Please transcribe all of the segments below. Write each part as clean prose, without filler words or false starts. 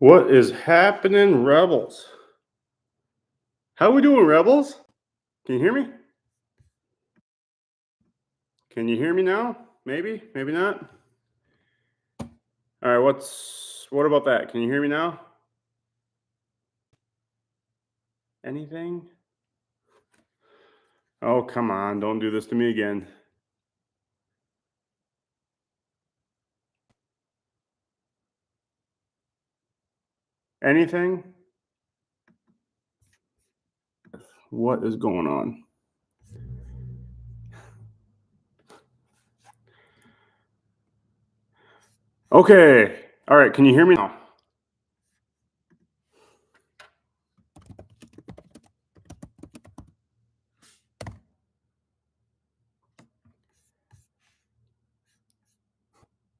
What is happening, Rebels? How we doing, Rebels? Can you hear me? Can you hear me now? Maybe, maybe not. All right, what about that? Can you hear me now? Anything? Oh, come on, don't do this to me again. Anything? What is going on? Okay. All right, can you hear me now?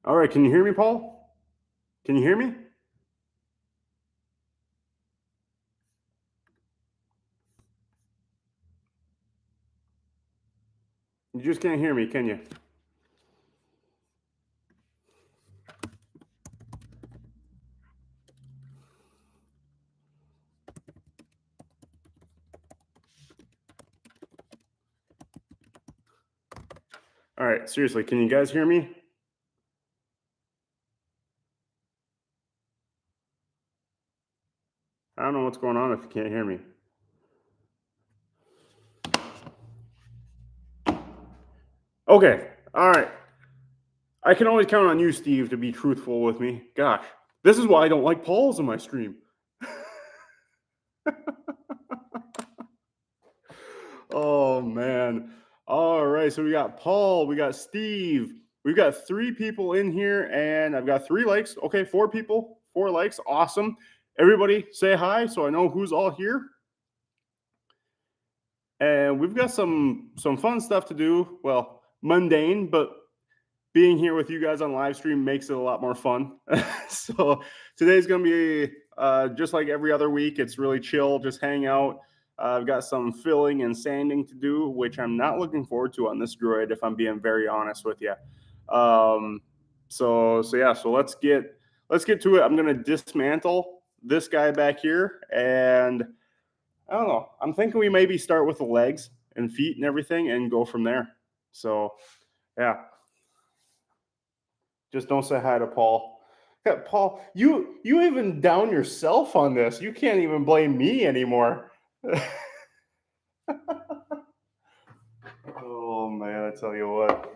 All right, can you hear me, Paul? Can you hear me? You just can't hear me, can you? All right, seriously, can you guys hear me? I don't know what's going on if you can't hear me. Okay, all right. I can always count on you, Steve, to be truthful with me. Gosh, this is why I don't like polls in my stream. Oh, man. All right, so we got Paul, we got Steve. We've got 3 people in here, and I've got 3 likes. Okay, 4 people, 4 likes. Awesome. Everybody say hi so I know who's all here. And we've got some fun stuff to do. Well, mundane, but being here with you guys on live stream makes it a lot more fun. So today's going to be just like every other week. It's really chill, just hang out. I've got some filling and sanding to do, which I'm not looking forward to on this droid, if I'm being very honest with you. So let's get to it. I'm going to dismantle this guy back here, and I don't know. I'm thinking we maybe start with the legs and feet and everything, and go from there. So yeah. Just don't say hi to Paul. Yeah, Paul, you even down yourself on this. You can't even blame me anymore. Oh man, I tell you what.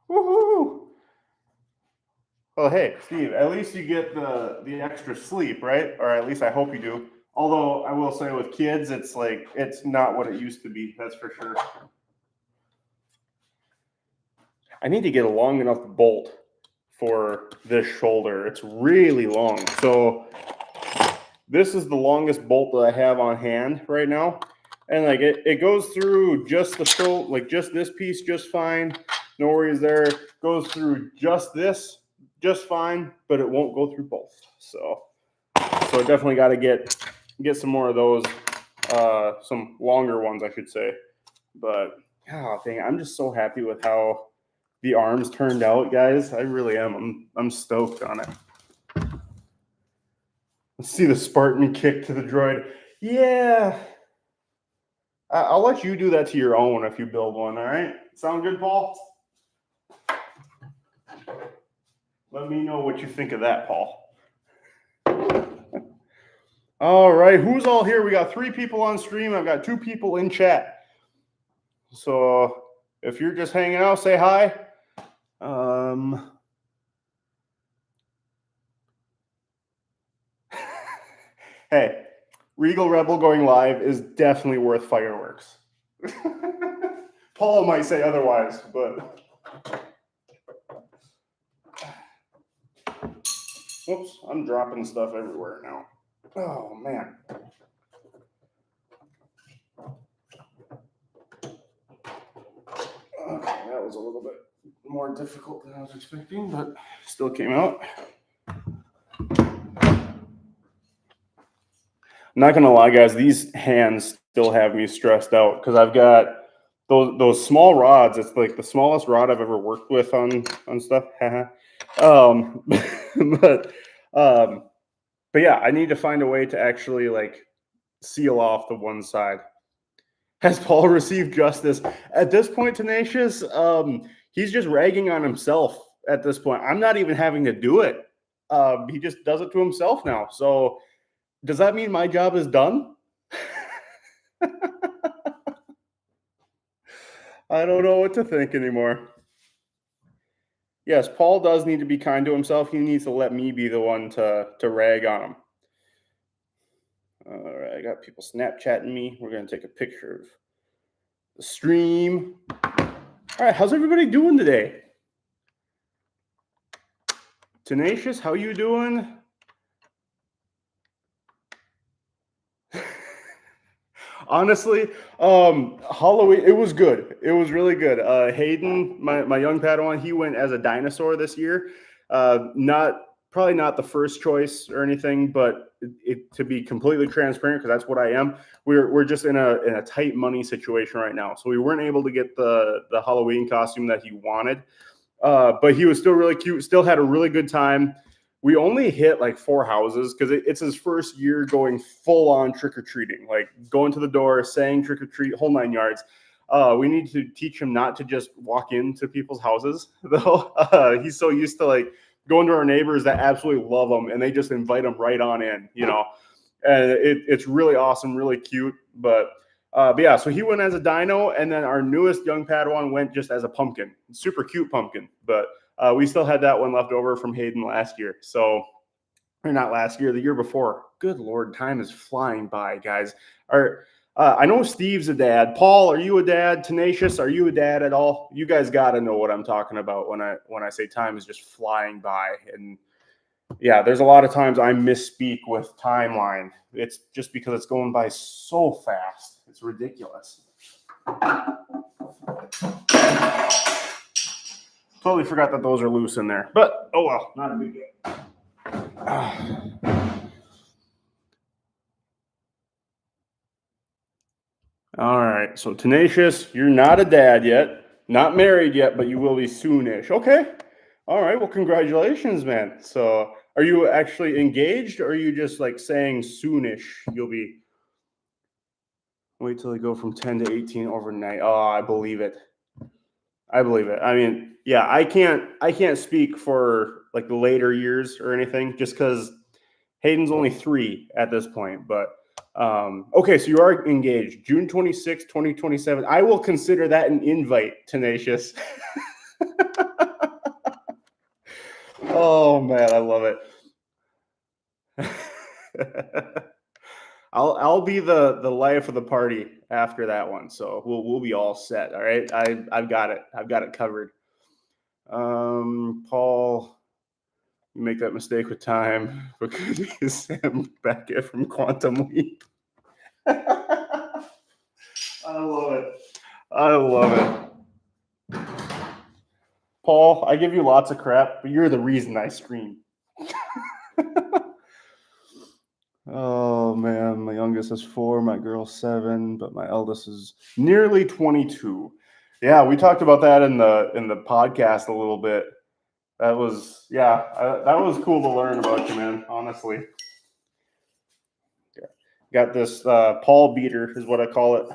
Woohoo! Well, hey, Steve, at least you get the extra sleep, right? Or at least I hope you do. Although I will say with kids, it's not what it used to be. That's for sure. I need to get a long enough bolt for this shoulder. It's really long. So this is the longest bolt that I have on hand right now. And like it goes through just the shoulder, like just this piece just fine. No worries there. Goes through just this just fine, but it won't go through both. So I definitely got to get some more of those, some longer ones, I should say. But oh dang, I'm just so happy with how the arms turned out, guys. I really am. I'm stoked on it. Let's see the Spartan kick to the droid. Yeah. I'll let you do that to your own if you build one, all right? Sound good, Paul? Let me know what you think of that, Paul. All right, who's all here? We got 3 people on stream. I've got 2 people in chat. So if you're just hanging out, say hi. Hey, Regal Rebel going live is definitely worth fireworks. Paul might say otherwise, but whoops, I'm dropping stuff everywhere now. Oh man. Okay, that was a little bit more difficult than I was expecting, but still came out. I'm not gonna lie, guys, these hands still have me stressed out because I've got those small rods. It's like the smallest rod I've ever worked with on stuff. but but yeah, I need to find a way to actually like seal off the one side. Has Paul received justice? At this point, Tenacious, he's just ragging on himself at this point. I'm not even having to do it. He just does it to himself now. So does that mean my job is done? I don't know what to think anymore. Yes, Paul does need to be kind to himself. He needs to let me be the one to rag on him. All right, I got people Snapchatting me. We're going to take a picture of the stream. All right, how's everybody doing today? Tenacious, how you doing? Honestly, Halloween, it was good. It was really good. Hayden, my young Padawan, he went as a dinosaur this year. Probably not the first choice or anything, but to be completely transparent, because that's what I am. We're just in a tight money situation right now, so we weren't able to get the Halloween costume that he wanted. But he was still really cute. Still had a really good time. We only hit like 4 houses because it's his first year going full on trick or treating, like going to the door, saying trick or treat, whole 9 yards. We need to teach him not to just walk into people's houses, though. He's so used to like going to our neighbors that absolutely love him, and they just invite him right on in, you know. And it's really awesome, really cute. But yeah, so he went as a dino, and then our newest young Padawan went just as a pumpkin, super cute pumpkin. But we still had that one left over from Hayden last year. So, or not last year, the year before. Good Lord, time is flying by, guys. I know Steve's a dad. Paul, are you a dad? Tenacious, are you a dad at all? You guys got to know what I'm talking about when I say time is just flying by. And yeah, there's a lot of times I misspeak with timeline. It's just because it's going by so fast. It's ridiculous. Totally forgot that those are loose in there. But, oh well, not a big deal. All right, so Tenacious, you're not a dad yet. Not married yet, but you will be soonish. Okay. All right, well, congratulations, man. So are you actually engaged, or are you just like saying soonish you'll be? Wait till they go from 10 to 18 overnight. Oh, I believe it. I believe it. I mean, yeah, I can't speak for like the later years or anything, just because Hayden's only 3 at this point. But okay, so you are engaged. June 26, 2027. I will consider that an invite, Tenacious. Oh man, I love it. I'll be the life of the party after that one, so we'll be all set. All right, I've got it. I've got it covered. Paul, you make that mistake with time because he's Sam Beckett from Quantum Leap. I love it. I love it. Paul, I give you lots of crap, but you're the reason I scream. Oh man, my youngest is 4, my girl's 7, but my eldest is nearly 22. Yeah, we talked about that in the podcast a little bit. That was that was cool to learn about you, man. Honestly, got this Paul beater is what I call it.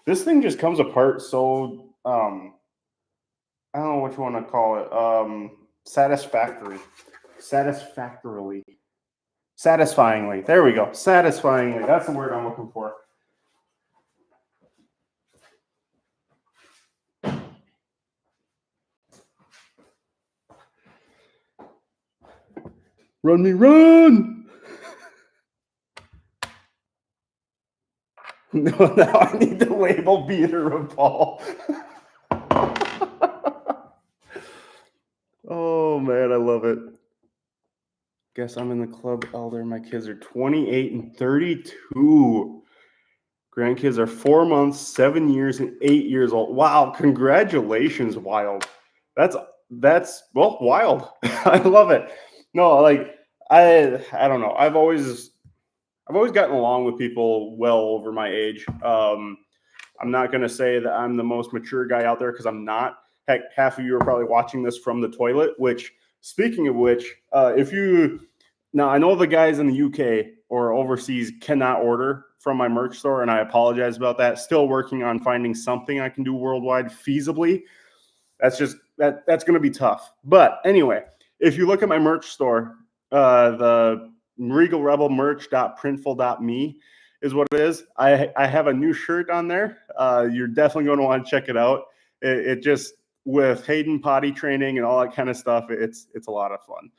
This thing just comes apart so I don't know what you want to call it. Satisfyingly. There we go. Satisfyingly. That's the word I'm looking for. Run me, run! No, now I need the label beater of Paul. Oh man, I love it. Guess I'm in the club elder. My kids are 28 and 32. Grandkids are 4 months, 7 years, and 8 years old. Wow, congratulations, Wild. That's well, wild. I love it. No, like I don't know. I've always I've always gotten along with people well over my age. I'm not going to say that I'm the most mature guy out there because I'm not. Heck, half of you are probably watching this from the toilet, which, speaking of which, now I know the guys in the UK or overseas cannot order from my merch store, and I apologize about that. Still working on finding something I can do worldwide feasibly. That's going to be tough. But anyway, if you look at my merch store, the Regal Rebel merch.printful.me is what it is. I have a new shirt on there. You're definitely going to want to check it out. It just, with Hayden potty training and all that kind of stuff, it's a lot of fun.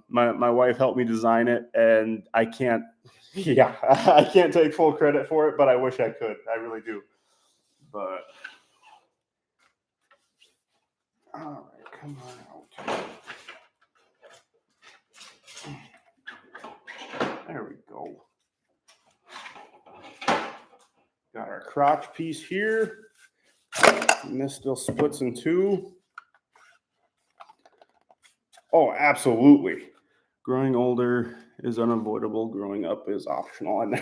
My wife helped me design it, and I can't take full credit for it, but I wish I could. I really do. But all right, come on out. There we go. Got our crotch piece here. And this still splits in two. Oh, absolutely. Growing older is unavoidable. Growing up is optional.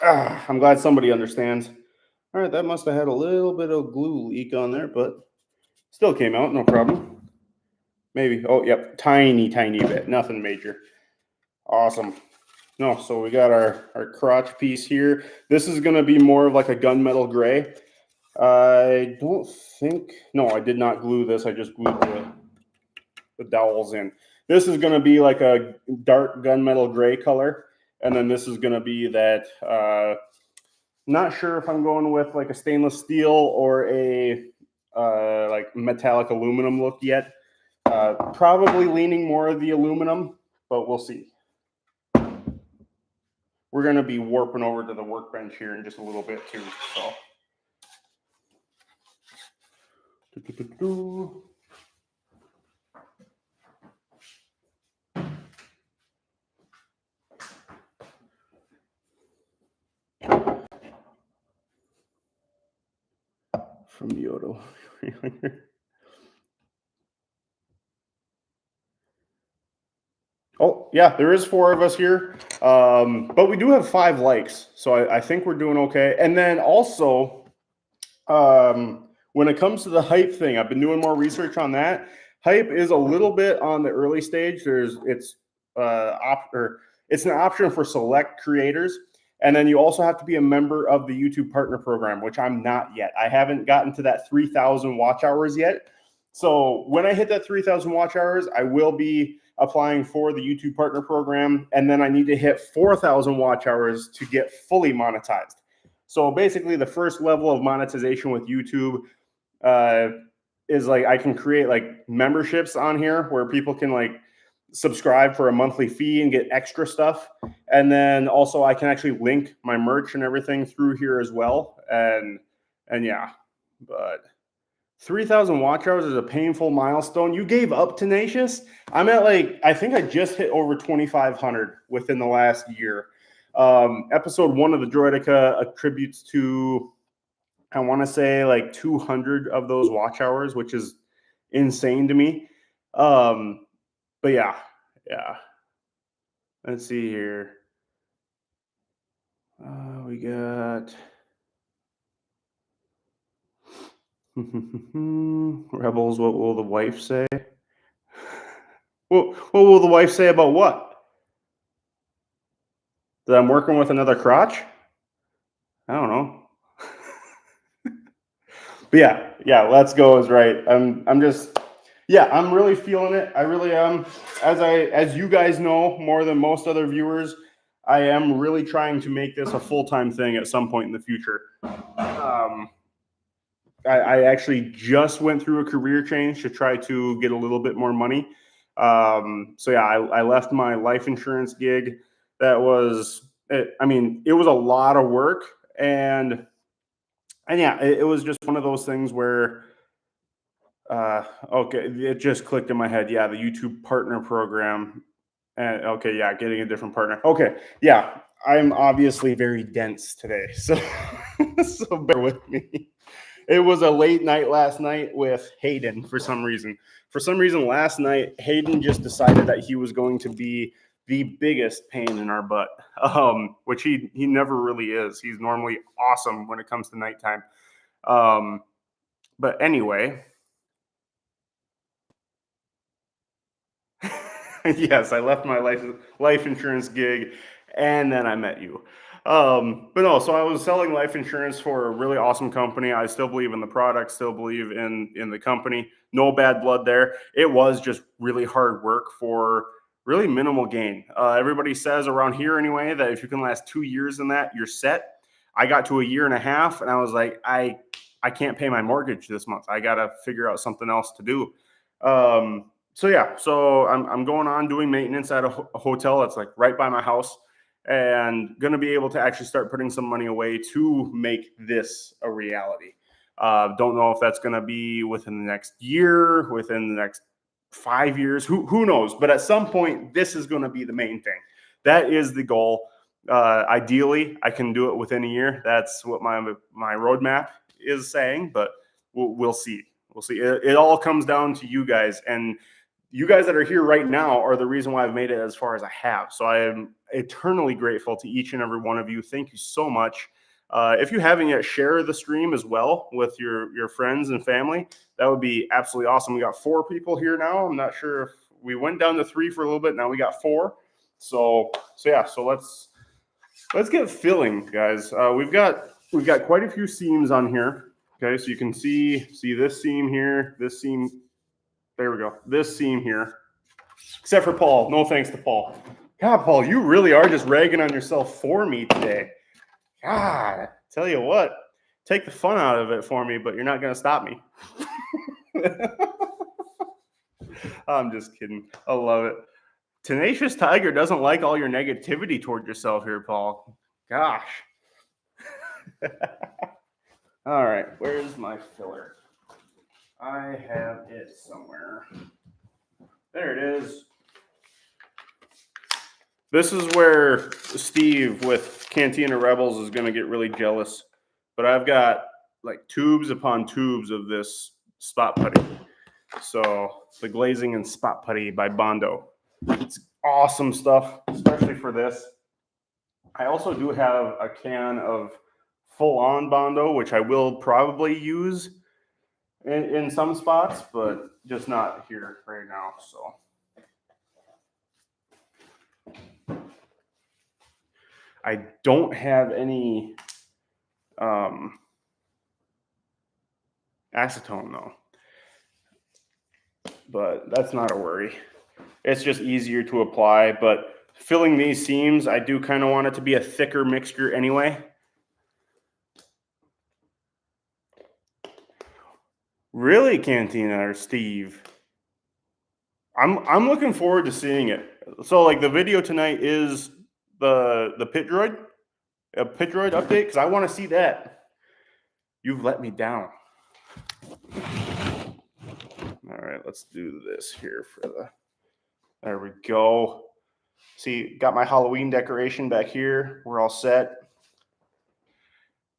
I'm glad somebody understands. All right, that must have had a little bit of glue leak on there, but still came out, no problem. Maybe. Oh, yep. Tiny bit. Nothing major. Awesome. No, so we got our crotch piece here. This is going to be more of like a gunmetal gray. I don't think, no, I did not glue this. I just glued the dowels in. This is going to be like a dark gunmetal gray color. And then this is going to be that, not sure if I'm going with like a stainless steel or a like metallic aluminum look yet. Probably leaning more of the aluminum, but we'll see. We're going to be warping over to the workbench here in just a little bit too. So. From Yodo. Oh, yeah, there is 4 of us here. But we do have 5 likes. So I think we're doing okay. And then also, when it comes to the hype thing, I've been doing more research on that. Hype is a little bit on the early stage. It's an option for select creators. And then you also have to be a member of the YouTube Partner Program, which I'm not yet. I haven't gotten to that 3,000 watch hours yet. So when I hit that 3,000 watch hours, I will be applying for the YouTube Partner Program. And then I need to hit 4,000 watch hours to get fully monetized. So basically the first level of monetization with YouTube is like I can create like memberships on here where people can like subscribe for a monthly fee and get extra stuff. And then also I can actually link my merch and everything through here as well. And yeah, but 3,000 watch hours is a painful milestone. You gave up, Tenacious? I'm at like, I think I just hit over 2,500 within the last year. Episode 1 of the Droidica attributes to, I want to say like 200 of those watch hours, which is insane to me. But yeah. Let's see here. We got Rebels. What will the wife say? What will the wife say about what? That I'm working with another crotch? I don't know. But yeah, let's go is right. I'm just, yeah, I'm really feeling it. I really am. As you guys know, more than most other viewers, I am really trying to make this a full-time thing at some point in the future. I actually just went through a career change to try to get a little bit more money. So yeah, I left my life insurance gig. That was, it was a lot of work, and yeah, it was just one of those things where, okay, it just clicked in my head. Yeah, the YouTube Partner Program. And okay, yeah, getting a different partner. Okay, yeah, I'm obviously very dense today, so so bear with me. It was a late night last night with Hayden for some reason. For some reason last night, Hayden just decided that he was going to be the biggest pain in our butt, which he never really is. He's normally awesome when it comes to nighttime. But anyway, yes, I left my life insurance gig, and then I met you. But no, so I was selling life insurance for a really awesome company. I still believe in the product, still believe in the company. No bad blood there. It was just really hard work for really minimal gain. Everybody says around here anyway that if you can last 2 years in that, you're set. I got to a year and a half, and I was like, I can't pay my mortgage this month. I got to figure out something else to do. So yeah, so I'm going on doing maintenance at a hotel that's like right by my house, and going to be able to actually start putting some money away to make this a reality. Don't know if that's going to be within the next year, within the next 5 years, who knows? But at some point, this is going to be the main thing. That is the goal. Ideally, I can do it within a year. That's what my roadmap is saying, but we'll see. We'll see. It all comes down to you guys, and you guys that are here right now are the reason why I've made it as far as I have. So I am eternally grateful to each and every one of you. Thank you so much. If you haven't yet, share the stream as well with your friends and family. That would be absolutely awesome. We got 4 people here now. I'm not sure if we went down to 3 for a little bit. Now we got 4. So yeah. So let's get filling, guys. We've got quite a few seams on here. Okay, so you can see this seam here, this seam. There we go. This seam here, except for Paul. No thanks to Paul. God, Paul, you really are just ragging on yourself for me today. God, tell you what, take the fun out of it for me, but you're not going to stop me. I'm just kidding. I love it. Tenacious Tiger doesn't like all your negativity toward yourself here, Paul. Gosh. All right, where's my filler? I have it somewhere. There it is. This is where Steve with Cantina Rebels is going to get really jealous. But I've got like tubes upon tubes of this spot putty. So the glazing and spot putty by Bondo. It's awesome stuff, especially for this. I also do have a can of full-on Bondo, which I will probably use in some spots, but just not here right now. So I don't have any acetone though, but that's not a worry. It's just easier to apply, but filling these seams, I do kind of want it to be a thicker mixture anyway. Really, Cantina or Steve? I'm looking forward to seeing it. So like the video tonight is the pit droid, a pit droid update, because I want to see that. You've let me down. All right, let's do this here for the. There we go. See, got my Halloween decoration back here. We're all set.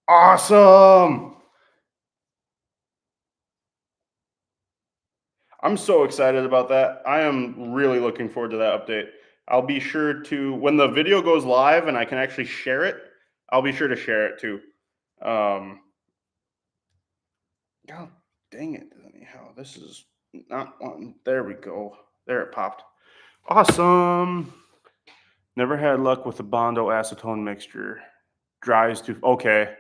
Awesome. I'm so excited about that. I am really looking forward to that update. I'll be sure to, when the video goes live and I can actually share it, I'll be sure to share it too. God dang it. Anyhow, this is not one. There we go. There it popped. Awesome. Never had luck with the Bondo acetone mixture. Dries to, okay.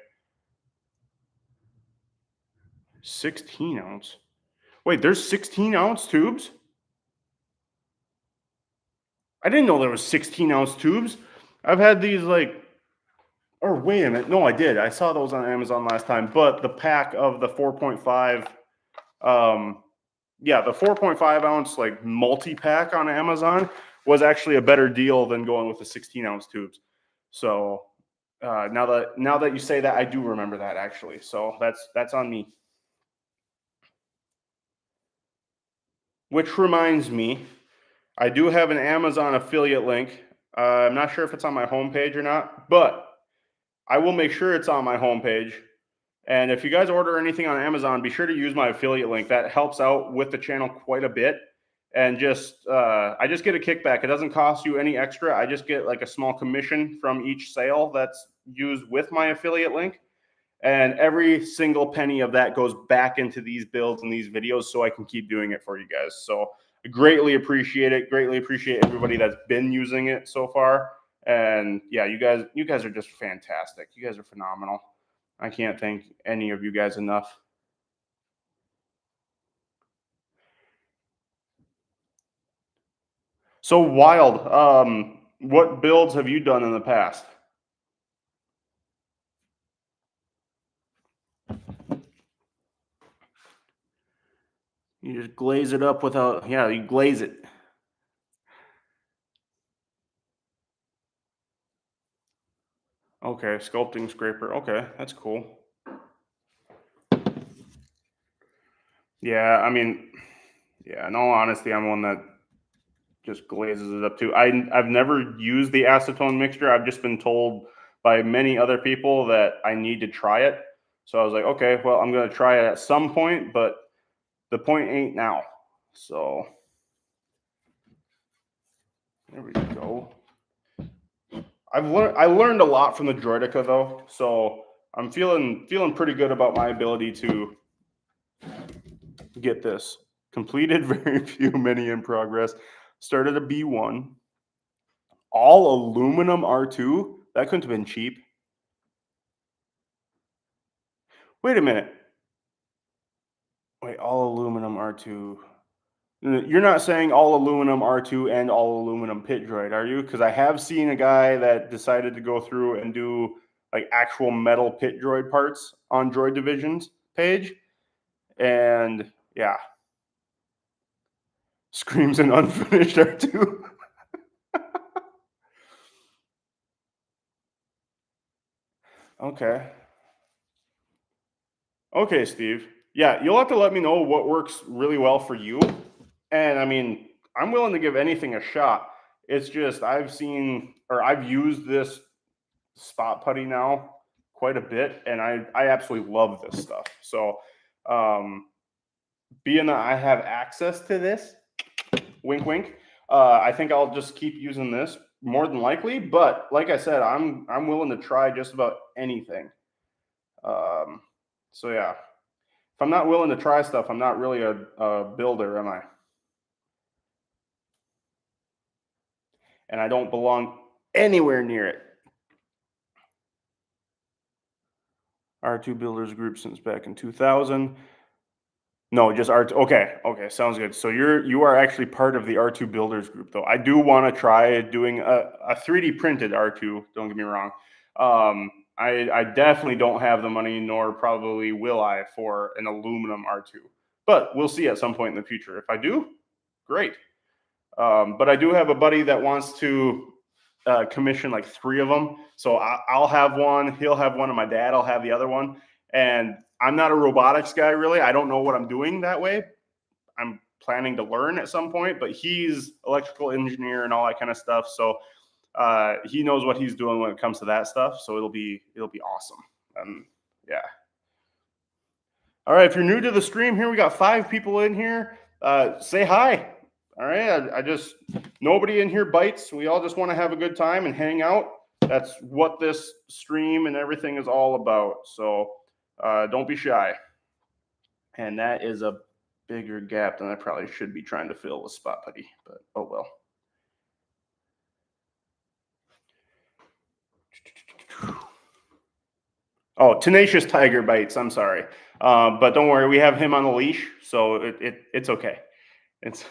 16 ounce. Wait, there's 16-ounce tubes? I didn't know there was 16-ounce tubes. I've had these like, or wait a minute. No, I did. I saw those on Amazon last time, but the pack of the 4.5, yeah, the 4.5 ounce like multi-pack on Amazon was actually a better deal than going with the 16-ounce tubes. So now that you say that, I do remember that actually. So that's on me. Which reminds me, I do have an Amazon affiliate link. I'm not sure if it's on my homepage or not, but I will make sure it's on my homepage. And if you guys order anything on Amazon, be sure to use my affiliate link. That helps out with the channel quite a bit. and just I just get a kickback. It doesn't cost you any extra. I just get like a small commission from each sale that's used with my affiliate link. And every single penny of that goes back into these builds and these videos so I can keep doing it for you guys. So I greatly appreciate it. Greatly appreciate everybody that's been using it so far. And yeah, you guys are just fantastic. You guys are phenomenal. I can't thank any of you guys enough. So Wild, what builds have you done in the past? You just glaze it up without, yeah, you glaze it. Okay, sculpting scraper. Okay, that's cool. Yeah, I mean, yeah, in all honesty, I'm one that just glazes it up too. I've never used the acetone mixture. I've just been told by many other people that I need to try it. So I was like, okay, well, I'm gonna try it at some point, but the point ain't now. So there we go. I learned a lot from the Droidica though, so I'm feeling pretty good about my ability to get this completed. Very few, many in progress. Started a B1, all aluminum R2. That couldn't have been cheap. Wait a minute. Wait, all aluminum R2. You're not saying all aluminum R2 and all aluminum pit droid, are you? Because I have seen a guy that decided to go through and do like actual metal pit droid parts on Droid Division's page. And yeah, screams an unfinished R2. Okay. Okay, Steve. Yeah, you'll have to let me know what works really well for you. And I mean, I'm willing to give anything a shot. It's just I've seen or I've used this spot putty now quite a bit, and I absolutely love this stuff. So, um, being that I have access to this, wink, wink. I think I'll just keep using this more than likely. But like I said, I'm willing to try just about anything. Um, so yeah, if I'm not willing to try stuff, I'm not really a builder, am I? And I don't belong anywhere near it. R2 Builders Group since back in 2000. No, just R2. Okay, okay, sounds good. So you are actually part of the R2 Builders Group, though. I do want to try doing a 3D printed R2. Don't get me wrong. I definitely don't have the money, nor probably will I, for an aluminum R2. But we'll see at some point in the future. If I do, great. But I do have a buddy that wants to commission like 3 of them. So I'll have one, he'll have one, and my dad will have the other one. And I'm not a robotics guy, really. I don't know what I'm doing that way. I'm planning to learn at some point, but he's electrical engineer and all that kind of stuff. So he knows what he's doing when it comes to that stuff. So it'll be awesome. Yeah. All right. If you're new to the stream here, we got 5 people in here. Say hi. All right. I just, nobody in here bites. We all just want to have a good time and hang out. That's what this stream and everything is all about. So don't be shy. And that is a bigger gap than I probably should be trying to fill with spot putty, but oh well. Oh, tenacious tiger bites. I'm sorry, but don't worry, we have him on the leash, so it's okay. It's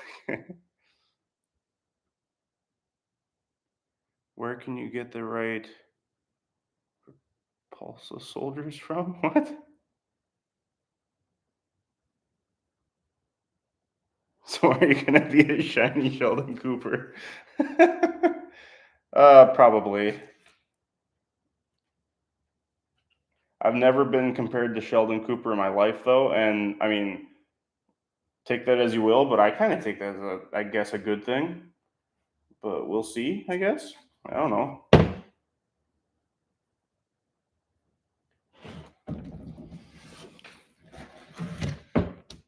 where can you get the right pulse of soldiers from? What? So are you gonna be a shiny Sheldon Cooper? Probably. I've never been compared to Sheldon Cooper in my life, though, and I mean, take that as you will, but I kind of take that as I guess, a good thing. But we'll see, I guess. I don't know.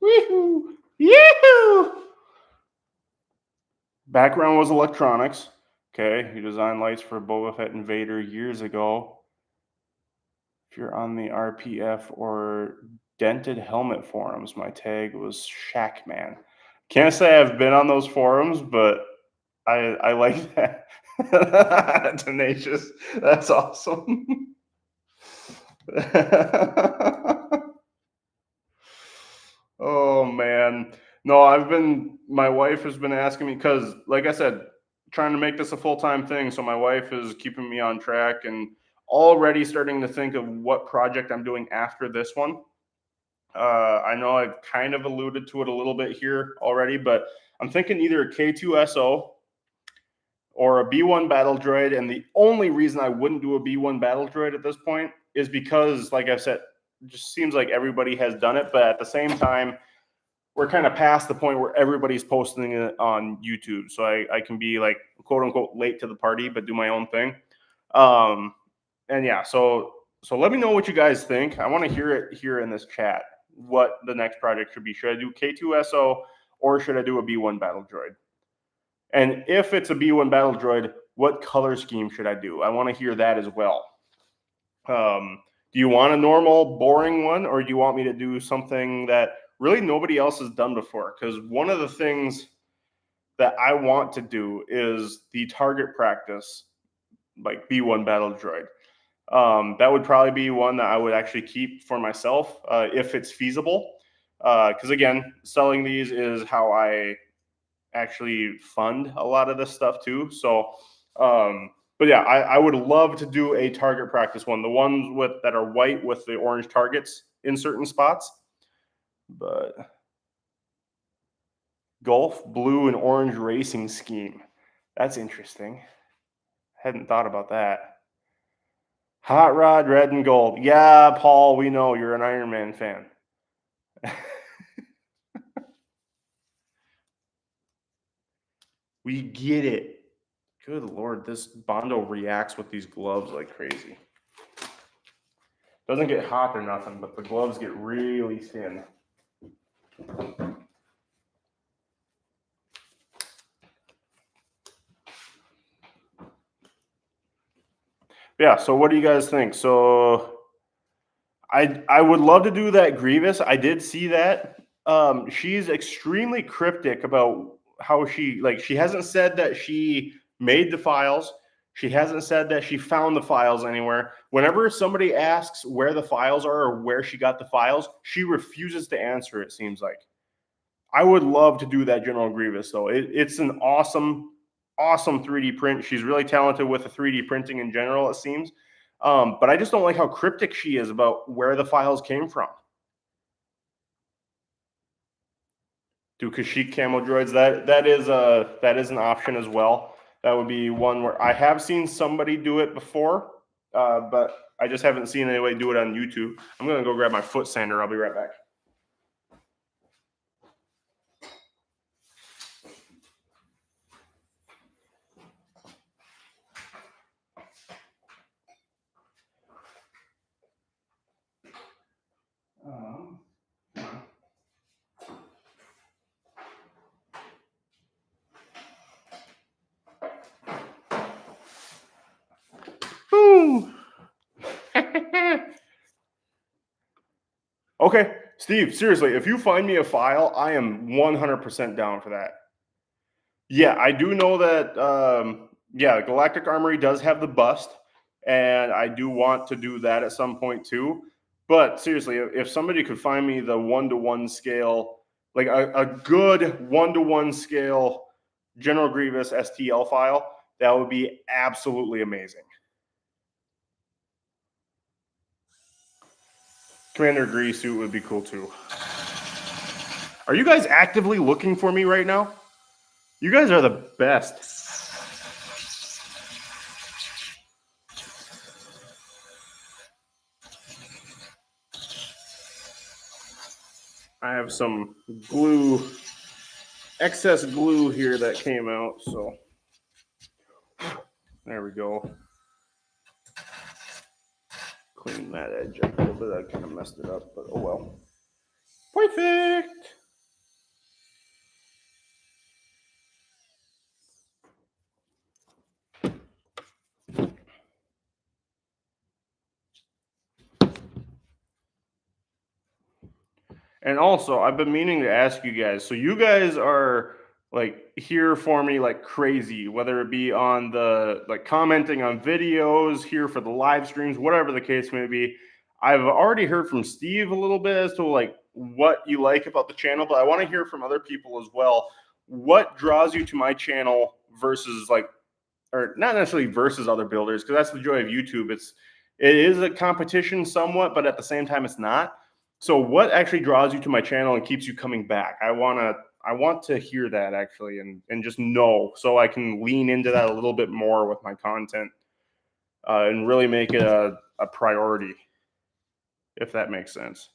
Woohoo! Yahoo! Background was electronics. Okay, you designed lights for Boba Fett and Vader years ago. If you're on the RPF or Dented Helmet forums, my tag was Shackman. Can't say I've been on those forums, but I like that. Tenacious. That's awesome. Oh man. No, my wife has been asking me because, like I said, trying to make this a full-time thing. So my wife is keeping me on track and already starting to think of what project I'm doing after this one. I know I've kind of alluded to it a little bit here already, but I'm thinking either a K2SO or a B1 Battle Droid. And the only reason I wouldn't do a B1 Battle Droid at this point is because, like I've said, it just seems like everybody has done it. But at the same time, we're kind of past the point where everybody's posting it on YouTube. So I can be like, quote unquote, late to the party, but do my own thing. And yeah, so let me know what you guys think. I want to hear it here in this chat, what the next project should be. Should I do K2SO or should I do a B1 Battle Droid? And if it's a B1 Battle Droid, what color scheme should I do? I want to hear that as well. Do you want a normal, boring one, or do you want me to do something that really nobody else has done before? Because one of the things that I want to do is the target practice, like B1 Battle Droid. That would probably be one that I would actually keep for myself if it's feasible. Because again, selling these is how I actually fund a lot of this stuff too. So, but yeah, I would love to do a target practice one, the ones that are white with the orange targets in certain spots. But Gulf blue and orange racing scheme. That's interesting. Hadn't thought about that. Hot rod, red and gold. Yeah, Paul, we know you're an Iron Man fan. We get it. Good Lord, this Bondo reacts with these gloves like crazy. Doesn't get hot or nothing, but the gloves get really thin. Yeah, so what do you guys think? So I would love to do that Grievous. I did see that. She's extremely cryptic about how she hasn't said that she made the files. She hasn't said that she found the files anywhere. Whenever somebody asks where the files are or where she got the files, she refuses to answer, it seems like. I would love to do that General Grievous, though. It's an awesome 3D print. She's really talented with the 3D printing in general, it seems. But I just don't like how cryptic she is about where the files came from. Do Kashyyyk camo droids? That is an option as well. That would be one where I have seen somebody do it before, but I just haven't seen anybody do it on YouTube. I'm gonna go grab my foot sander. I'll be right back. Boom. Okay, Steve, seriously, if you find me a file, I am 100% down for that. Yeah, I do know that, yeah, Galactic Armory does have the bust, and I do want to do that at some point too. But seriously, if somebody could find me the 1-to-1 scale, like a good 1-to-1 scale General Grievous STL file, that would be absolutely amazing. Commander Gree suit would be cool too. Are you guys actively looking for me right now? You guys are the best. I have some glue, excess glue here that came out, so there we go. Clean that edge up a little bit. I kind of messed it up, but oh well. Perfect. And also, I've been meaning to ask you guys. So you guys are like here for me like crazy, whether it be on the like commenting on videos, here for the live streams, whatever the case may be. I've already heard from Steve a little bit as to like what you like about the channel, but I want to hear from other people as well. What draws you to my channel versus like, or not necessarily versus other builders, because that's the joy of YouTube. It is a competition somewhat, but at the same time, it's not. So, what actually draws you to my channel and keeps you coming back? I want to hear that actually, and just know so I can lean into that a little bit more with my content and really make it a priority, if that makes sense.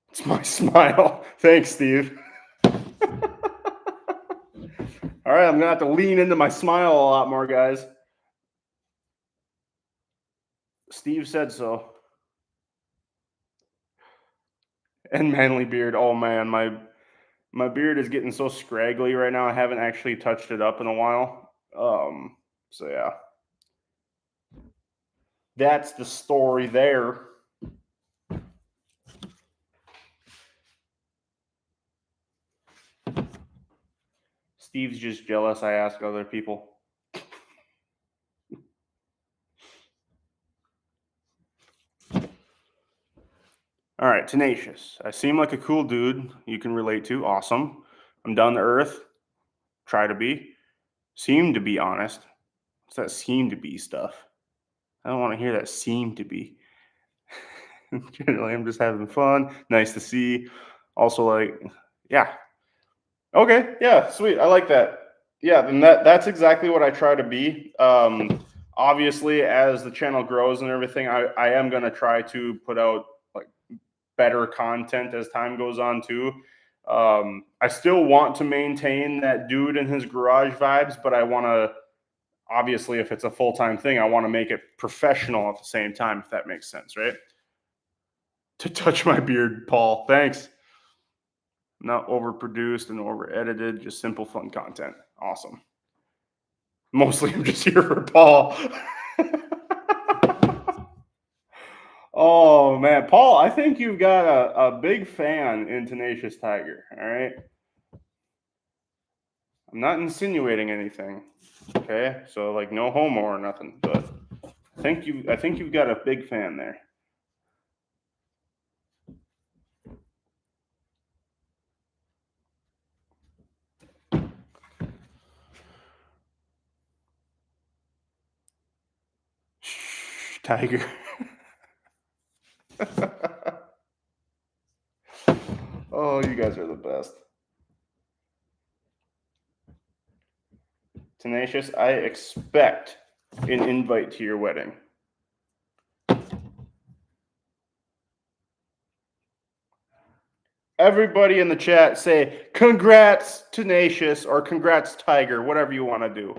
It's my smile. Thanks, Steve. All right, I'm gonna have to lean into my smile a lot more, guys. Steve said so. And manly beard. Oh man, my beard is getting so scraggly right now. I haven't actually touched it up in a while. So yeah, that's the story there. Steve's just jealous. I ask other people. All right, tenacious. I seem like a cool dude you can relate to. Awesome. I'm down to earth. Try to be. Seem to be honest. What's that seem to be stuff? I don't want to hear that seem to be. Generally, I'm just having fun. Nice to see. Also, like, yeah. Okay, yeah, sweet. I like that. Yeah, and that's exactly what I try to be. Obviously, as the channel grows and everything, I am gonna try to put out like better content as time goes on too. I still want to maintain that dude in his garage vibes, but I want to obviously, if it's a full time thing, I want to make it professional at the same time, if that makes sense, right? To touch my beard, Paul. Thanks. Not overproduced and over edited, just simple, fun content. Awesome. Mostly I'm just here for Paul. Oh man, Paul, I think you've got a big fan in Tenacious Tiger. All right. I'm not insinuating anything. Okay. So like no homo or nothing, but I think you've got a big fan there. Shh, Tiger. Oh, you guys are the best. Tenacious, I expect an invite to your wedding. Everybody in the chat say congrats Tenacious or congrats Tiger, whatever you want to do.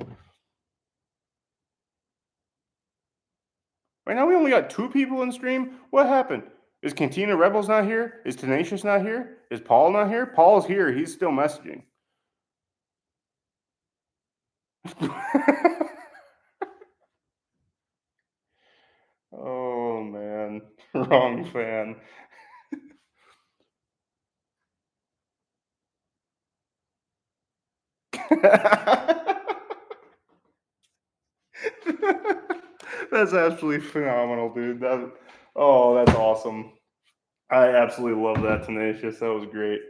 Right now we only got 2 people in stream. What happened? Is Cantina Rebels not here? Is Tenacious not here? Is Paul not here? Paul's here. He's still messaging. Oh man, wrong fan. That's absolutely phenomenal, dude. That's awesome. I absolutely love that, Tenacious. That was great.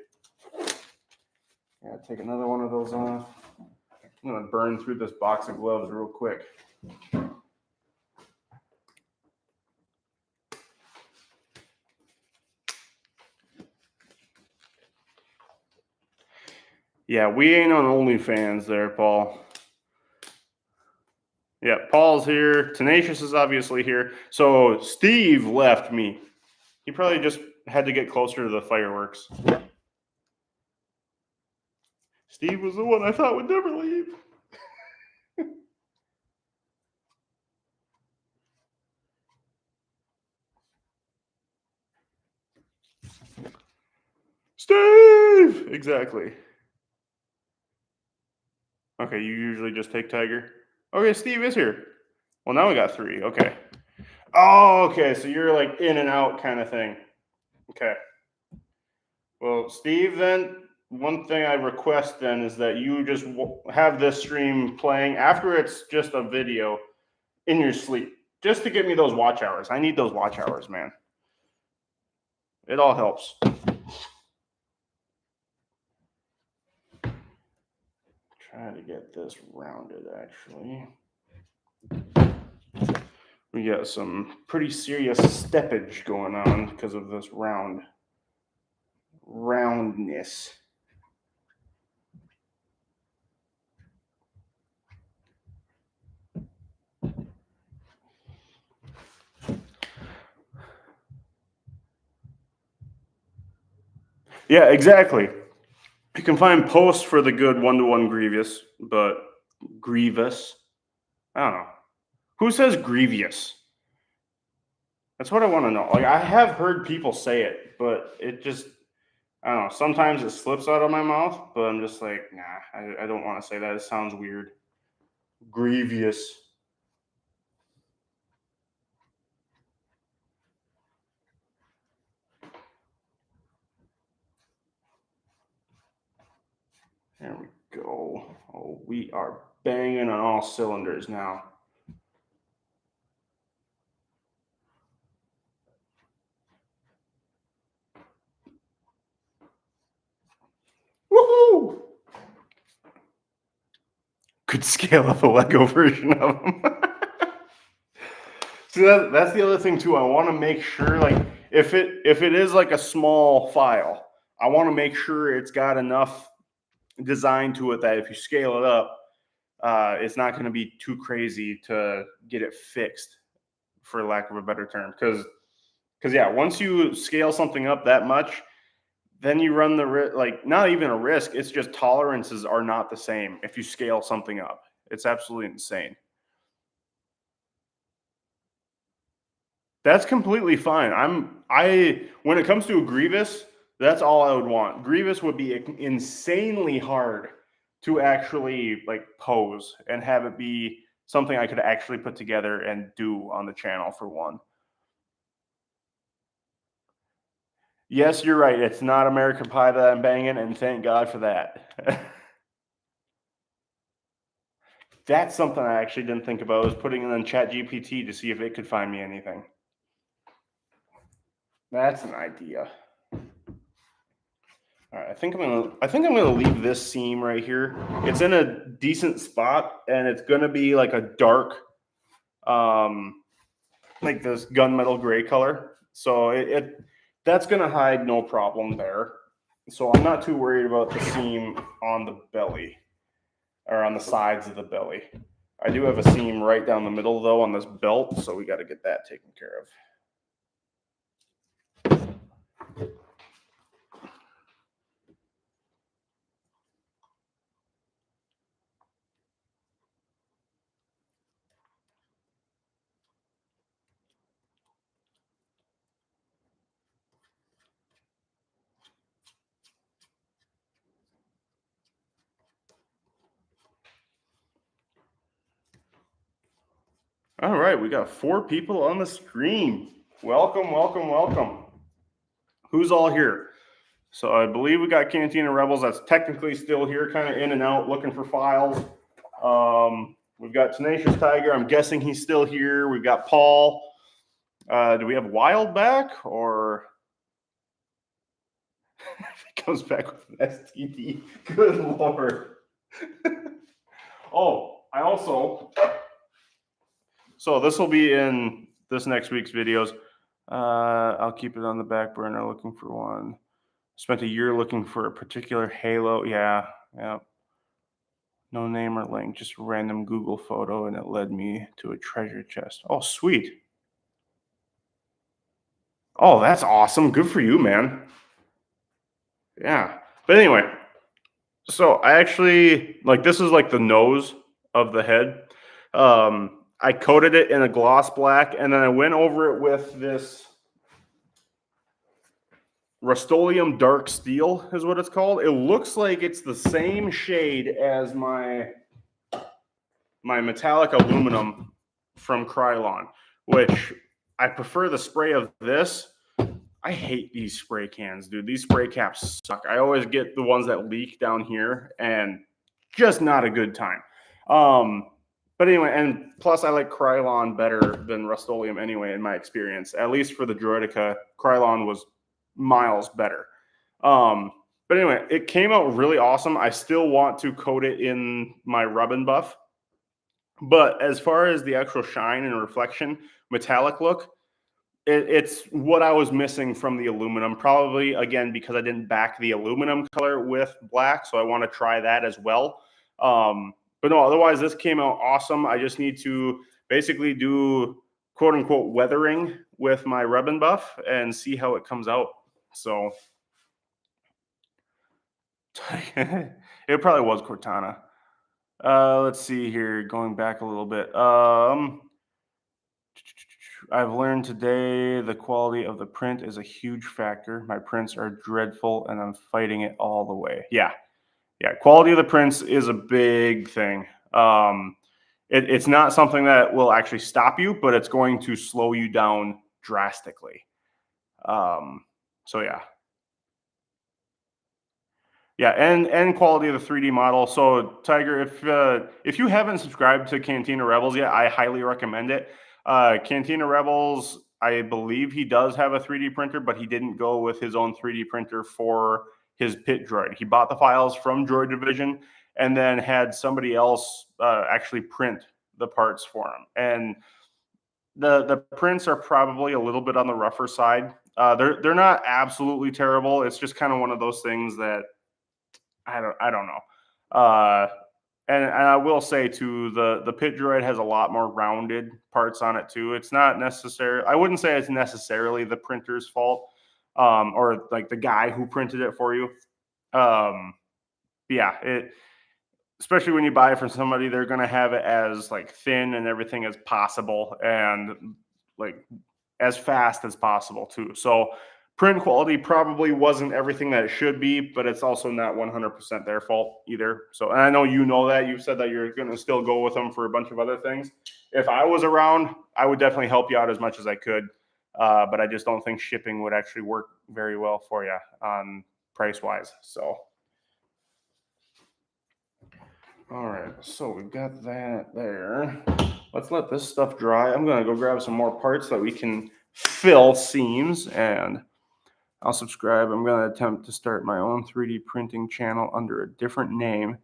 Yeah, take another one of those off. I'm gonna burn through this box of gloves real quick. Yeah, we ain't on OnlyFans there, Paul. Yeah, Paul's here. Tenacious is obviously here. So Steve left me. He probably just had to get closer to the fireworks. Steve was the one I thought would never leave. Steve! Exactly. Okay, you usually just take Tiger. Okay, Steve is here. Well, now we got 3. Okay. Oh, okay. So you're like in and out kind of thing. Okay. Well, Steve, then one thing I request then is that you just have this stream playing after it's just a video in your sleep, just to get me those watch hours. I need those watch hours, man. It all helps. Try to get this rounded, actually. We got some pretty serious steppage going on because of this roundness. Yeah, exactly. You can find posts for the good 1-to-1 Grievous, but Grievous, I don't know. Who says Grievous? That's what I want to know. Like, I have heard people say it, but it just, I don't know. Sometimes it slips out of my mouth, but I'm just like, nah, I don't want to say that. It sounds weird. Grievous. There we go. Oh, we are banging on all cylinders now. Woohoo! Could scale up a Lego version of them. See, that's the other thing too. I want to make sure, like, if it is like a small file, I want to make sure it's got enough design to it that if you scale it up, it's not going to be too crazy to get it fixed, for lack of a better term. Because yeah, once you scale something up that much, then you run the risk, like, not even a risk. It's just tolerances are not the same if you scale something up. It's absolutely insane. That's completely fine. When it comes to a Grievous, that's all I would want. Grievous would be insanely hard to actually like pose and have it be something I could actually put together and do on the channel for one. Yes, you're right. It's not American Pie that I'm banging, and thank God for that. That's something I actually didn't think about, was putting it on ChatGPT to see if it could find me anything. That's an idea. All right, I think I'm gonna leave this seam right here. It's in a decent spot, and it's gonna be like a dark, like this gunmetal gray color. So that's gonna hide no problem there. So I'm not too worried about the seam on the belly or on the sides of the belly. I do have a seam right down the middle though on this belt, so we got to get that taken care of. All right, we got 4 people on the stream. Welcome, welcome, welcome. Who's all here? So I believe we got Cantina Rebels that's technically still here, kind of in and out, looking for files. We've got Tenacious Tiger. I'm guessing he's still here. We've got Paul. Do we have Wild back, or he comes back with an STD? Good Lord. Oh, I also, so this will be in this next week's videos. I'll keep it on the back burner looking for one. Spent a year looking for a particular Halo. Yeah. No name or link, just a random Google photo, and it led me to a treasure chest. Oh, sweet. Oh, that's awesome. Good for you, man. Yeah. But anyway, so I actually, like, this is like the nose of the head. I coated it in a gloss black, and then I went over it with this Rust-Oleum Dark Steel is what it's called. It looks like it's the same shade as my my metallic aluminum from Krylon, which I prefer the spray of this. I hate these spray cans, dude. These spray caps suck. I always get the ones that leak down here, and just not a good time. But anyway, and plus I like Krylon better than Rust-Oleum anyway, in my experience. At least for the Droideka, Krylon was miles better. But anyway, it came out really awesome. I still want to coat it in my rub and buff. But as far as the actual shine and reflection, metallic look, it's what I was missing from the aluminum. Probably, again, because I didn't back the aluminum color with black. So I want to try that as well. But no, otherwise, this came out awesome. I just need to basically do quote unquote weathering with my rub and buff and see how it comes out. So it probably was Cortana. Let's see here, going back a little bit. I've learned today the quality of the print is a huge factor. My prints are dreadful and I'm fighting it all the way. Yeah. Quality of the prints is a big thing. It's not something that will actually stop you, but it's going to slow you down drastically. So yeah. Yeah, and quality of the 3D model. So Tiger, if you haven't subscribed to Cantina Rebels yet, I highly recommend it. Cantina Rebels, I believe he does have a 3D printer, but he didn't go with his own 3D printer for his pit droid. He bought the files from Droid Division and then had somebody else actually print the parts for him. And the prints are probably a little bit on the rougher side. They're not absolutely terrible. It's just kind of one of those things that I don't know. And I will say too, the pit droid has a lot more rounded parts on it too. It's not necessarily, I wouldn't say it's necessarily the printer's fault, or like the guy who printed it for you. Yeah, especially when you buy it from somebody, they're going to have it as like thin and everything as possible and like as fast as possible too. So print quality probably wasn't everything that it should be, but it's also not 100% their fault either. So, and I know you know that. You've said that you're going to still go with them for a bunch of other things. If I was around, I would definitely help you out as much as I could. But I just don't think shipping would actually work very well for you on price-wise. So, all right. So we've got that there. Let's let this stuff dry. I'm going to go grab some more parts that we can fill seams, and I'll subscribe. I'm going to attempt to start my own 3D printing channel under a different name.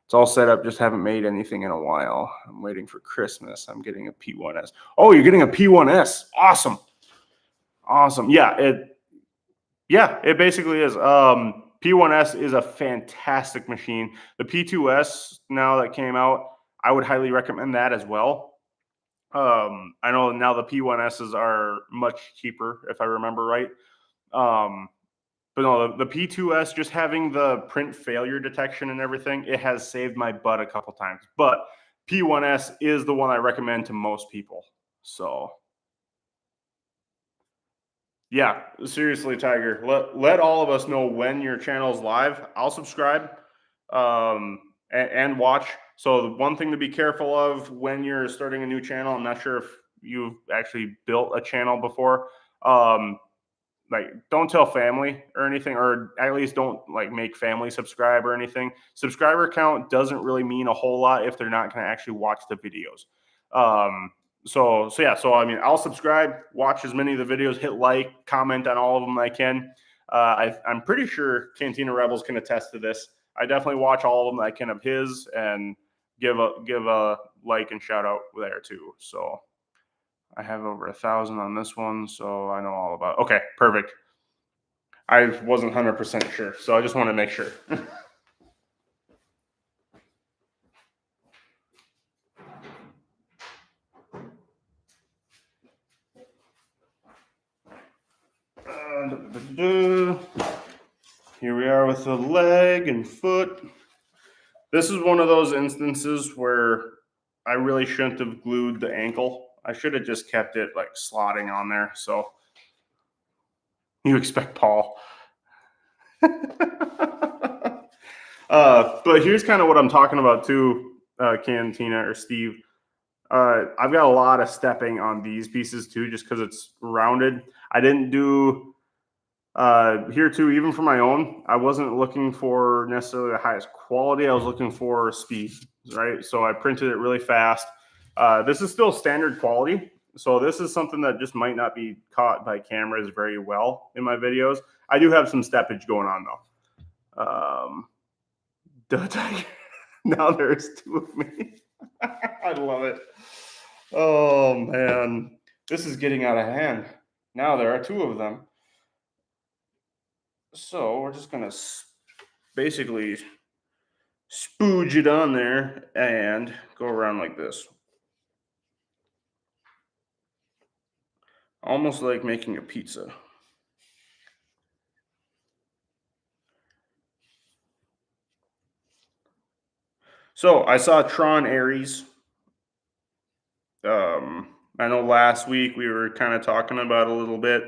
It's all set up, just haven't made anything in a while. I'm waiting for Christmas. I'm getting a P1S. Oh, you're getting a P1S. Awesome. Awesome. Yeah, it basically is. P1S is a fantastic machine. The P2S now that came out, I would highly recommend that as well. I know now the P1Ss are much cheaper, if I remember right. But no, the P2S, just having the print failure detection and everything, it has saved my butt a couple times. But P1S is the one I recommend to most people. So yeah, seriously, Tiger, let all of us know when your channel is live. I'll subscribe and watch. So the one thing to be careful of when you're starting a new channel, I'm not sure if you've actually built a channel before. Like, don't tell family or anything, or at least don't like make family subscribe or anything. Subscriber count doesn't really mean a whole lot if they're not going to actually watch the videos. So I mean, I'll subscribe, watch as many of the videos, hit like, comment on all of them I can. I'm pretty sure Cantina Rebels can attest to this. I definitely watch all of them that I can of his and give a like and shout out there too. So I have over 1,000 on this one, so I know all about it. Okay, perfect. I wasn't 100% sure, so I just want to make sure. Here we are with the leg and foot. This is one of those instances where I really shouldn't have glued the ankle. I should have just kept it like slotting on there. So you expect Paul. But here's kind of what I'm talking about too. Cantina or Steve. I've got a lot of stepping on these pieces too, just because it's rounded. I didn't do here too, even for my own. I wasn't looking for necessarily the highest quality. I was looking for speed, right? So I printed it really fast. This is still standard quality. So this is something that just might not be caught by cameras very well in my videos. I do have some steppage going on though. Now there's two of me. I love it. Oh man, this is getting out of hand. Now there are two of them. So we're just gonna basically spooge it on there and go around like this. Almost like making a pizza. So I saw Tron Ares. I know last week we were kind of talking about it a little bit,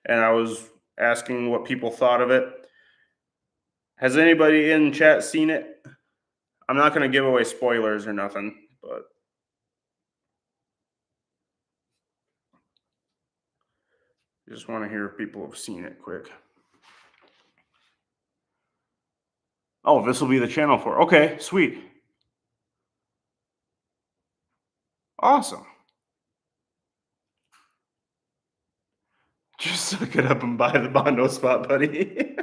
and I was asking what people thought of it. Has anybody in chat seen it? I'm not going to give away spoilers or nothing, but I just want to hear if people have seen it quick. Oh, this will be the channel for it. Okay, sweet. Awesome. Just suck it up and buy the Bondo spot, buddy.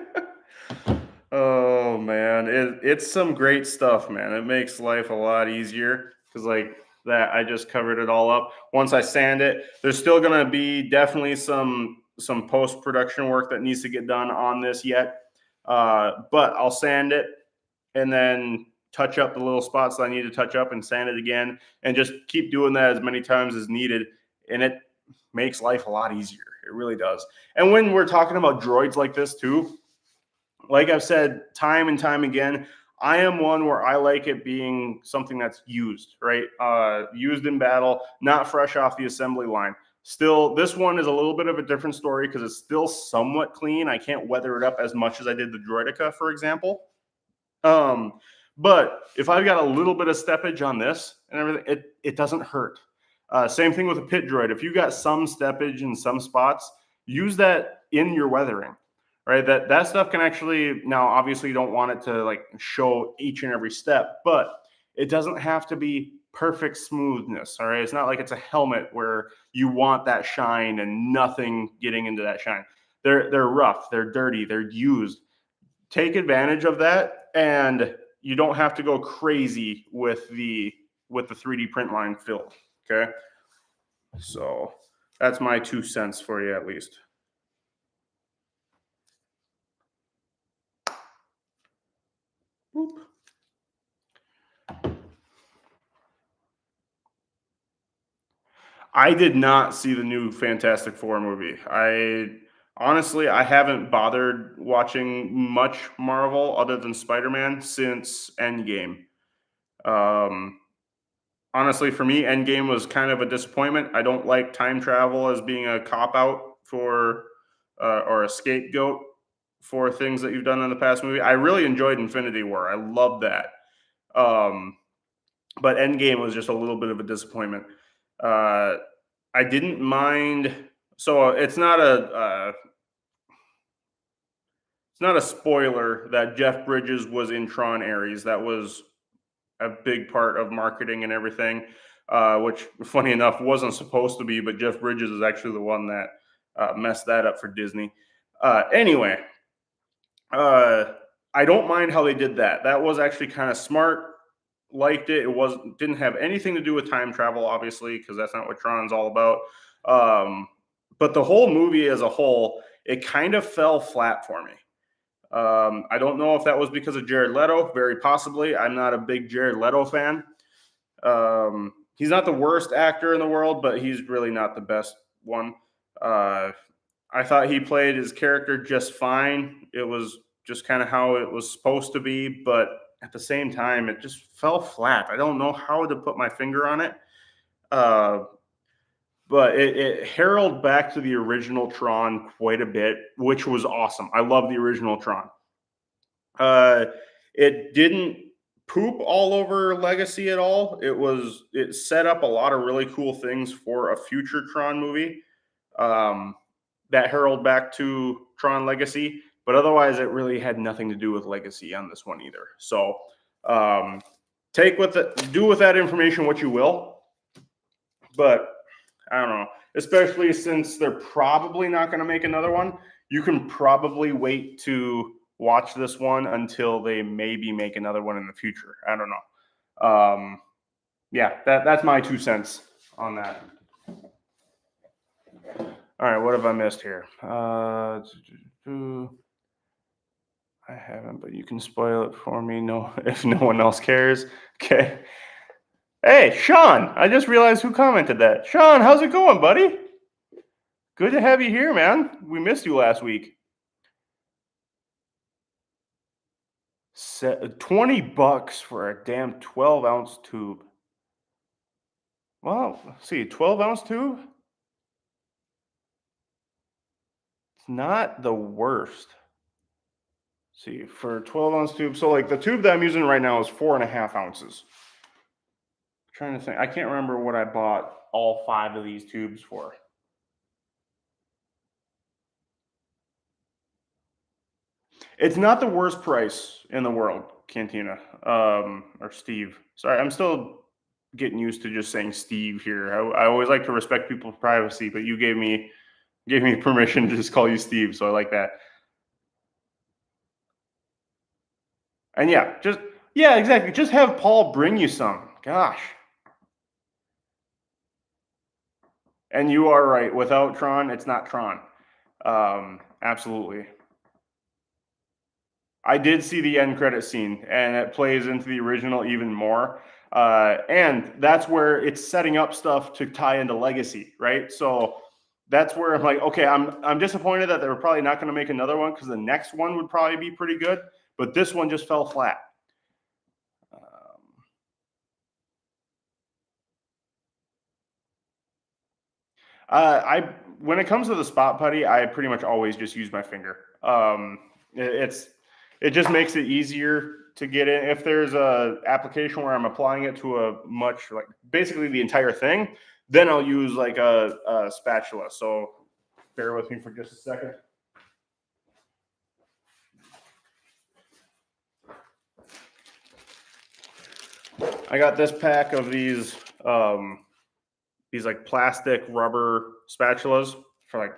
Oh man, it's some great stuff, man. It makes life a lot easier because like that, I just covered it all up. Once I sand it, there's still gonna be definitely some post production work that needs to get done on this yet. But I'll sand it and then touch up the little spots that I need to touch up and sand it again, and just keep doing that as many times as needed. And it makes life a lot easier. It really does. And when we're talking about droids like this too, like I've said time and time again, I am one where I like it being something that's used, right? Used in battle, not fresh off the assembly line. Still, this one is a little bit of a different story because it's still somewhat clean. I can't weather it up as much as I did the Droidica, for example. But if I've got a little bit of steppage on this and everything, it doesn't hurt. Same thing with a pit droid. If you've got some steppage in some spots, use that in your weathering, right? That stuff can actually, now obviously you don't want it to like show each and every step, but it doesn't have to be perfect smoothness. All right. It's not like it's a helmet where you want that shine and nothing getting into that shine. They're rough, they're dirty, they're used. Take advantage of that, and you don't have to go crazy with the 3D print line filled. Okay. So that's my 2 cents for you at least. Boop. I did not see the new Fantastic Four movie. Honestly, I haven't bothered watching much Marvel other than Spider-Man since Endgame. Honestly, for me, Endgame was kind of a disappointment. I don't like time travel as being a cop out for or a scapegoat for things that you've done in the past movie. I really enjoyed Infinity War. I loved that. But Endgame was just a little bit of a disappointment. I didn't mind. So it's not a spoiler that Jeff Bridges was in Tron Ares. That was a big part of marketing and everything, which, funny enough, wasn't supposed to be. But Jeff Bridges is actually the one that messed that up for Disney. Anyway, I don't mind how they did that. That was actually kind of smart. Liked it. It didn't have anything to do with time travel, obviously, because that's not what Tron's all about. But the whole movie as a whole, it kind of fell flat for me. I don't know if that was because of Jared Leto. Very possibly. I'm not a big Jared Leto fan. He's not the worst actor in the world, but he's really not the best one. I thought he played his character just fine. It was just kind of how it was supposed to be, but at the same time, it just fell flat. I don't know how to put my finger on it. But it heralded back to the original Tron quite a bit, which was awesome. I love the original Tron. It didn't poop all over Legacy at all. It set up a lot of really cool things for a future Tron movie that herald back to Tron Legacy, but otherwise it really had nothing to do with Legacy on this one either. So do with that information what you will, but I don't know, especially since they're probably not going to make another one. You can probably wait to watch this one until they maybe make another one in the future. I don't know. Yeah, that's my 2 cents on that. All right, what have I missed here? I haven't, but you can spoil it for me. No, if no one else cares. Okay. Hey, Sean, I just realized who commented that. Sean, how's it going, buddy? Good to have you here, man. We missed you last week. $20 for a damn 12-ounce tube. Well, let's see, 12-ounce tube? It's not the worst. Let's see, for a 12-ounce tube, so like the tube that I'm using right now is 4.5 ounces. I'm trying to think, I can't remember what I bought all 5 of these tubes for. It's not the worst price in the world, Cantina, or Steve. Sorry, I'm still getting used to just saying Steve here. I always like to respect people's privacy, but you gave me permission to just call you Steve, so I like that. And yeah, exactly. Just have Paul bring you some. Gosh. And you are right. Without Tron, it's not Tron. Absolutely. I did see the end credit scene, and it plays into the original even more. And that's where it's setting up stuff to tie into Legacy, right? So that's where I'm like, okay, I'm disappointed that they were probably not going to make another one because the next one would probably be pretty good, but this one just fell flat. When it comes to the spot putty, I pretty much always just use my finger. It just makes it easier to get in. If there's a application where I'm applying it to a much, like basically the entire thing, then I'll use like a spatula. So bear with me for just a second. I got this pack of these like plastic rubber spatulas for like,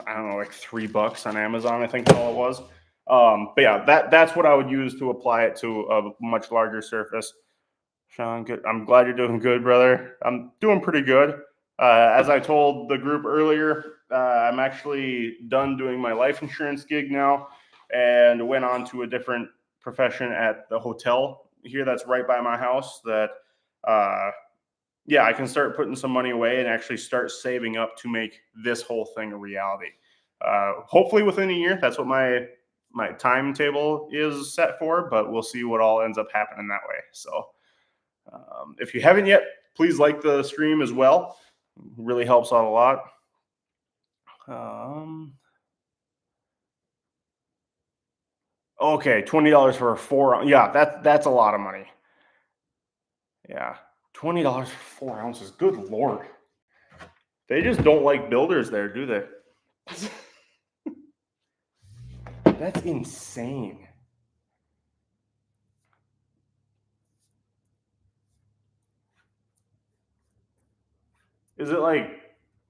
I don't know, like $3 on Amazon, I think that's all it was. But yeah, that's what I would use to apply it to a much larger surface. Sean, good. I'm glad you're doing good, brother. I'm doing pretty good. As I told the group earlier, I'm actually done doing my life insurance gig now and went on to a different profession at the hotel here that's right by my house that yeah, I can start putting some money away and actually start saving up to make this whole thing a reality. Hopefully within a year. That's what my timetable is set for, but we'll see what all ends up happening that way. So if you haven't yet, please like the stream as well. It really helps out a lot. Okay, $20 for a 4 ounce. Yeah, that's a lot of money. Yeah, $20 for 4 ounces. Good Lord. They just don't like builders there, do they? That's insane. Is it like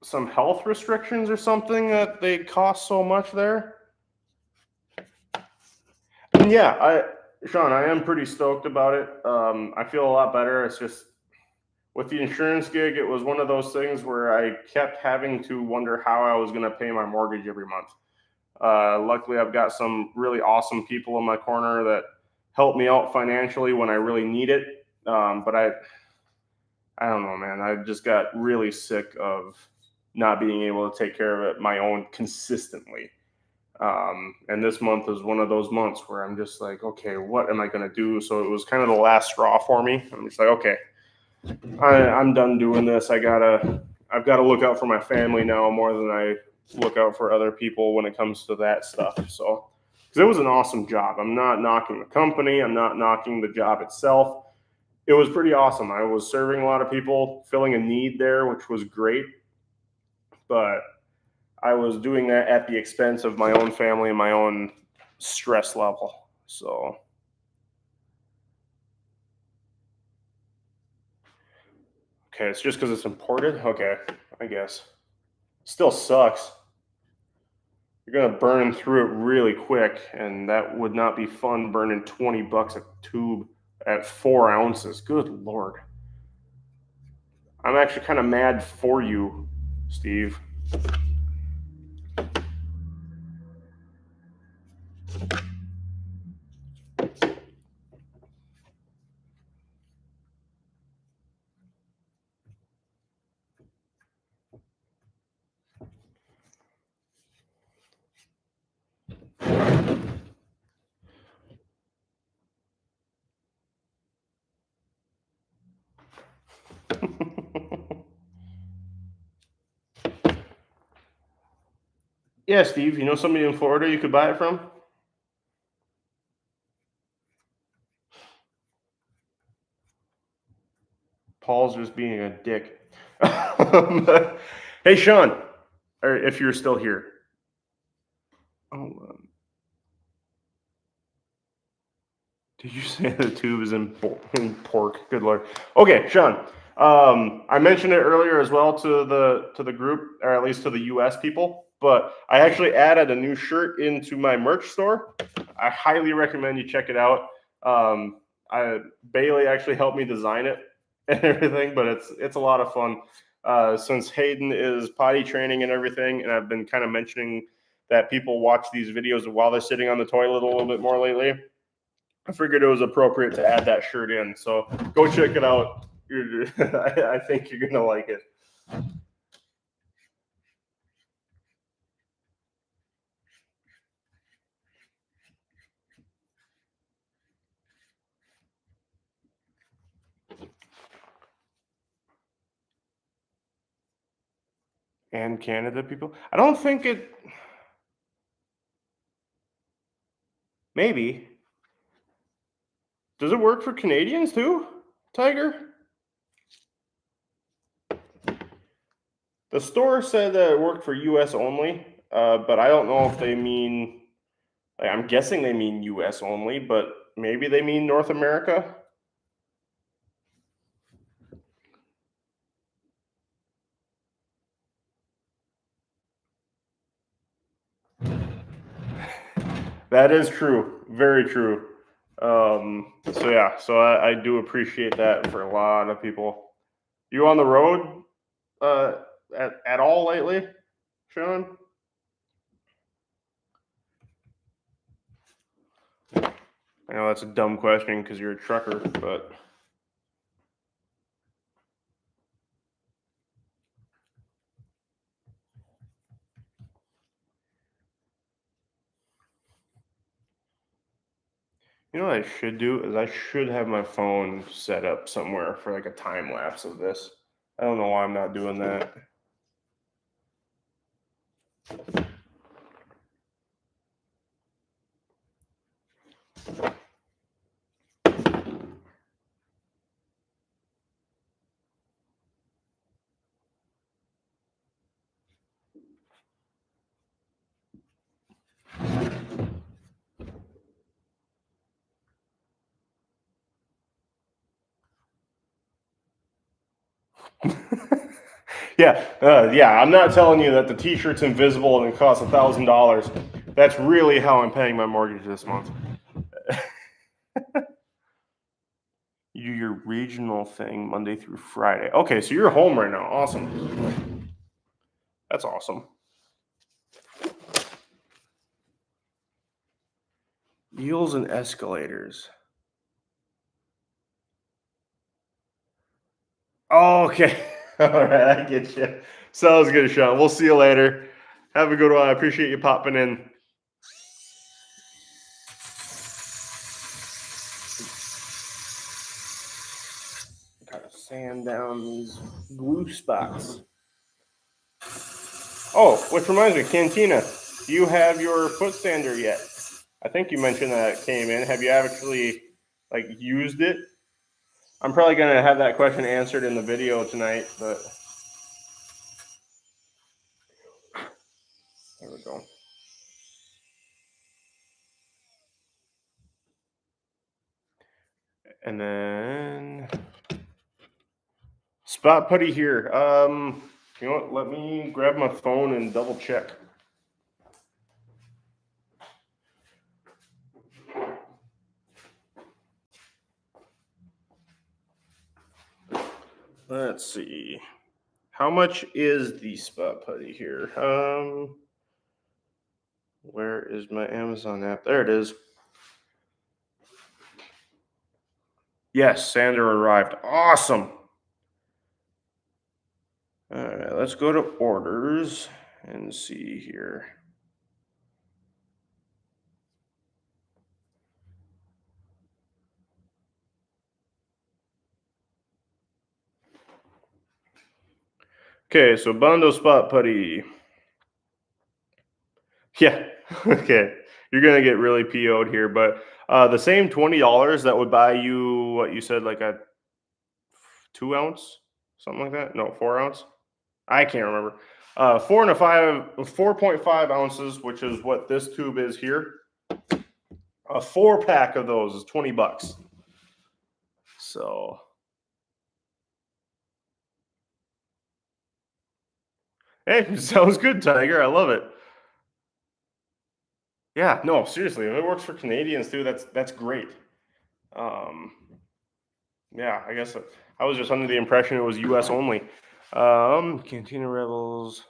some health restrictions or something that they cost so much there? And yeah, Sean, I am pretty stoked about it. I feel a lot better. It's just with the insurance gig, it was one of those things where I kept having to wonder how I was going to pay my mortgage every month. Luckily, I've got some really awesome people in my corner that help me out financially when I really need it. But I don't know, man. I just got really sick of not being able to take care of it my own consistently. And this month is one of those months where I'm just like, okay, what am I going to do? So it was kind of the last straw for me. I'm just like, okay, I'm done doing this. I've got to look out for my family now more than I look out for other people when it comes to that stuff. So Because it was an awesome job. I'm not knocking the company. I'm not knocking the job itself. It was pretty awesome. I was serving a lot of people, filling a need there, which was great. But I was doing that at the expense of my own family and my own stress level. So, okay, it's just because it's imported? Okay, I guess. Still sucks. You're gonna burn through it really quick, and that would not be fun burning 20 bucks a tube at 4 ounces. Good Lord. I'm actually kind of mad for you, Steve. Yeah, Steve, you know somebody in Florida you could buy it from? Paul's just being a dick. Hey, Sean, or if you're still here. Oh, did you say the tube is in pork? Good Lord. Okay, Sean. I mentioned it earlier as well to the group, or at least to the U.S. people. But I actually added a new shirt into my merch store. I highly recommend you check it out. Bailey actually helped me design it and everything, but it's a lot of fun. Since Hayden is potty training and everything, and I've been kind of mentioning that people watch these videos while they're sitting on the toilet a little bit more lately. I figured it was appropriate to add that shirt in. So go check it out. I think you're gonna like it. And Canada people. I don't think it. Maybe. Does it work for Canadians too, Tiger? The store said that it worked for U.S. only, but I don't know if they mean. Like, I'm guessing they mean U.S. only, but maybe they mean North America. That is true. Very true. So yeah, so I do appreciate that for a lot of people. You on the road uh, at all lately, Sean? I know that's a dumb question because you're a trucker, but you know what I should do is I should have my phone set up somewhere for like a time lapse of this. I don't know why I'm not doing that. Yeah. I'm not telling you that the T-shirt's invisible and it costs $1,000. That's really how I'm paying my mortgage this month. You do your regional thing Monday through Friday. Okay, so you're home right now. Awesome. That's awesome. Wheels and escalators. Oh, okay. All right, I get you. Sounds good, Sean. We'll see you later. Have a good one. I appreciate you popping in. Gotta sand down these glue spots. Oh, which reminds me, Cantina, do you have your foot sander yet? I think you mentioned that it came in. Have you actually like used it? I'm probably gonna have that question answered in the video tonight, but there we go. And then spot putty here. You know what? Let me grab my phone and double check. Let's see. How much is the spot putty here? Where is my Amazon app? There it is. Yes, sander arrived. Awesome. All right, let's go to orders and see here. Okay, so Bondo Spot Putty. Yeah, okay. You're gonna get really PO'd here, but the same $20 that would buy you what you said, like a 2 ounce, something like that. No, 4 ounce. I can't remember. 4.5 ounces, which is what this tube is here. A 4-pack of those is $20. So, hey, sounds good, Tiger. I love it. Yeah, no, seriously, if it works for Canadians too, that's great. Yeah, I guess I was just under the impression it was U.S. only. Cantina Rebels.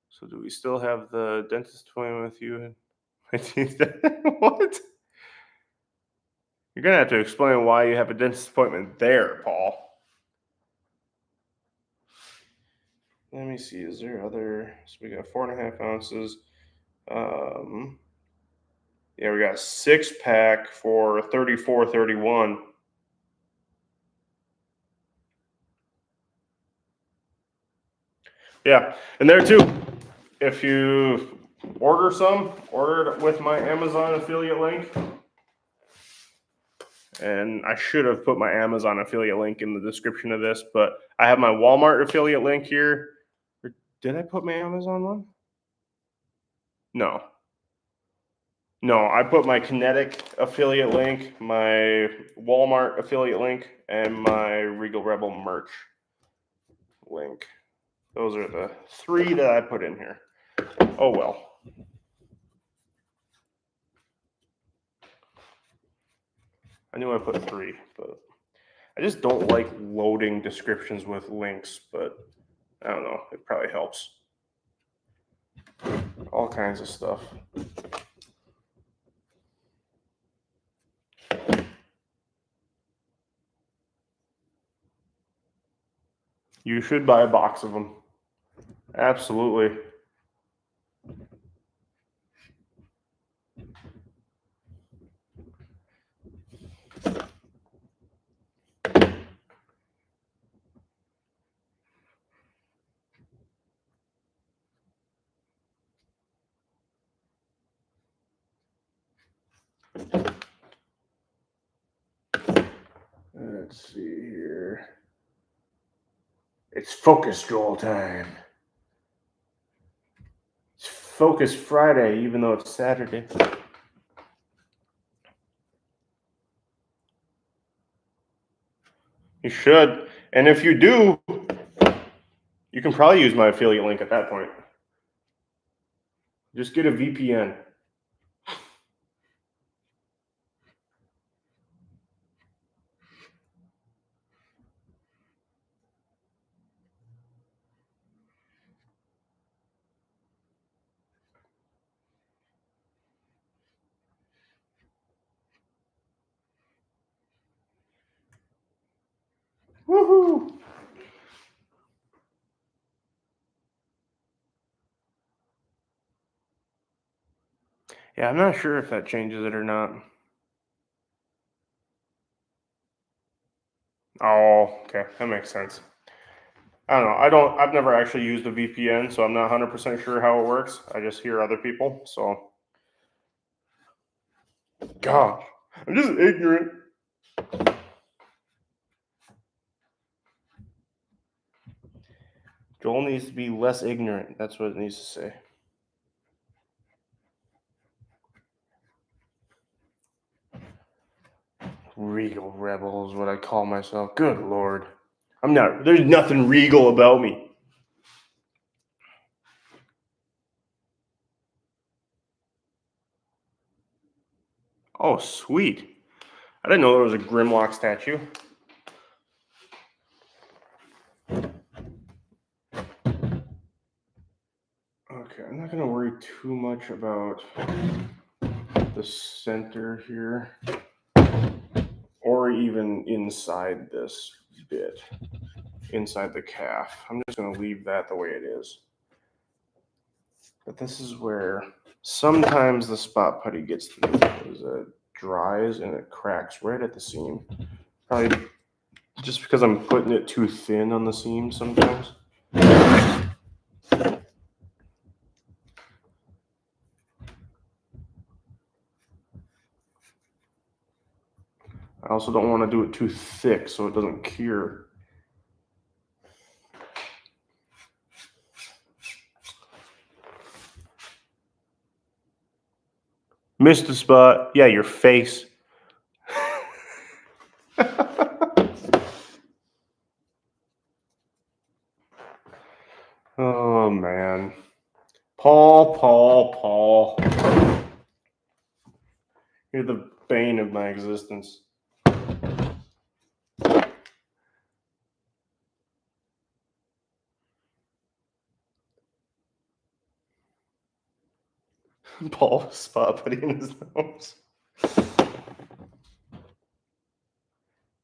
So do we still have the dentist appointment with you? What? You're gonna have to explain why you have a dentist appointment there, Paul. Let me see. Is there other? So we got 4.5 ounces. Yeah, we got a 6-pack for $34.31. Yeah, and there too. If you order it with my Amazon affiliate link. And I should have put my Amazon affiliate link in the description of this, but I have my Walmart affiliate link here. Or did I put my Amazon one? No. No, I put my Kinetic affiliate link, my Walmart affiliate link, and my Regal Rebel merch link. Those are the 3 that I put in here. Oh well. I knew I put 3, but I just don't like loading descriptions with links, but I don't know. It probably helps. All kinds of stuff. You should buy a box of them. Absolutely. Let's see here. It's focus Joel time. It's Focus Friday, even though it's Saturday. You should. And if you do, you can probably use my affiliate link at that point. Just get a VPN. Woohoo! Yeah, I'm not sure if that changes it or not. Oh, okay. That makes sense. I don't know. I've never actually used a VPN, so I'm not 100% sure how it works. I just hear other people, so gosh. I'm just ignorant. Joel needs to be less ignorant. That's what it needs to say. Regal Rebel is what I call myself. Good Lord. There's nothing regal about me. Oh, sweet. I didn't know there was a Grimlock statue. Okay, I'm not going to worry too much about the center here or even inside this bit, inside the calf. I'm just going to leave that the way it is. But this is where sometimes the spot putty gets to me because it dries and it cracks right at the seam. Probably just because I'm putting it too thin on the seam sometimes. I also don't want to do it too thick so it doesn't cure. Missed the spot. Yeah, your face. Oh, man. Paul. You're the bane of my existence. Paul spot putty in his nose.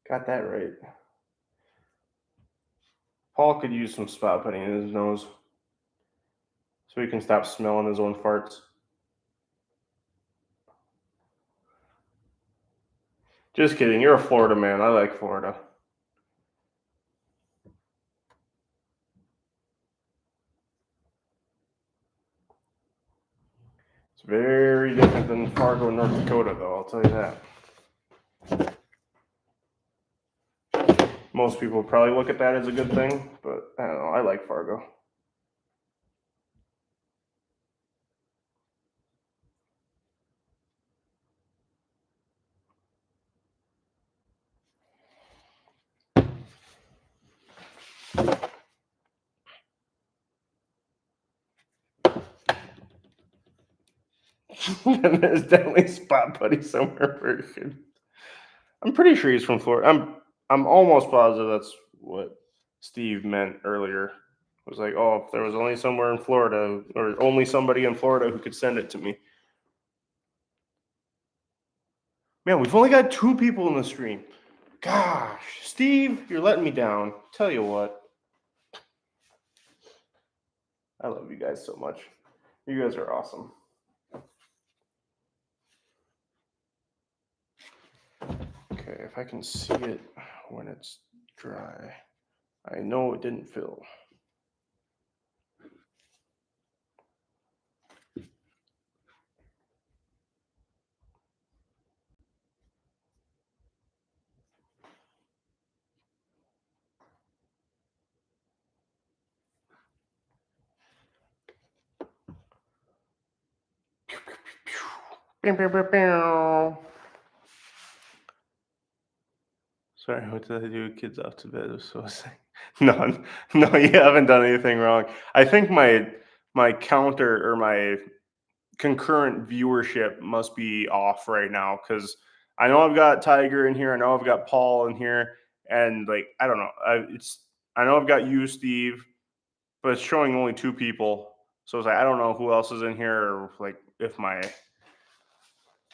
Got that right. Paul could use some spot putty in his nose so he can stop smelling his own farts. Just kidding. You're a Florida man. I like Florida. It's very different than Fargo, North Dakota, though. I'll tell you that. Most people probably look at that as a good thing, but I don't know. I like Fargo. There's definitely spot putty somewhere where you could. I'm pretty sure he's from Florida. I'm almost positive that's what Steve meant earlier. It was like, oh, if there was only somewhere in Florida, or only somebody in Florida who could send it to me. Man, we've only got 2 people in the stream. Gosh, Steve, you're letting me down. Tell you what. I love you guys so much. You guys are awesome. Okay, if I can see it when it's dry. I know it didn't fill. Sorry, what did I do? Kids off to bed. So I was saying, no, you haven't done anything wrong. I think my counter or my concurrent viewership must be off right now because I know I've got Tiger in here. I know I've got Paul in here, and like I don't know. I know I've got you, Steve, but it's showing only 2 people. So it's like I don't know who else is in here, or like if my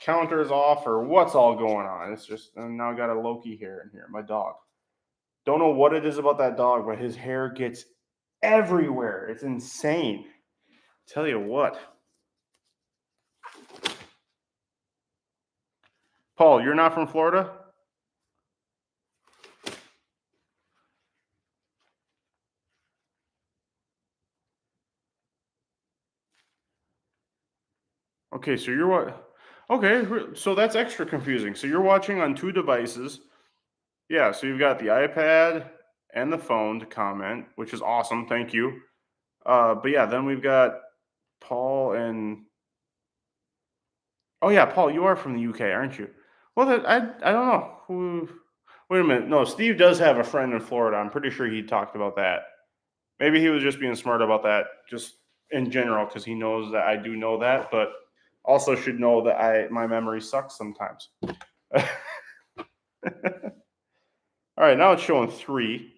counter is off or what's all going on. It's just and now I got a Loki hair in here, my dog. Don't know what it is about that dog, but his hair gets everywhere. It's insane. Tell you what. Paul, you're not from Florida? Okay, so you're what? Okay, so that's extra confusing. So you're watching on 2 devices. Yeah, so you've got the iPad and the phone to comment, which is awesome. Thank you. But yeah, then we've got Paul and oh yeah, Paul, you are from the UK, aren't you? Well, I don't know who. Wait a minute. No, Steve does have a friend in Florida. I'm pretty sure he talked about that. Maybe he was just being smart about that, just in general, because he knows that I do know that, but also should know that my memory sucks sometimes. All right, now it's showing 3.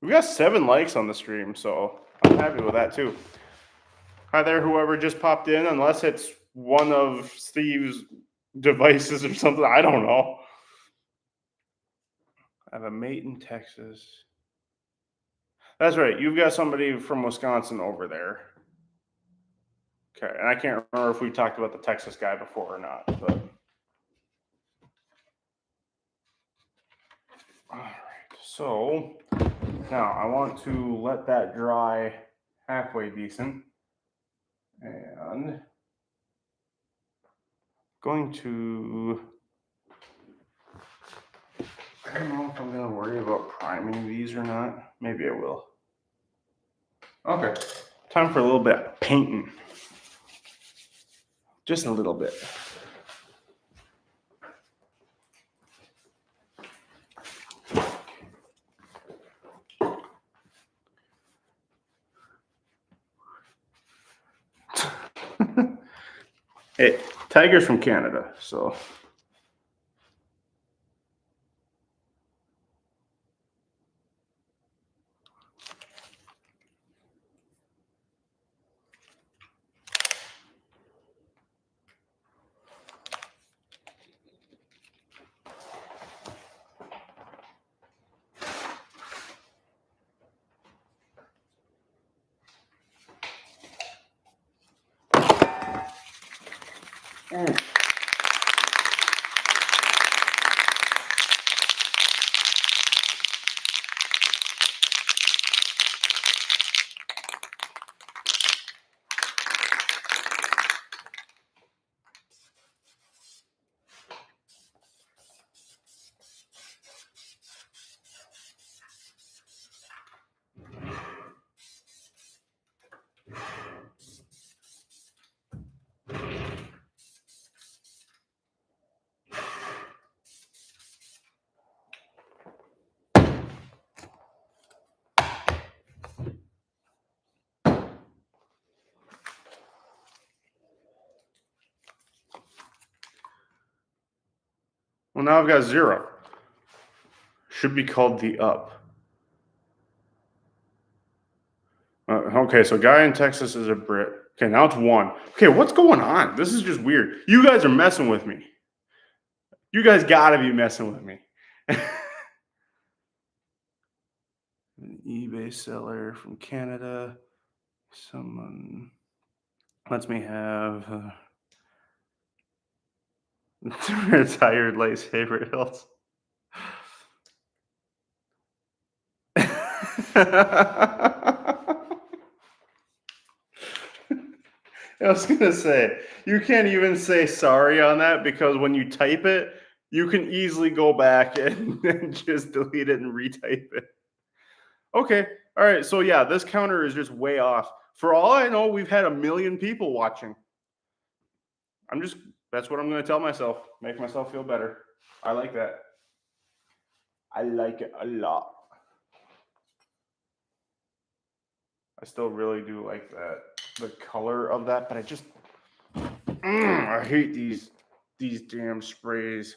We got 7 likes on the stream, so I'm happy with that too. Hi there, whoever just popped in, unless it's one of Steve's devices or something. I don't know. I have a mate in Texas. That's right. You've got somebody from Wisconsin over there. Okay, and I can't remember if we talked about the Texas guy before or not, but all right. So now I want to let that dry halfway decent, and going to. I don't know if I'm gonna worry about priming these or not. Maybe I will. Okay, time for a little bit of painting. Just a little bit. Hey, Tiger's from Canada, so. Well, now I've got 0. Should be called the up. Okay, so guy in Texas is a Brit. Okay, now it's 1. Okay, what's going on? This is just weird. You guys are messing with me. You guys gotta be messing with me. An eBay seller from Canada. Someone lets me have retired lightsaber hilts. I was gonna say, you can't even say sorry on that because when you type it, you can easily go back and just delete it and retype it. Okay, all right. So yeah, this counter is just way off. For all I know, we've had 1 million people watching. That's what I'm gonna tell myself. Make myself feel better. I like that. I like it a lot. I still really do like that, the color of that, but I hate these damn sprays.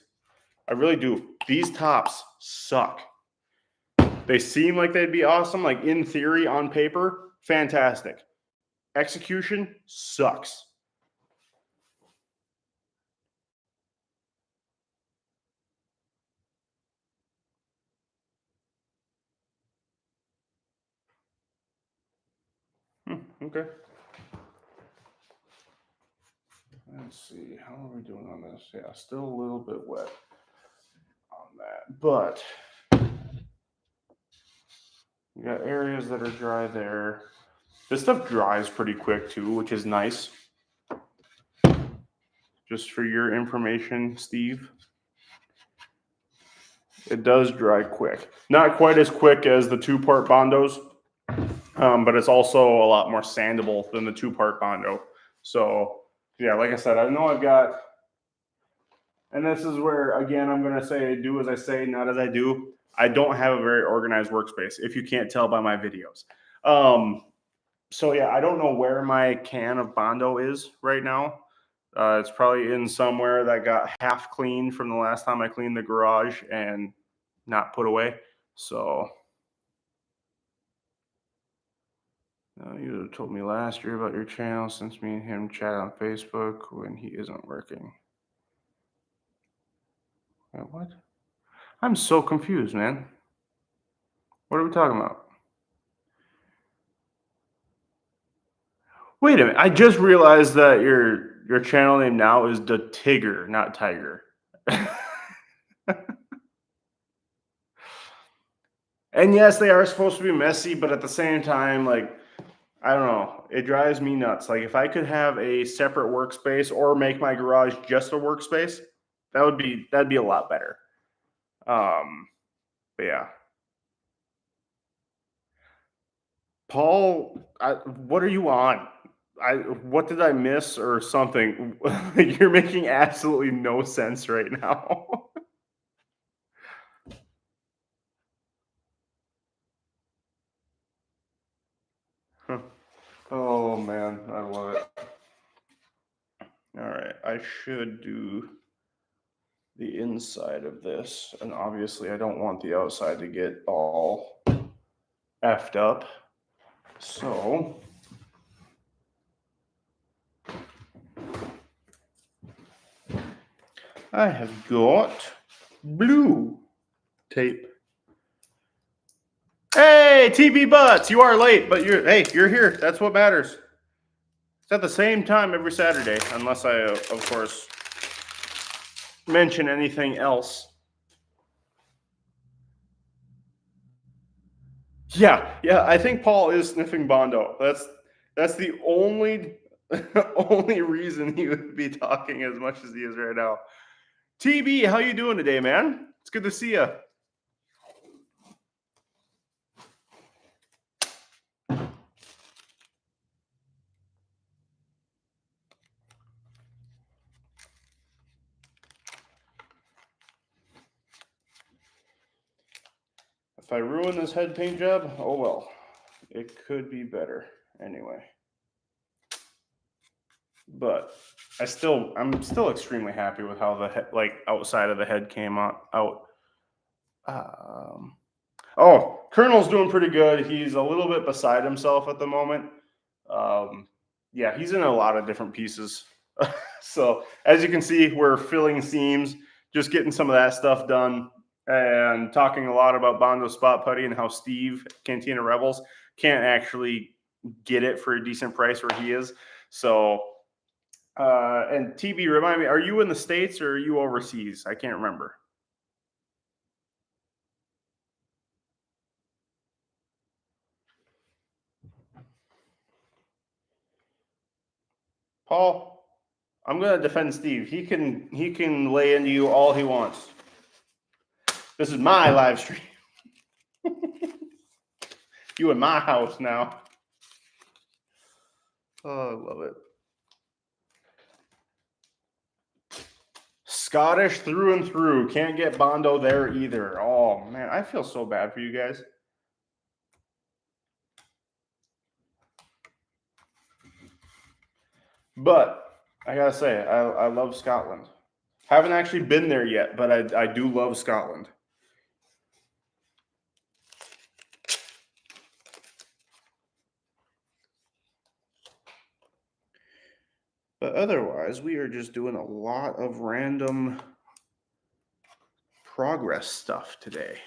I really do. These tops suck. They seem like they'd be awesome, like in theory, on paper, fantastic. Execution sucks. Okay. Let's see. How are we doing on this? Yeah, still a little bit wet on that, but you got areas that are dry there. This stuff dries pretty quick too, which is nice. just for your information, Steve. It does dry quick. Not quite as quick as the 2-part Bondos, but it's also a lot more sandable than the 2-part Bondo. So, yeah, like I said, I know I've got, and this is where, again, I'm going to say do as I say, not as I do. I don't have a very organized workspace, if you can't tell by my videos. So, yeah, I don't know where my can of Bondo is right now. It's probably in somewhere that got half cleaned from the last time I cleaned the garage and not put away. So you told me last year about your channel since me and him chat on Facebook when he isn't working. What? I'm so confused, man. What are we talking about? Wait a minute. I just realized that your channel name now is the Tigger, not Tiger. And yes, they are supposed to be messy, but at the same time, like, I don't know, it drives me nuts. Like, if I could have a separate workspace or make my garage just a workspace, that'd be a lot better. But yeah. Paul, what are you on? What did I miss or something? You're making absolutely no sense right now. Oh man, I love it. All right, I should do the inside of this, and obviously I don't want the outside to get all effed up. So I have got blue tape. Hey, TB Butts, you are late, but you're here. That's what matters. It's at the same time every Saturday, unless I, of course, mention anything else. Yeah, I think Paul is sniffing Bondo. That's the only only reason he would be talking as much as he is right now. TB, how you doing today, man? It's good to see you. If I ruin this head paint job, oh well. It could be better anyway. But I'm still extremely happy with how the head, like, outside of the head came out. Oh, Colonel's doing pretty good. He's a little bit beside himself at the moment. Yeah, he's in a lot of different pieces. So as you can see, we're filling seams, just getting some of that stuff done, and talking a lot about Bondo spot putty and how Steve, Cantina Rebels, can't actually get it for a decent price where he is. So, and TB, remind me, are you in the States or are you overseas? I can't remember. Paul, I'm going to defend Steve. He can lay into you all he wants. This is my live stream. You in my house now. Oh, I love it. Scottish through and through. Can't get Bondo there either. Oh, man. I feel so bad for you guys. But I got to say, I love Scotland. Haven't actually been there yet, but I do love Scotland. But otherwise, we are just doing a lot of random progress stuff today.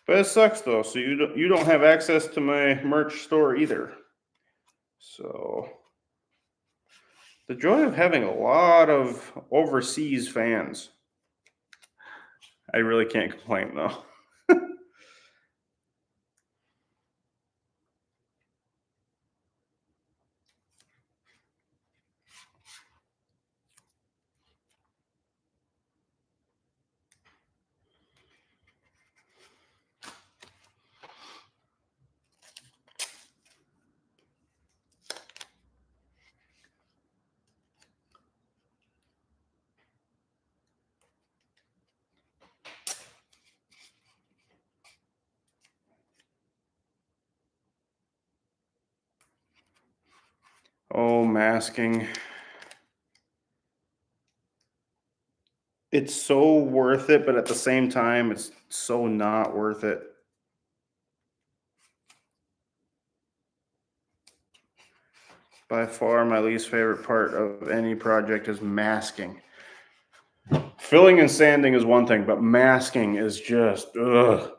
But it sucks though, so you don't have access to my merch store either. So the joy of having a lot of overseas fans. I really can't complain though. Oh, masking. It's so worth it, but at the same time, it's so not worth it. By far, my least favorite part of any project is masking. Filling and sanding is one thing, but masking is just, ugh.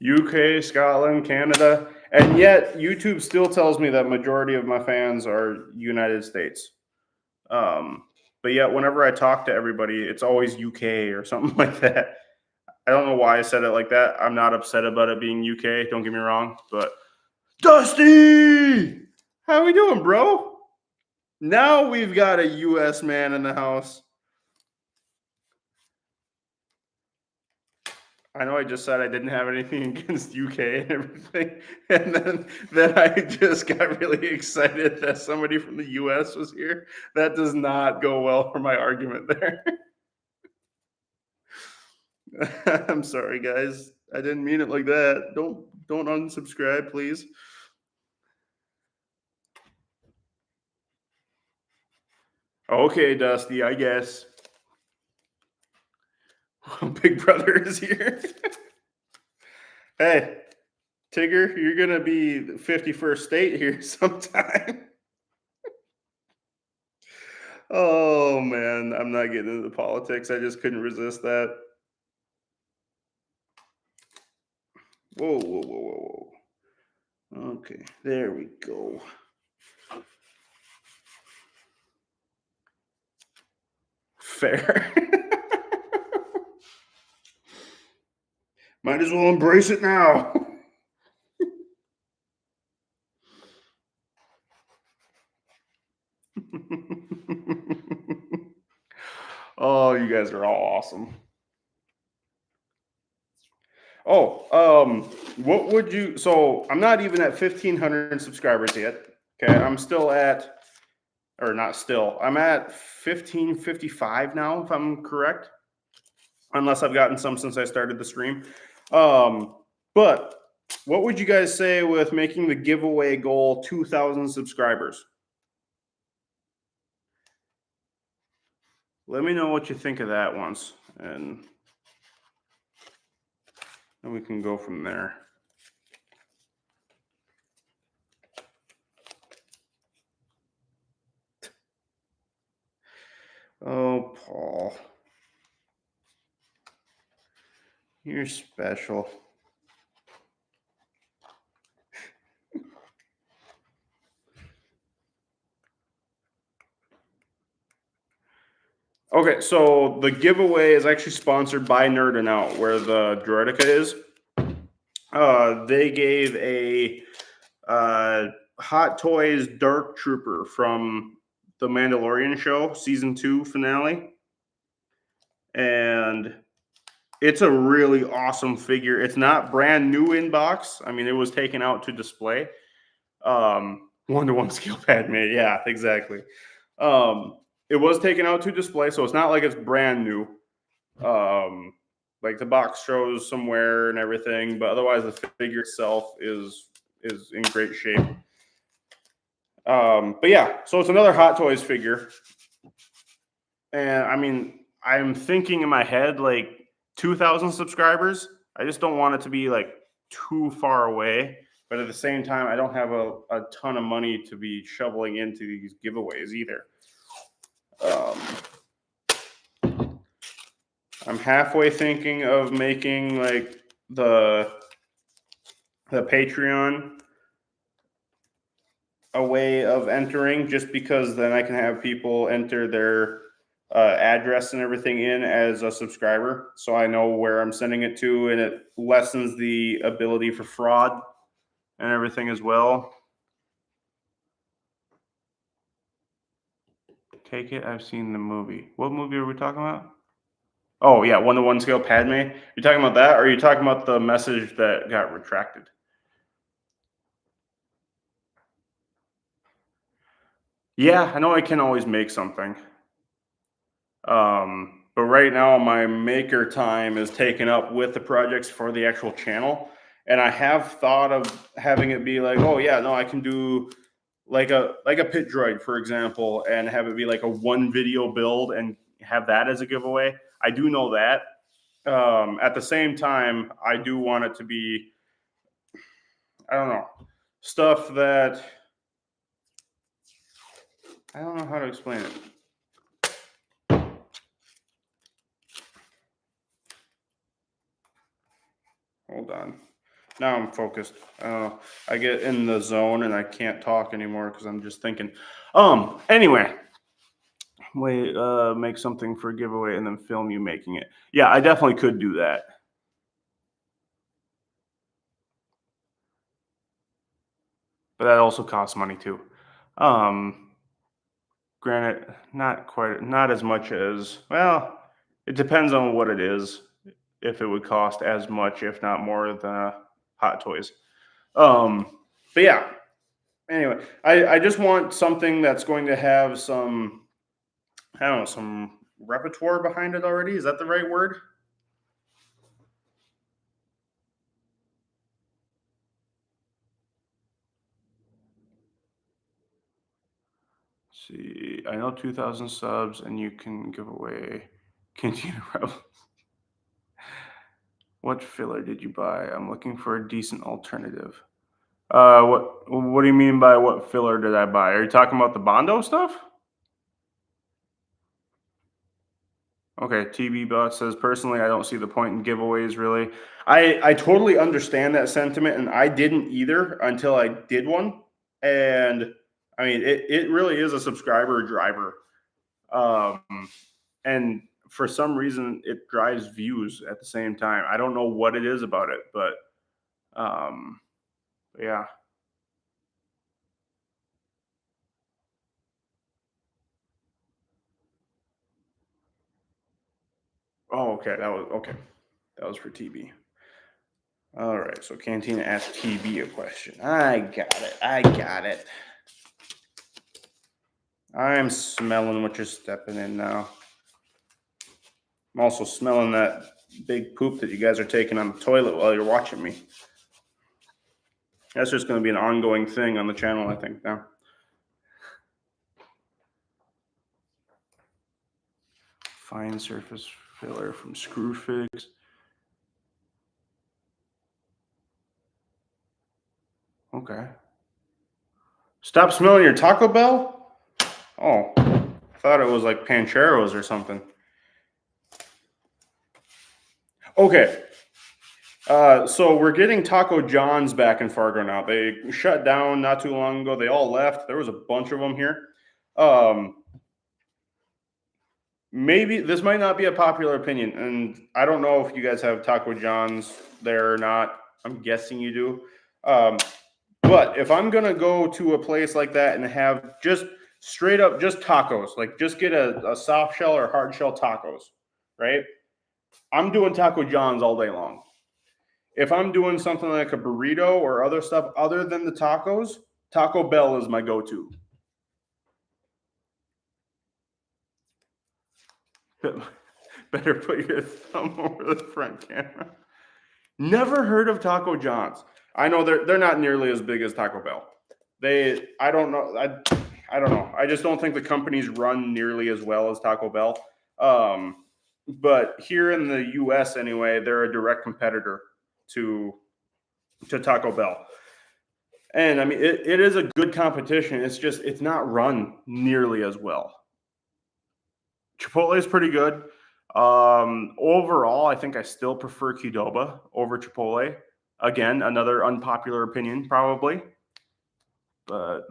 UK, Scotland, Canada, and yet YouTube still tells me that majority of my fans are United States. But yet, whenever I talk to everybody, it's always UK or something like that. I don't know why I said it like that. I'm not upset about it being UK. Don't get me wrong, but Dusty, how we doing, bro? Now we've got a US man in the house. I know I just said I didn't have anything against UK and everything, and then I just got really excited that somebody from the US was here. That does not go well for my argument there. I'm sorry, guys. I didn't mean it like that. Don't unsubscribe, please. Okay, Dusty, I guess. Big Brother is here. Hey, Tigger, you're gonna be the 51st state here sometime. Oh man, I'm not getting into the politics. I just couldn't resist that. Whoa, whoa, whoa, whoa, whoa. Okay, there we go. Fair. Might as well embrace it now. Oh, you guys are all awesome. Oh, what would you? So I'm not even at 1,500 subscribers yet. Okay, I'm still at, or not still. I'm at 1,555 now, if I'm correct. Unless I've gotten some since I started the stream. But what would you guys say with making the giveaway goal 2,000 subscribers? Let me know what you think of that once, and we can go from there. Oh, Paul. You're special. Okay, so the giveaway is actually sponsored by Nerdin' Out, where the Droidica is. They gave a Hot Toys Dark Trooper from the Mandalorian show, season 2 finale. And it's a really awesome figure. It's not brand new in box. I mean, it was taken out to display. 1-to-1 scale Padme. Yeah, exactly. It was taken out to display, so it's not like it's brand new. Like the box shows somewhere and everything, but otherwise the figure itself is in great shape. But yeah, so it's another Hot Toys figure. And I mean, I'm thinking in my head like 2,000 subscribers. I just don't want it to be like too far away. But at the same time, I don't have a ton of money to be shoveling into these giveaways either. I'm halfway thinking of making like the Patreon a way of entering, just because then I can have people enter their address and everything in as a subscriber, so I know where I'm sending it to, and it lessens the ability for fraud and everything as well. Take it, I've seen the movie. What movie are we talking about? Oh yeah, 1-to-1 scale Padme. You're talking about that, or are you talking about the message that got retracted? Yeah, I know I can always make something. But right now my maker time is taken up with the projects for the actual channel. And I have thought of having it be like, oh yeah, no, I can do like a pit droid, for example, and have it be like a 1 video build and have that as a giveaway. I do know that. At the same time, I do want it to be, I don't know, stuff that I don't know how to explain it. Hold on. Now I'm focused. I get in the zone and I can't talk anymore because I'm just thinking. Anyway, wait, make something for a giveaway and then film you making it. Yeah, I definitely could do that. But that also costs money too. Granted, not as much as, well, it depends on what it is. If it would cost as much, if not more, than Hot Toys. But yeah, anyway, I just want something that's going to have some, I don't know, some repertoire behind it already. Is that the right word? Let's see, I know 2,000 subs, and you can give away Cantina Rebel. What filler did you buy? I'm looking for a decent alternative. What do you mean by what filler did I buy? Are you talking about the Bondo stuff? Okay, TB Bot says, personally, I don't see the point in giveaways, really. I totally understand that sentiment, and I didn't either until I did one. And I mean, it really is a subscriber driver. And for some reason, it drives views at the same time. I don't know what it is about it, but um, yeah. Oh, okay. That was okay. That was for TB. All right. So Cantina asked TB a question. I got it. I got it. I'm smelling what you're stepping in now. I'm also smelling that big poop that you guys are taking on the toilet while you're watching me. That's just going to be an ongoing thing on the channel, I think, now. Fine surface filler from Screwfix. Okay. Stop smelling your Taco Bell? Oh, I thought it was like Pancheros or something. Okay. So we're getting Taco John's back in Fargo now. They shut down not too long ago. They all left. There was a bunch of them here. Maybe this might not be a popular opinion, and I don't know if you guys have Taco John's there or not. I'm guessing you do. But if I'm gonna go to a place like that and have just straight up just tacos, like just get a soft shell or hard shell tacos, right? I'm doing Taco John's all day long. If I'm doing something like a burrito or other stuff other than the tacos, Taco Bell is my go-to. Better put your thumb over the front camera. Never heard of Taco John's. I know they're not nearly as big as Taco Bell. I don't know. I don't know. I just don't think the companies run nearly as well as Taco Bell. But here in the U.S. anyway, they're a direct competitor to Taco Bell. And I mean, it is a good competition. It's just it's not run nearly as well. Chipotle is pretty good. Overall, I think I still prefer Qdoba over Chipotle. Again, another unpopular opinion, probably. But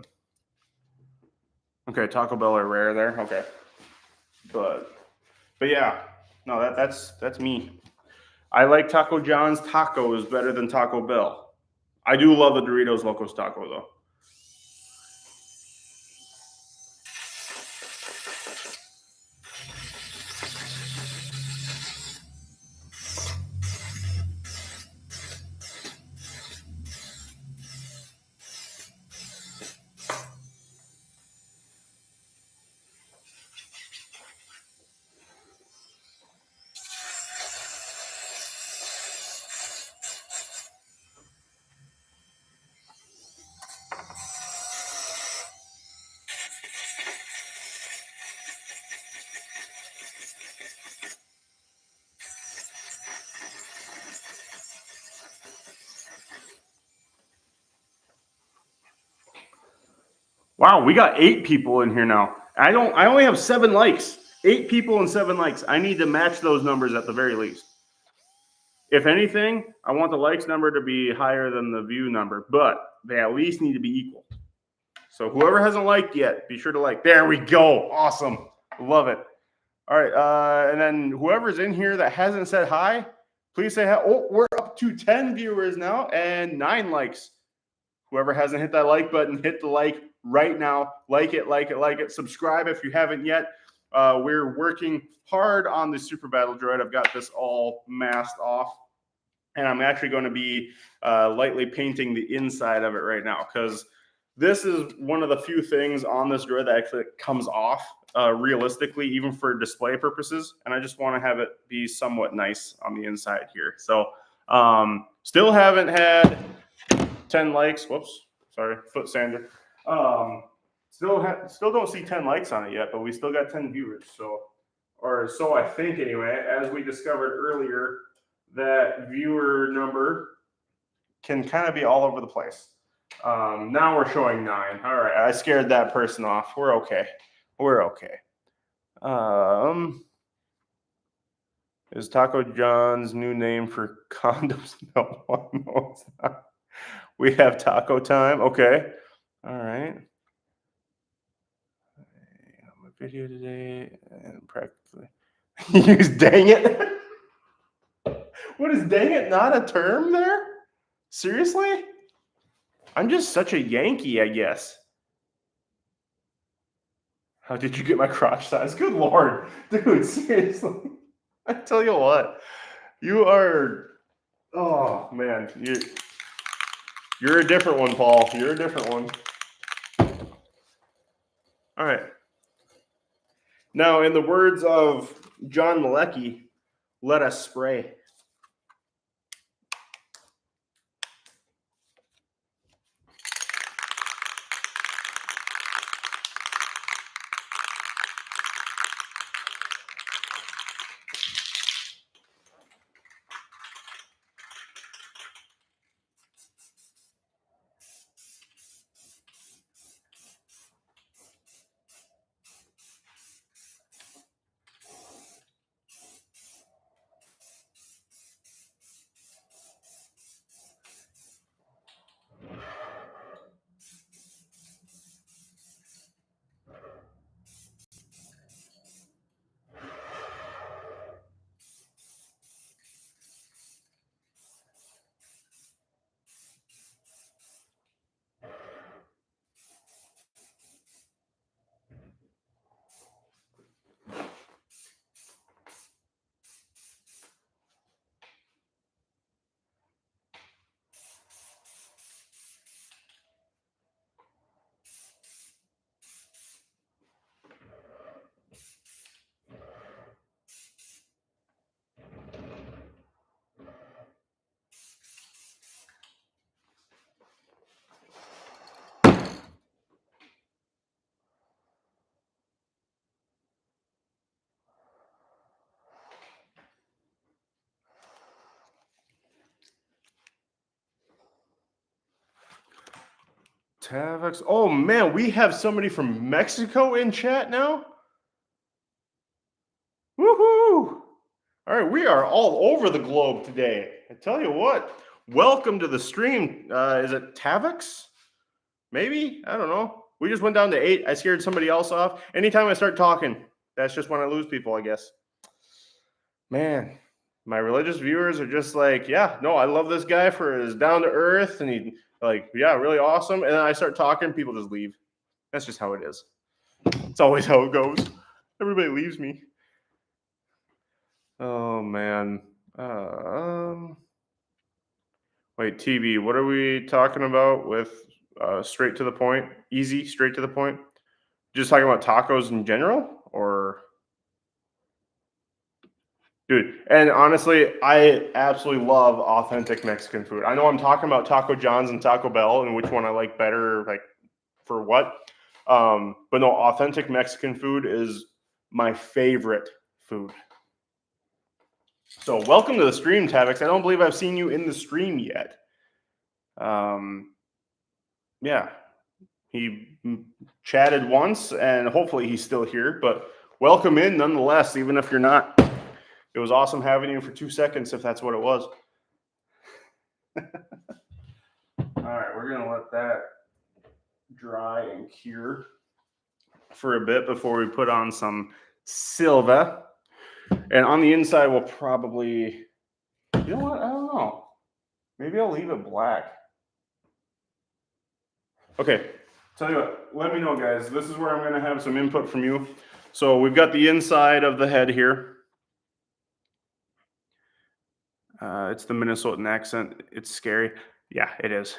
okay, Taco Bell are rare there. Okay, but yeah, no, that's me. I like Taco John's tacos better than Taco Bell. I do love the Doritos Locos Taco though. Wow, we got 8 people in here now. I only have 7 likes. 8 people and 7 likes. I need to match those numbers at the very least. If anything, I want the likes number to be higher than the view number, but they at least need to be equal. So whoever hasn't liked yet, be sure to like. There we go. Awesome. Love it. All right. And then whoever's in here that hasn't said hi, please say hi. Oh, we're up to 10 viewers now and 9 likes. Whoever hasn't hit that like button, hit the like right now. Like it, like it, like it. Subscribe if you haven't yet. We're working hard on the Super Battle Droid. I've got this all masked off. And I'm actually going to be lightly painting the inside of it right now, because this is one of the few things on this droid that actually comes off realistically, even for display purposes. And I just want to have it be somewhat nice on the inside here. So still haven't had 10 likes. Whoops, sorry, foot sander. Still don't see 10 likes on it yet, but we still got 10 viewers. So I think anyway, as we discovered earlier, that viewer number can kind of be all over the place. Now we're showing 9. All right, I scared that person off. We're okay. We're okay. Is Taco John's new name for condoms? No, it's not. We have taco time. Okay. All right. My video today and practically use dang it. What is dang it not a term there? Seriously? I'm just such a Yankee, I guess. How did you get my crotch size? Good Lord. Dude, seriously. I tell you what. You are, oh man. You're a different one, Paul. You're a different one. All right. Now, in the words of John Malecki, let us spray. Tavix. Oh man, we have somebody from Mexico in chat now. Woohoo! All right, we are all over the globe today. I tell you what, welcome to the stream. Is it Tavix? Maybe? I don't know. We just went down to 8. I scared somebody else off. Anytime I start talking, that's just when I lose people, I guess. Man, my religious viewers are just like, yeah, no, I love this guy for his down to earth, and he like, yeah, really awesome. And then I start talking, people just leave. That's just how it is. It's always how it goes. Everybody leaves me. Oh man. Wait, TB, what are we talking about with straight to the point? Easy, straight to the point? Just talking about tacos in general, or? Dude, and honestly, I absolutely love authentic Mexican food. I know I'm talking about Taco John's and Taco Bell and which one I like better, like for what. But no, authentic Mexican food is my favorite food. So welcome to the stream, Tavix. I don't believe I've seen you in the stream yet. Yeah, He chatted once, and hopefully he's still here, but welcome in nonetheless, even if you're not. It was awesome having you for 2 seconds, if that's what it was. All right, we're gonna let that dry and cure for a bit before we put on some silver. And on the inside, we'll probably, you know what? I don't know. Maybe I'll leave it black. Okay, tell you what, let me know, guys. This is where I'm going to have some input from you. So we've got the inside of the head here. It's the Minnesotan accent. It's scary. Yeah, it is.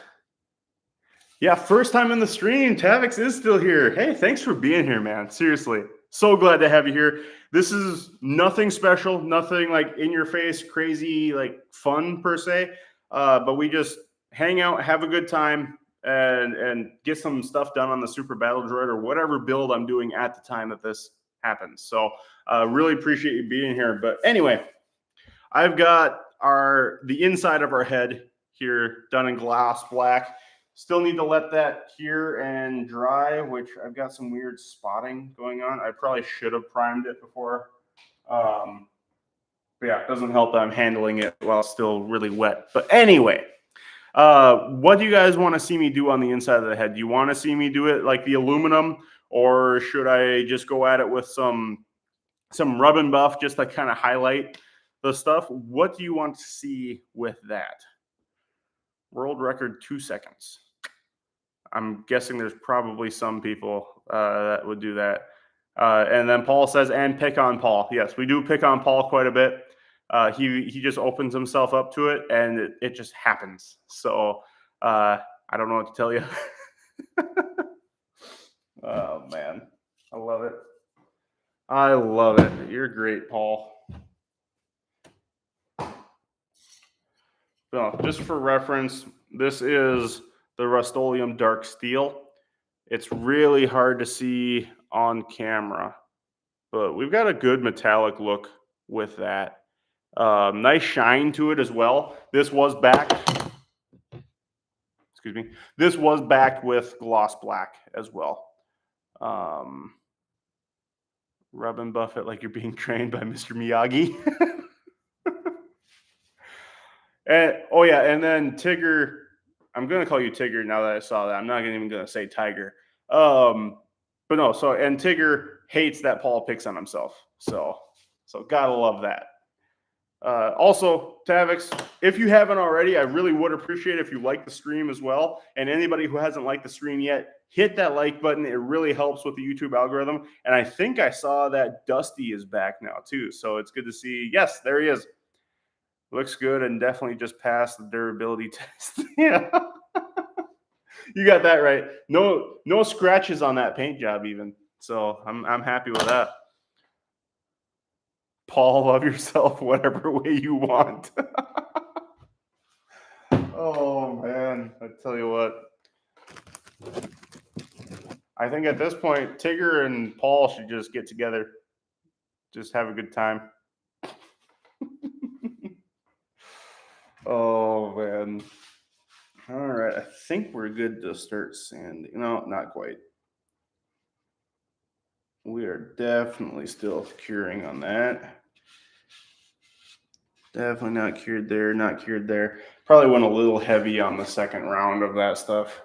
Yeah, first time in the stream. Tavix is still here. Hey, thanks for being here, man. Seriously. So glad to have you here. This is nothing special, nothing like in your face, crazy, like fun per se. But we just hang out, have a good time, and get some stuff done on the Super Battle Droid or whatever build I'm doing at the time that this happens. So really appreciate you being here. But anyway, I've got the inside of our head here done in gloss black. Still need to let that cure and dry, which I've got some weird spotting going on. I probably should have primed it before. But yeah, it doesn't help that I'm handling it while it's still really wet. But anyway, what do you guys want to see me do on the inside of the head? Do you want to see me do it like the aluminum, or should I just go at it with some rub and buff just to kind of highlight the stuff? What do you want to see with that? World record 2 seconds. I'm guessing there's probably some people that would do that. And then Paul says, and pick on Paul. Yes, we do pick on Paul quite a bit. He just opens himself up to it, and it just happens. So I don't know what to tell you. Oh, man. I love it. I love it. You're great, Paul. So just for reference, this is the Rust-Oleum Dark Steel. It's really hard to see on camera, but we've got a good metallic look with that. Nice shine to it as well. This was backed. Excuse me. This was backed with gloss black as well. Rub and buff it like you're being trained by Mr. Miyagi. And oh yeah, and then Tigger. I'm gonna call you Tigger now that I saw that. I'm not even gonna say Tiger. But no. So and Tigger hates that Paul picks on himself. So gotta love that. Also, Tavix, if you haven't already, I really would appreciate if you like the stream as well. And anybody who hasn't liked the stream yet, hit that like button. It really helps with the YouTube algorithm. And I think I saw that Dusty is back now too. So it's good to see. Yes, there he is. Looks good and definitely just passed the durability test. Yeah. You got that right. No scratches on that paint job even. So I'm happy with that. Paul, love yourself whatever way you want. Oh man, I tell you what. I think at this point, Tigger and Paul should just get together. Just have a good time. Oh man. All right, I think we're good to start sanding. No, not quite. We are definitely still curing on that. Definitely not cured there, not cured there. Probably went a little heavy on the second round of that stuff.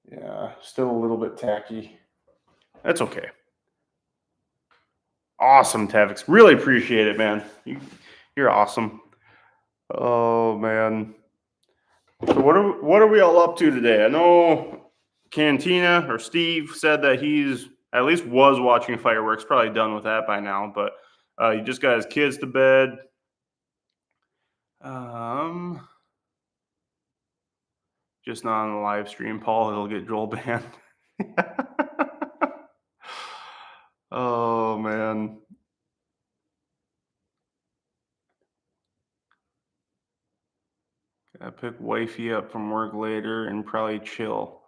Yeah, still a little bit tacky. That's okay. Awesome, Tavix. Really appreciate it, man. You're awesome. Oh, man. So what are we all up to today? I know Cantina or Steve said that he's at least was watching fireworks. Probably done with that by now, but he just got his kids to bed. Just not on the live stream, Paul. He'll get Joel banned. Oh man. Gotta pick wifey up from work later and probably chill.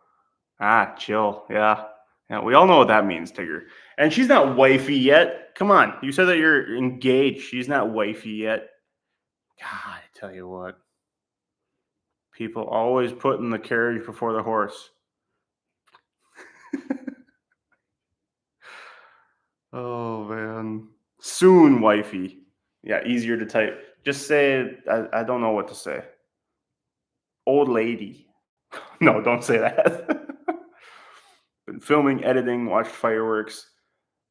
Chill. Yeah. Yeah, we all know what that means, Tigger. And she's not wifey yet. Come on. You said that you're engaged. She's not wifey yet. God, I tell you what. People always putting the carriage before the horse. Oh man. Soon, wifey. Yeah, easier to type. Just say I don't know what to say. Old lady. No, don't say that. Been filming, editing, watched fireworks.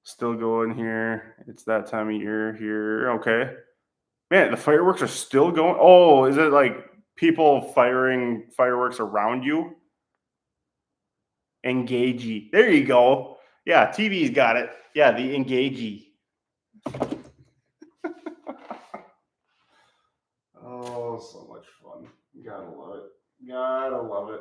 Still going here. It's that time of year here. Okay. Man, the fireworks are still going. Oh, is it like people firing fireworks around you? Engagey. There you go. Yeah, TV's got it. Yeah, the engagey. Oh, so much fun. Gotta love it. Gotta love it.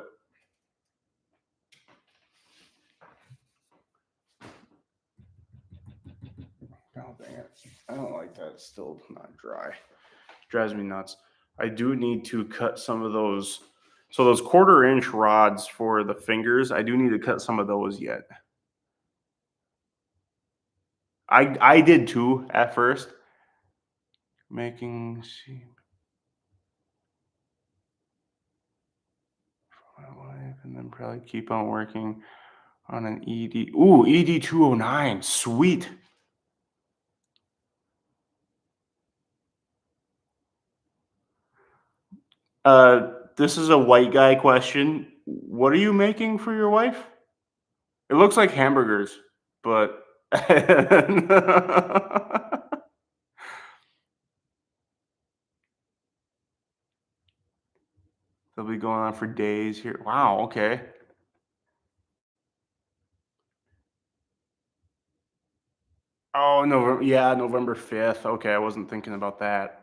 Oh, dang it. I don't like that. It's still not dry. Drives me nuts. I do need to cut some of those. So those 1/4 inch rods for the fingers, I do need to cut some of those yet. I did too at first. Making see my wife, and then probably keep on working on an ED. Ooh, ED 209. Sweet. This is a white guy question. What are you making for your wife? It looks like hamburgers, but they'll be going on for days here. Wow, okay. Oh, November, yeah, November 5th. Okay, I wasn't thinking about that.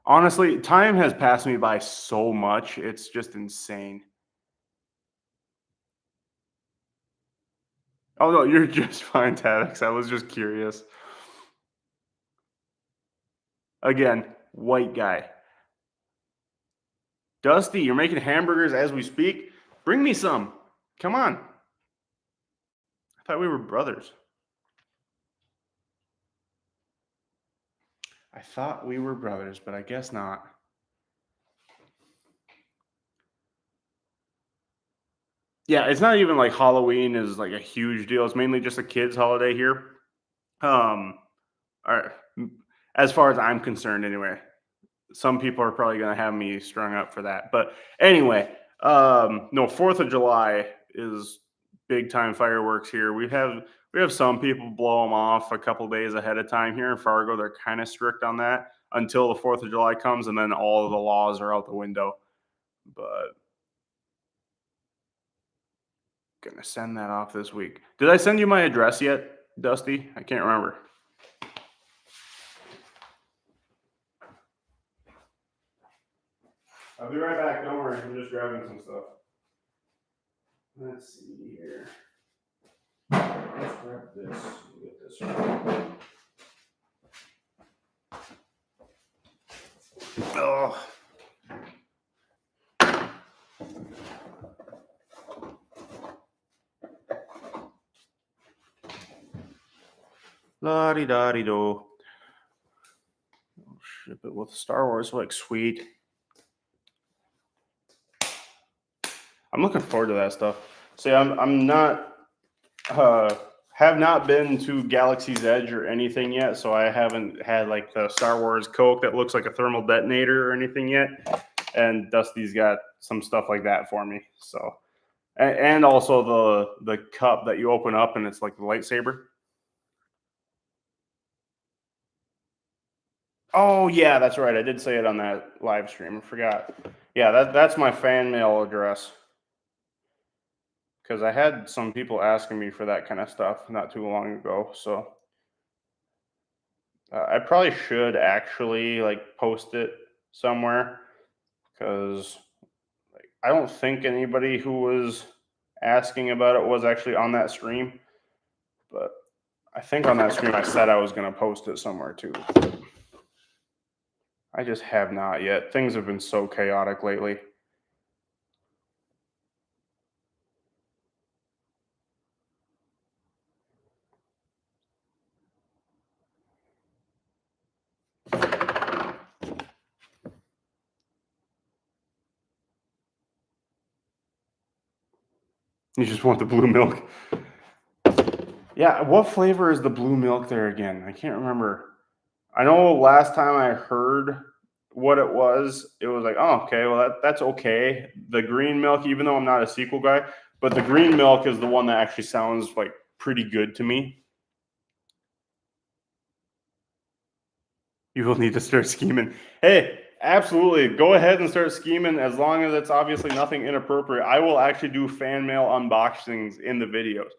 Honestly, time has passed me by so much. It's just insane. Oh no, you're just fine, Tadix. I was just curious. Again, white guy. Dusty, you're making hamburgers as we speak. Bring me some. Come on. I thought we were brothers. I thought we were brothers, but I guess not. Yeah, it's not even like Halloween is like a huge deal. It's mainly just a kids' holiday here. Um, or, as far as I'm concerned, anyway. Some people are probably going to have me strung up for that, but anyway, no, 4th of July is big time fireworks here. We have some people blow them off a couple days ahead of time here in Fargo. They're kind of strict on that until the 4th of July comes, and then all of the laws are out the window. But gonna send that off this week. Did I send you my address yet, Dusty? I can't remember. I'll be right back. Don't worry. I'm just grabbing some stuff. Let's see here. Let's grab this. Get this one. Oh. La-di-da-di-do. Ship it with Star Wars, like sweet. I'm looking forward to that stuff. See, I'm not have not been to Galaxy's Edge or anything yet, so I haven't had like the Star Wars Coke that looks like a thermal detonator or anything yet. And Dusty's got some stuff like that for me. So, and also the cup that you open up and it's like the lightsaber. Oh yeah, that's right. I did say it on that live stream. I forgot. Yeah, that's my fan mail address. Because I had some people asking me for that kind of stuff not too long ago. So I probably should actually like post it somewhere because like I don't think anybody who was asking about it was actually on that stream, but I think on that stream I said I was going to post it somewhere too. I just have not yet. Things have been so chaotic lately. You just want the blue milk. Yeah, what flavor is the blue milk there again? I can't remember. I know last time I heard what it was like, oh, okay, well that's okay. The green milk, even though I'm not a sequel guy, but the green milk is the one that actually sounds like pretty good to me. You will need to start scheming. Hey, absolutely. Go ahead and start scheming as long as it's obviously nothing inappropriate. I will actually do fan mail unboxings in the videos.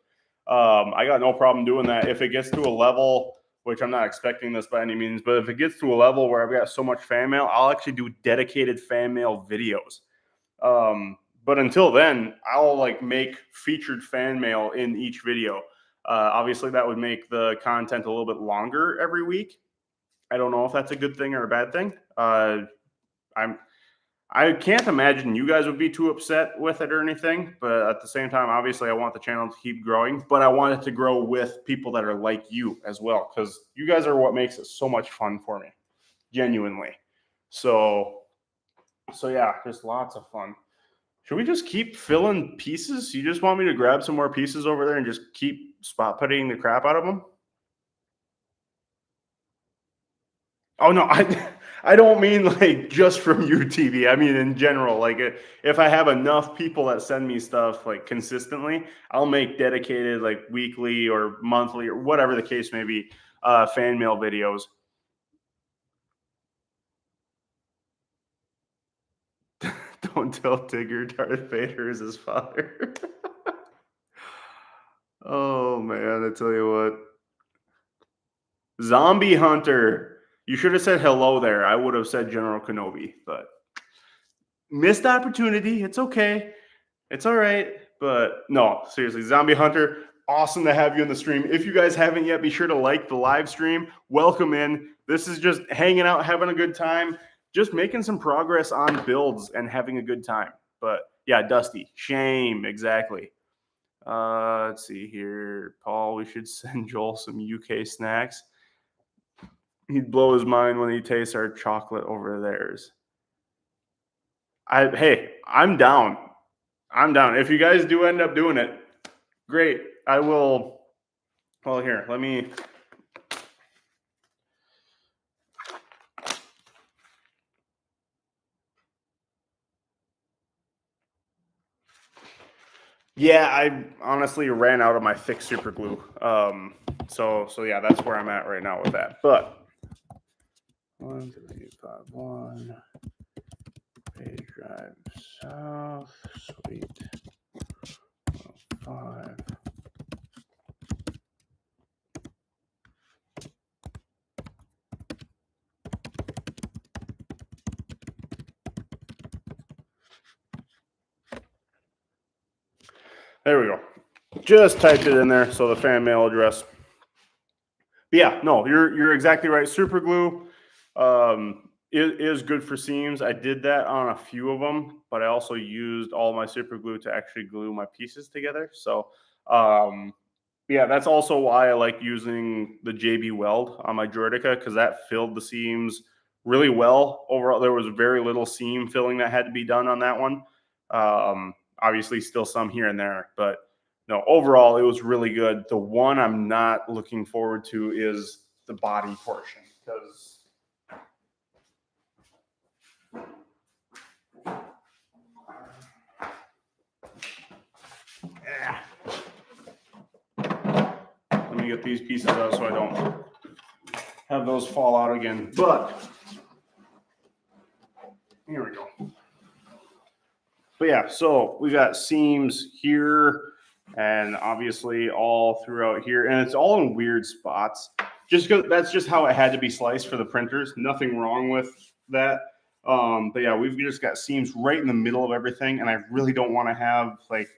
I got no problem doing that. If it gets to a level, which I'm not expecting this by any means, but if it gets to a level where I've got so much fan mail, I'll actually do dedicated fan mail videos. But until then, I'll like make featured fan mail in each video. Obviously, that would make the content a little bit longer every week. I don't know if that's a good thing or a bad thing. I'm I can't imagine you guys would be too upset with it or anything, but at the same time, obviously, I want the channel to keep growing, but I want it to grow with people that are like you as well, because you guys are what makes it so much fun for me, genuinely. So, so yeah, just lots of fun. Should we just keep filling pieces? You just want me to grab some more pieces over there and just keep spot putting the crap out of them? Oh no, I don't mean like just from UTV. I mean in general. Like if I have enough people that send me stuff like consistently, I'll make dedicated like weekly or monthly or whatever the case may be, fan mail videos. Don't tell Tigger Darth Vader is his father. Oh man, I tell you what. Zombie Hunter. You should have said hello there. I would have said General Kenobi, but missed opportunity. It's okay. It's all right. But no, seriously, Zombie Hunter, awesome to have you in the stream. If you guys haven't yet, be sure to like the live stream. Welcome in. This is just hanging out, having a good time, just making some progress on builds and having a good time. But yeah, Dusty, shame, exactly. Let's see here. Paul, we should send Joel some UK snacks. He'd blow his mind when he tastes our chocolate over theirs. Hey, I'm down. I'm down. If you guys do end up doing it, great. I will. Well, here, let me. Yeah, I honestly ran out of my thick super glue. So yeah, that's where I'm at right now with that. But 1, 2, 3, 5, 1. Page drive south. Sweet. 5. There we go. Just typed it in there, so the fan mail address. But yeah, no, you're exactly right. Super glue is good for seams. I did that on a few of them, but I also used all my super glue to actually glue my pieces together. So yeah, that's also why I like using the JB Weld on my Droidica, because that filled the seams really well. Overall, there was very little seam filling that had to be done on that one. Obviously, still some here and there, but no, overall, it was really good. The one I'm not looking forward to is the body portion, because let me get these pieces out so I don't have those fall out again. But here we go. But yeah, so we got seams here and obviously all throughout here, and it's all in weird spots. Just because that's just how it had to be sliced for the printers. Nothing wrong with that. But yeah, we've just got seams right in the middle of everything, and I really don't want to have like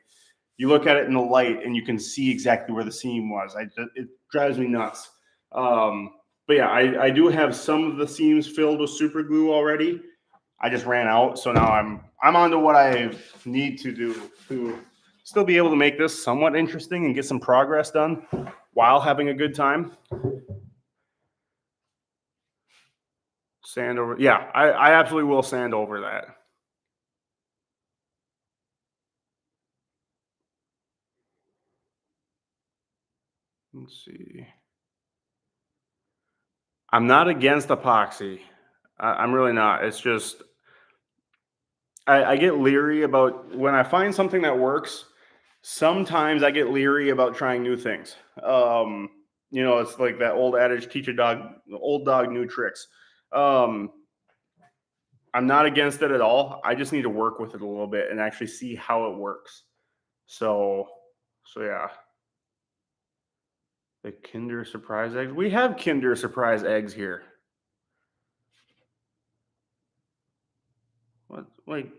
you look at it in the light and you can see exactly where the seam was. It drives me nuts. But yeah, I do have some of the seams filled with super glue already. I just ran out, so now I'm on to what I need to do to still be able to make this somewhat interesting and get some progress done while having a good time. Sand over, yeah, I absolutely will sand over that. Let's see. I'm not against epoxy. I'm really not. It's just I get leery about when I find something that works. Sometimes I get leery about trying new things. It's like that old adage: teach a dog, old dog, new tricks. Um, I'm not against it at all. I just need to work with it a little bit and actually see how it works. So, so yeah. The Kinder Surprise eggs. We have Kinder Surprise eggs here. What like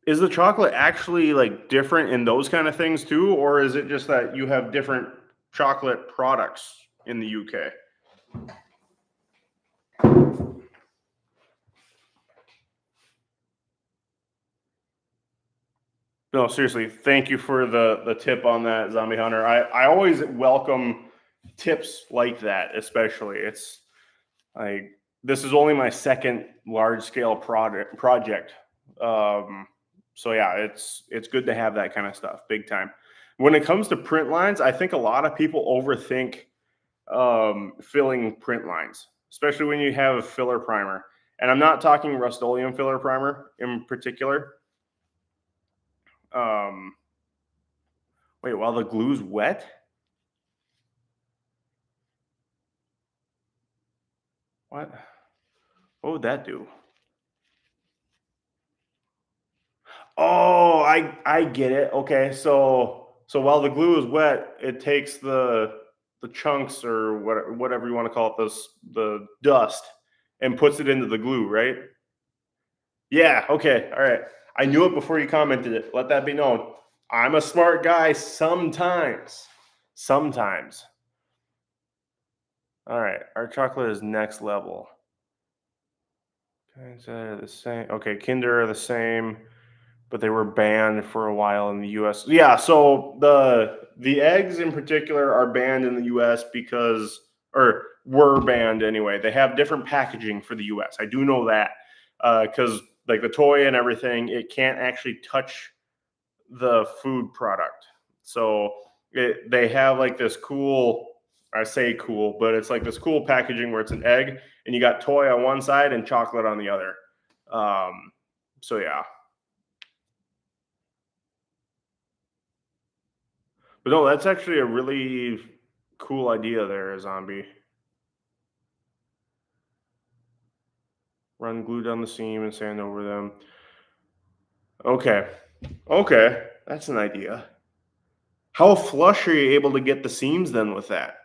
is the chocolate actually like different in those kind of things too, or is it just that you have different chocolate products in the UK? No, seriously, thank you for the tip on that, Zombie Hunter. I always welcome tips like that, especially. It's like this is only my second large scale project. Um, so yeah, it's good to have that kind of stuff, big time. When it comes to print lines, I think a lot of people overthink filling print lines, especially when you have a filler primer. And I'm not talking Rust-Oleum filler primer in particular. Um, Wait, while the glue's wet? What? What would that do? Oh, I get it. Okay, so while the glue is wet, it takes the chunks or whatever you want to call it, the dust, and puts it into the glue, right? Yeah. Okay. All right. I knew it before you commented it. Let that be known. I'm a smart guy sometimes. Sometimes. All right. Our chocolate is next level. Okay, so the same. Okay, Kinder are the same, but they were banned for a while in the U.S. Yeah, so the eggs in particular are banned in the U.S. because, or were banned anyway. They have different packaging for the U.S. I do know that because like the toy and everything, it can't actually touch the food product. So they have like this cool, I say cool, but it's like this cool packaging where it's an egg and you got toy on one side and chocolate on the other. So yeah. But no, that's actually a really cool idea there, Zombie. Run glue down the seam and sand over them. Okay. Okay. That's an idea. How flush are you able to get the seams then with that?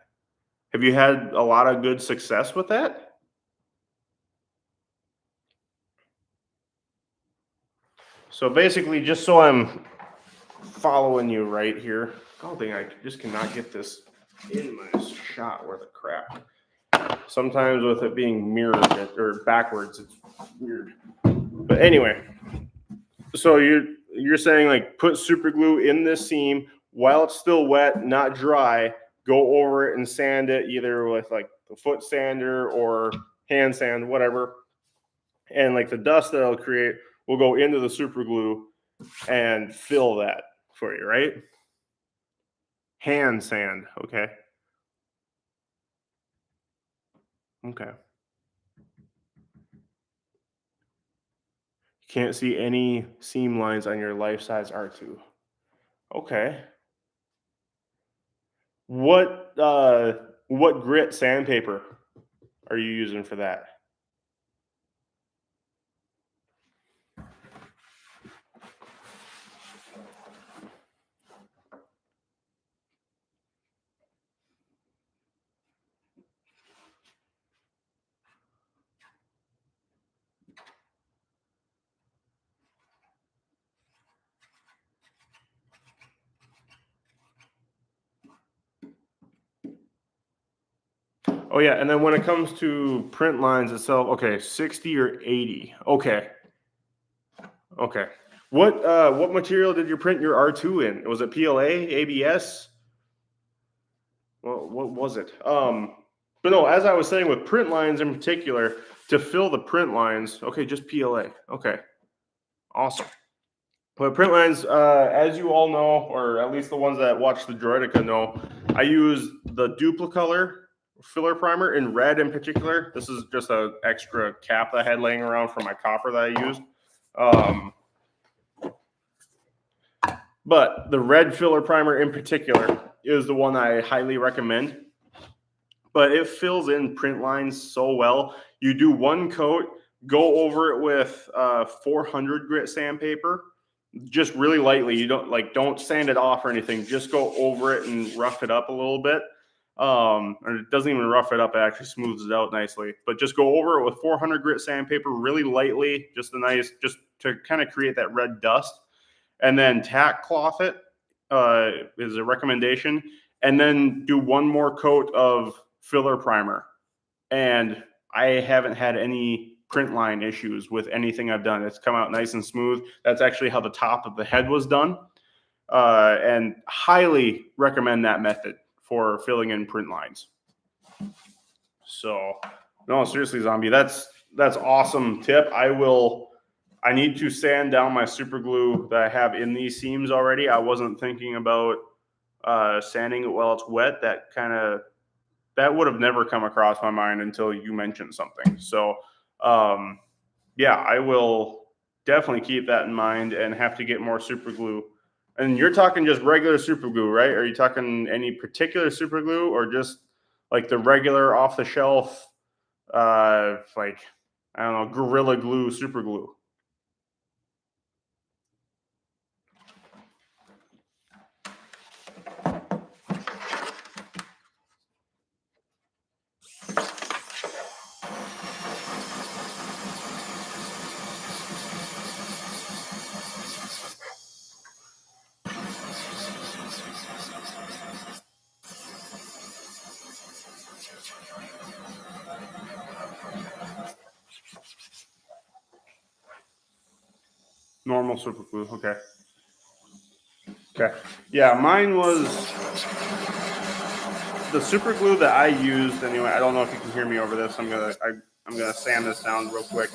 Have you had a lot of good success with that? So basically, just so I'm following you right here. Oh, dang, I just cannot get this in my shot worth of crap. Sometimes with it being mirrored or backwards, it's weird. But anyway, so you're saying like put super glue in this seam while it's still wet, not dry. Go over it and sand it either with like a foot sander or hand sand, whatever. And like the dust that it'll create will go into the super glue and fill that for you, right? Hand sand, okay. Okay. Can't see any seam lines on your life size R2. Okay. What grit sandpaper are you using for that? Oh yeah, and then when it comes to print lines itself, okay, 60 or 80. Okay. Okay. What material did you print your R2 in? Was it PLA, ABS? What was it? But no, as I was saying with print lines in particular, to fill the print lines, okay, just PLA. Okay. Awesome. But print lines, as you all know, or at least the ones that watch the Droidica know, I use the Duplicolor filler primer in red in particular. This is just an extra cap that I had laying around for my copper that I used. But the red filler primer in particular is the one I highly recommend. But it fills in print lines so well. You do one coat, go over it with 400 grit sandpaper, just really lightly. You don't sand it off or anything. Just go over it and rough it up a little bit. Or it doesn't even rough it up. It actually smooths it out nicely. But just go over it with 400 grit sandpaper really lightly, just to kind of create that red dust. And then tack cloth it is a recommendation. And then do one more coat of filler primer. And I haven't had any print line issues with anything I've done. It's come out nice and smooth. That's actually how the top of the head was done. And highly recommend that method for filling in print lines. So, no, seriously, Zombie, that's awesome tip. I need to sand down my super glue that I have in these seams already. I wasn't thinking about sanding it while it's wet. That would have never come across my mind until you mentioned something. So, yeah, I will definitely keep that in mind and have to get more super glue. And you're talking just regular super glue, right? Are you talking any particular super glue or just like the regular off the shelf, like, I don't know, Gorilla Glue super glue? Normal super glue, okay. Okay, yeah, mine was the super glue that I used anyway. I don't know if you can hear me over this. I'm gonna sand this down real quick.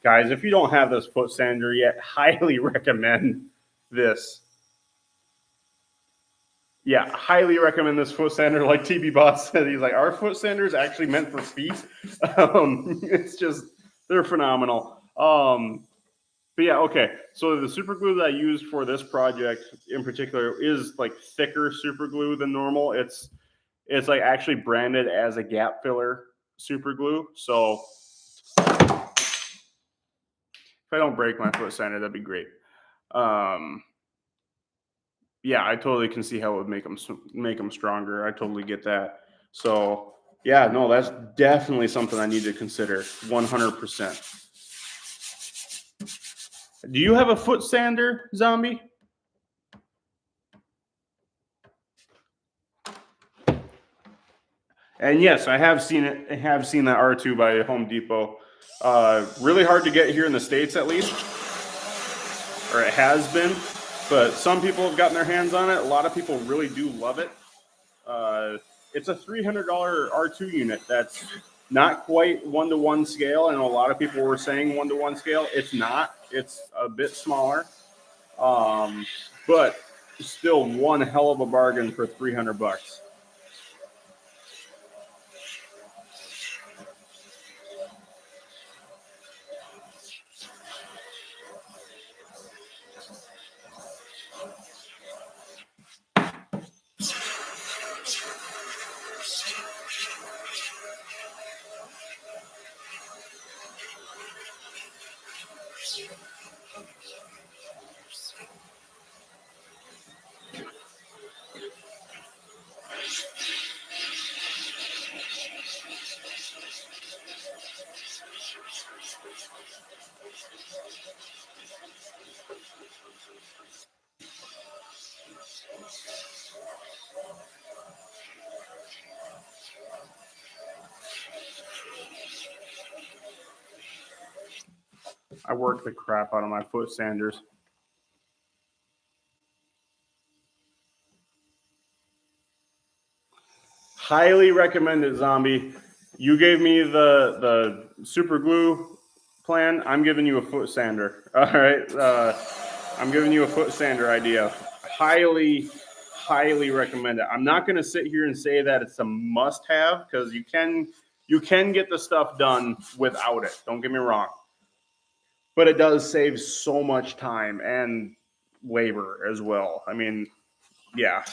Guys, if you don't have this foot sander yet, highly recommend this. Yeah, highly recommend this foot sander. Like TB Boss said, he's like, our foot sander is actually meant for feet. It's just, they're phenomenal. But yeah, okay. So the super glue that I used for this project in particular is like thicker super glue than normal. It's like actually branded as a gap filler super glue. So if I don't break my foot sander, that'd be great. Yeah, I totally can see how it would make them stronger. I totally get that. So yeah, no, that's definitely something I need to consider 100%. Do you have a foot sander, Zombie? And yes, I have seen it. I have seen that R2 by Home Depot. Really hard to get here in the States, at least, or it has been. But some people have gotten their hands on it. A lot of people really do love it. It's a $300 R2 unit. That's not quite 1-to-1 scale. I know a lot of people were saying 1-to-1 scale. It's not. It's a bit smaller. But still one hell of a bargain for $300. I work the crap out of my foot sanders. Highly recommend it, Zombie. You gave me the super glue plan. I'm giving you a foot sander. All right. I'm giving you a foot sander idea. Highly recommend it. I'm not going to sit here and say that it's a must-have, because you can get the stuff done without it. Don't get me wrong. But it does save so much time and labor as well. I mean, yeah.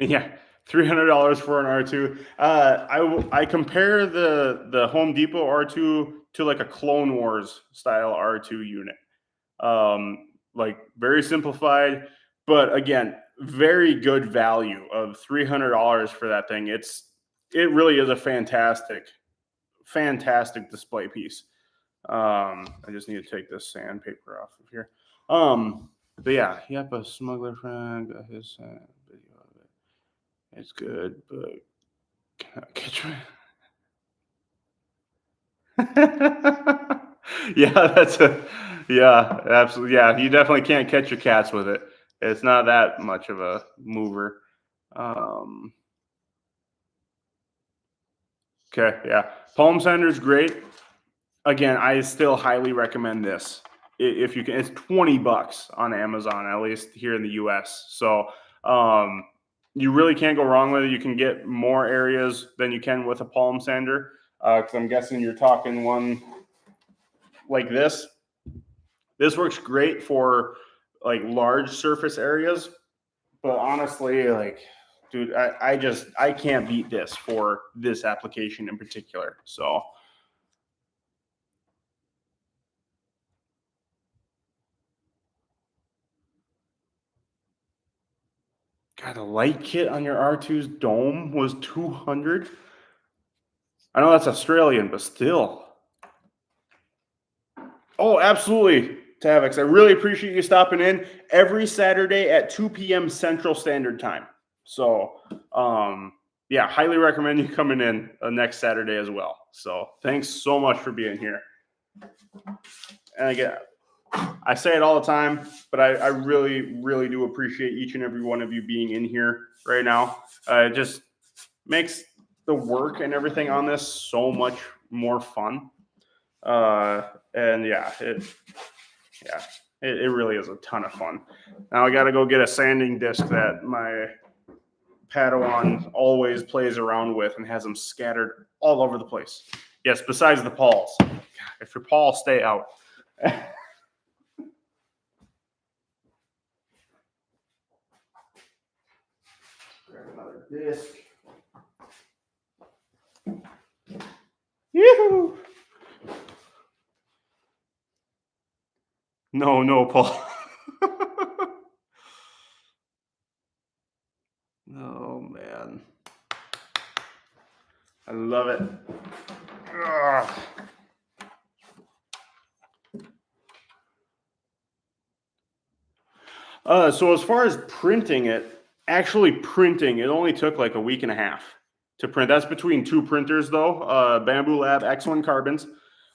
Yeah, $300 for an R2. I compare the Home Depot R2 to like a Clone Wars style R2 unit. Like very simplified, but again, very good value of $300 for that thing. It really is a fantastic display piece. I just need to take this sandpaper off of here. But yeah, yep, a smuggler friend got his video of it. It's good, but can I catch my yeah, absolutely. Yeah, you definitely can't catch your cats with it. It's not that much of a mover. Um, okay, yeah. Palm sander's great. Again, I still highly recommend this. If you can, it's $20 on Amazon, at least here in the US. So you really can't go wrong with it. You can get more areas than you can with a palm sander. Because I'm guessing you're talking one like this. This works great for like large surface areas, but honestly, like, dude, I can't beat this for this application in particular. So God, the light kit on your R2's dome was 200. I know that's Australian, but still. Oh, absolutely, Tavix. I really appreciate you stopping in every Saturday at 2 p.m. Central Standard Time. So, yeah, highly recommend you coming in next Saturday as well. So, thanks so much for being here. And again, I say it all the time, but I really do appreciate each and every one of you being in here right now. It just makes the work and everything on this so much more fun. And yeah, it really is a ton of fun. Now I got to go get a sanding disc that my Padawan always plays around with and has them scattered all over the place. Yes, besides the paws. If your paws stay out. Grab another disc. Yoo-hoo! No, Paul. Oh, man. I love it. So as far as printing it, actually printing, it only took like a week and a half to print. That's between two printers though, Bamboo Lab X1 carbons.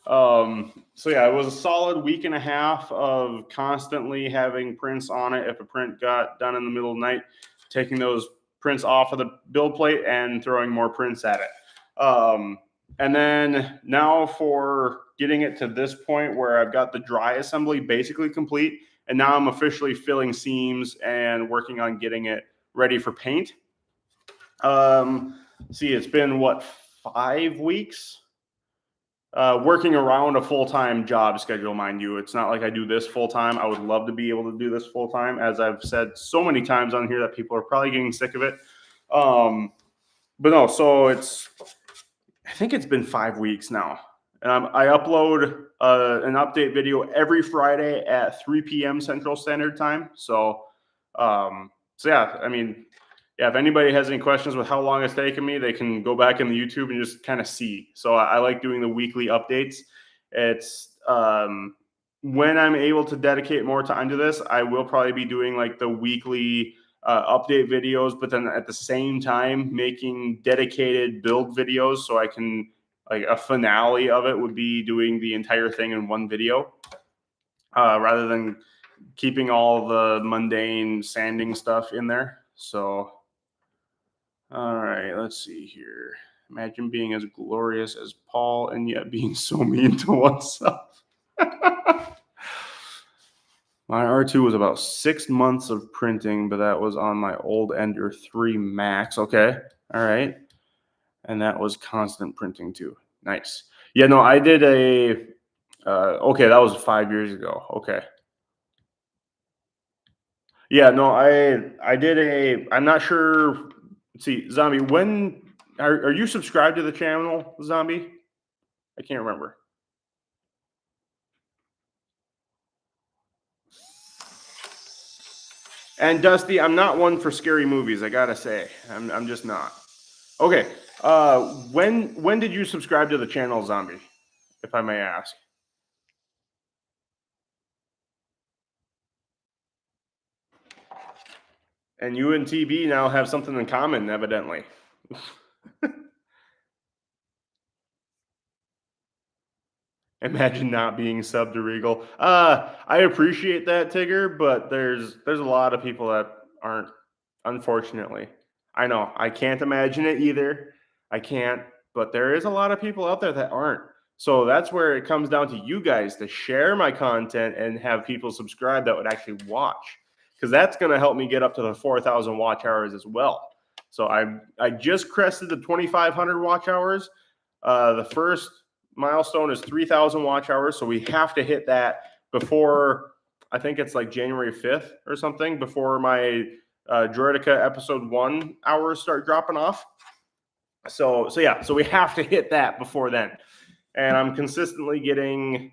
So yeah, it was a solid week and a half of constantly having prints on it. If a print got done in the middle of the night, taking those prints off of the build plate and throwing more prints at it. And then now for getting it to this point where I've got the dry assembly basically complete, and now I'm officially filling seams and working on getting it ready for paint. See, it's been what, 5 weeks. Working around a full-time job schedule, mind you. It's not like I do this full-time. I would love to be able to do this full-time, as I've said so many times on here that people are probably getting sick of it. But no, so I think it's been 5 weeks now. And I upload an update video every Friday at 3 p.m. Central Standard Time. So yeah, I mean, yeah, if anybody has any questions with how long it's taken me, they can go back in the YouTube and just kind of see. So I like doing the weekly updates. It's when I'm able to dedicate more time to this, I will probably be doing like the weekly update videos, but then at the same time making dedicated build videos, so I can, like, a finale of it would be doing the entire thing in one video, rather than keeping all the mundane sanding stuff in there. So all right, let's see here. Imagine being as glorious as Paul and yet being so mean to oneself. My R2 was about 6 months of printing, but that was on my old Ender 3 Max. Okay, all right. And that was constant printing too. Nice. Yeah, no, I did okay, that was 5 years ago. Okay. Yeah, no, I did I'm not sure. Let's see, Zombie, when are you subscribed to the channel, Zombie? I can't remember. And Dusty, I'm not one for scary movies, I gotta say. I'm just not. Okay. When did you subscribe to the channel, Zombie, if I may ask? And you and TB now have something in common, evidently. Imagine not being sub to Regal. I appreciate that, Tigger, but there's a lot of people that aren't, unfortunately. I know. I can't imagine it either. I can't, but there is a lot of people out there that aren't. So that's where it comes down to you guys to share my content and have people subscribe that would actually watch, because that's going to help me get up to the 4,000 watch hours as well. So I just crested the 2,500 watch hours. The first milestone is 3,000 watch hours, so we have to hit that before, I think it's like January 5th or something, before my Droidica episode 1 hours start dropping off. So yeah, so we have to hit that before then. And I'm consistently getting,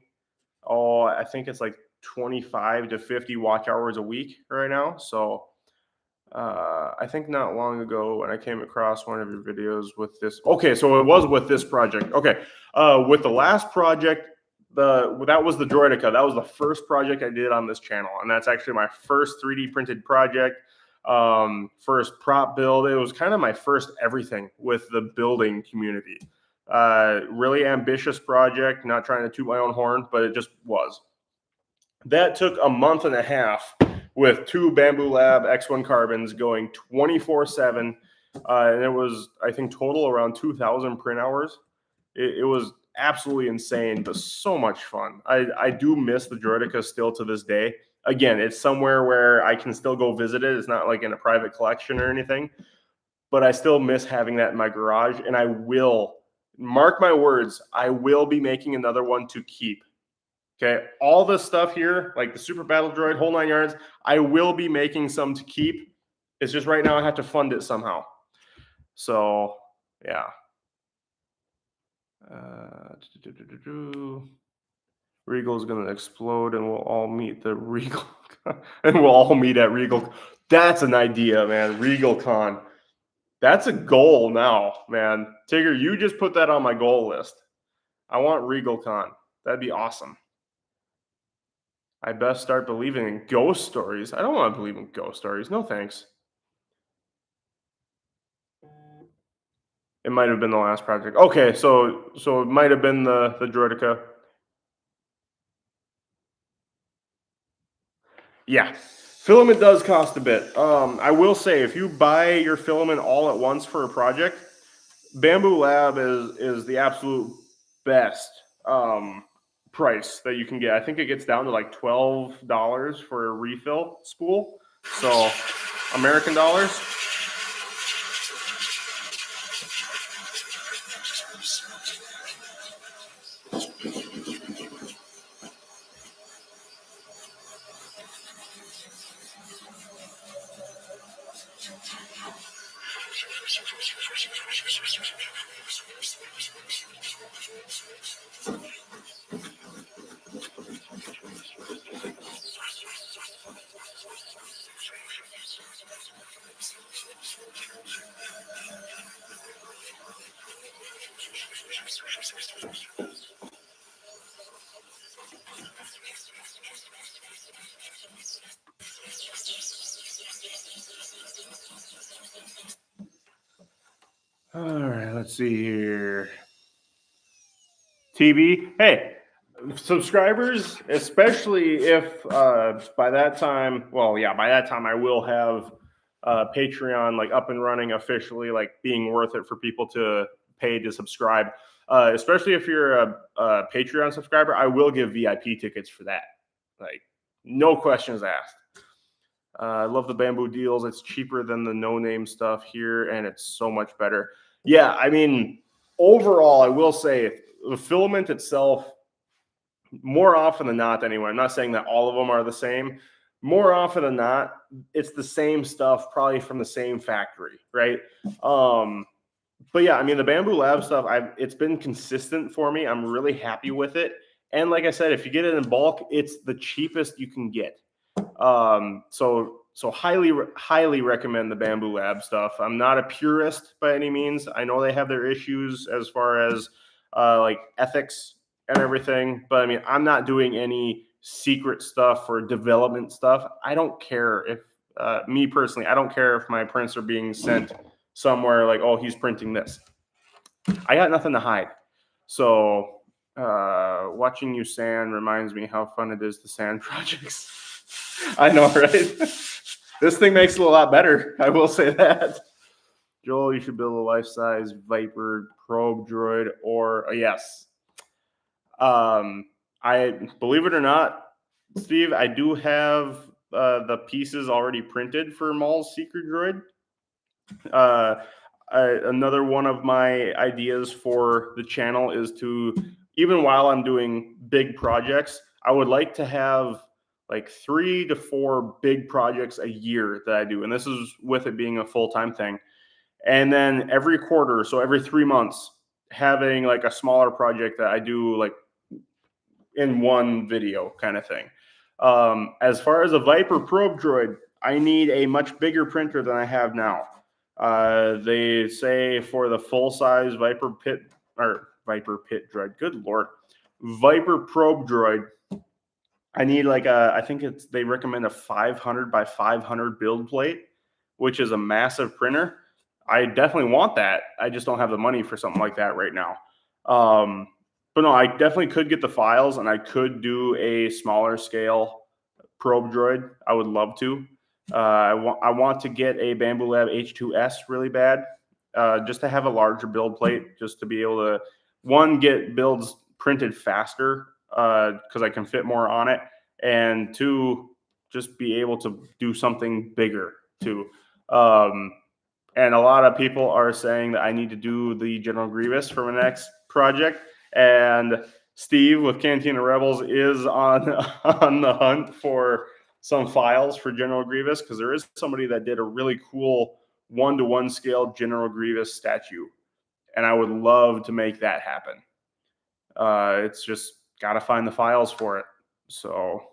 I think it's like 25 to 50 watch hours a week right now. So I think not long ago when I came across one of your videos with this. Okay, so it was with this project. Okay, with the last project, that was the Droidica. That was the first project I did on this channel, and that's actually my first 3D printed project, first prop build. It was kind of my first everything with the building community. Really ambitious project. Not trying to toot my own horn, but it just was. That took a month and a half with 2 Bamboo Lab X1 carbons going 24/7. And it was, I think, total around 2,000 print hours. It was absolutely insane, but so much fun. I do miss the Droidica still to this day. Again, it's somewhere where I can still go visit it. It's not like in a private collection or anything, but I still miss having that in my garage. And I will, mark my words, I will be making another one to keep. Okay, all this stuff here, like the Super Battle Droid, whole 9 yards, I will be making some to keep. It's just right now I have to fund it somehow. So, yeah. Regal is going to explode and we'll all meet the Regal and we'll all meet at Regal. That's an idea, man. Regal Con. That's a goal now, man. Tigger, you just put that on my goal list. I want Regal Con. That'd be awesome. I best start believing in ghost stories. I don't want to believe in ghost stories. No thanks. It might have been the last project. Okay, so it might have been the Droidica. Yeah, filament does cost a bit. I will say, if you buy your filament all at once for a project, Bamboo Lab is the absolute best price that you can get. I think it gets down to like $12 for a refill spool. So American dollars. All right, let's see here. TB, hey, subscribers, especially if by that time, well, yeah, by that time I will have Patreon like up and running officially, like being worth it for people to pay to subscribe. Especially if you're a Patreon subscriber, I will give VIP tickets for that. Like, no questions asked. I love the bamboo deals. It's cheaper than the no-name stuff here, and it's so much better. Yeah, I mean, overall, I will say the filament itself, more often than not anyway, I'm not saying that all of them are the same. More often than not, it's the same stuff, probably from the same factory, right? But yeah, I mean, the Bamboo Lab stuff, it's been consistent for me. I'm really happy with it. And like I said, if you get it in bulk, it's the cheapest you can get. So highly recommend the Bamboo Lab stuff. I'm not a purist by any means. I know they have their issues as far as like ethics and everything, but I mean, I'm not doing any secret stuff or development stuff. I don't care if me personally, I don't care if my prints are being sent somewhere like, oh, he's printing this. I got nothing to hide. So watching you sand reminds me how fun it is to sand projects. I know, right? This thing makes it a lot better. I will say that. Joel, you should build a life-size Viper probe droid or yes. I believe it or not, Steve, I do have the pieces already printed for Maul's Secret Droid. Another one of my ideas for the channel is to, even while I'm doing big projects, I would like to have like 3 to 4 big projects a year that I do. And this is with it being a full-time thing. And then every quarter, so every 3 months, having like a smaller project that I do like in one video kind of thing. As far as a Viper probe droid, I need a much bigger printer than I have now. They say for the full-size Viper pit droid, good Lord, Viper probe droid, I need like I think they recommend a 500 by 500 build plate, which is a massive printer. I definitely want that. I just don't have the money for something like that right now. But no, I definitely could get the files and I could do a smaller scale probe droid. I would love to. I want to get a Bamboo Lab H2S really bad, just to have a larger build plate, just to be able to, one, get builds printed faster because I can fit more on it, and 2, just be able to do something bigger too. And a lot of people are saying that I need to do the General Grievous for my next project, and Steve with Cantina Rebels is on the hunt for some files for General Grievous, because there is somebody that did a really cool 1-to-1 scale General Grievous statue, and I would love to make that happen. It's just got to find the files for it. So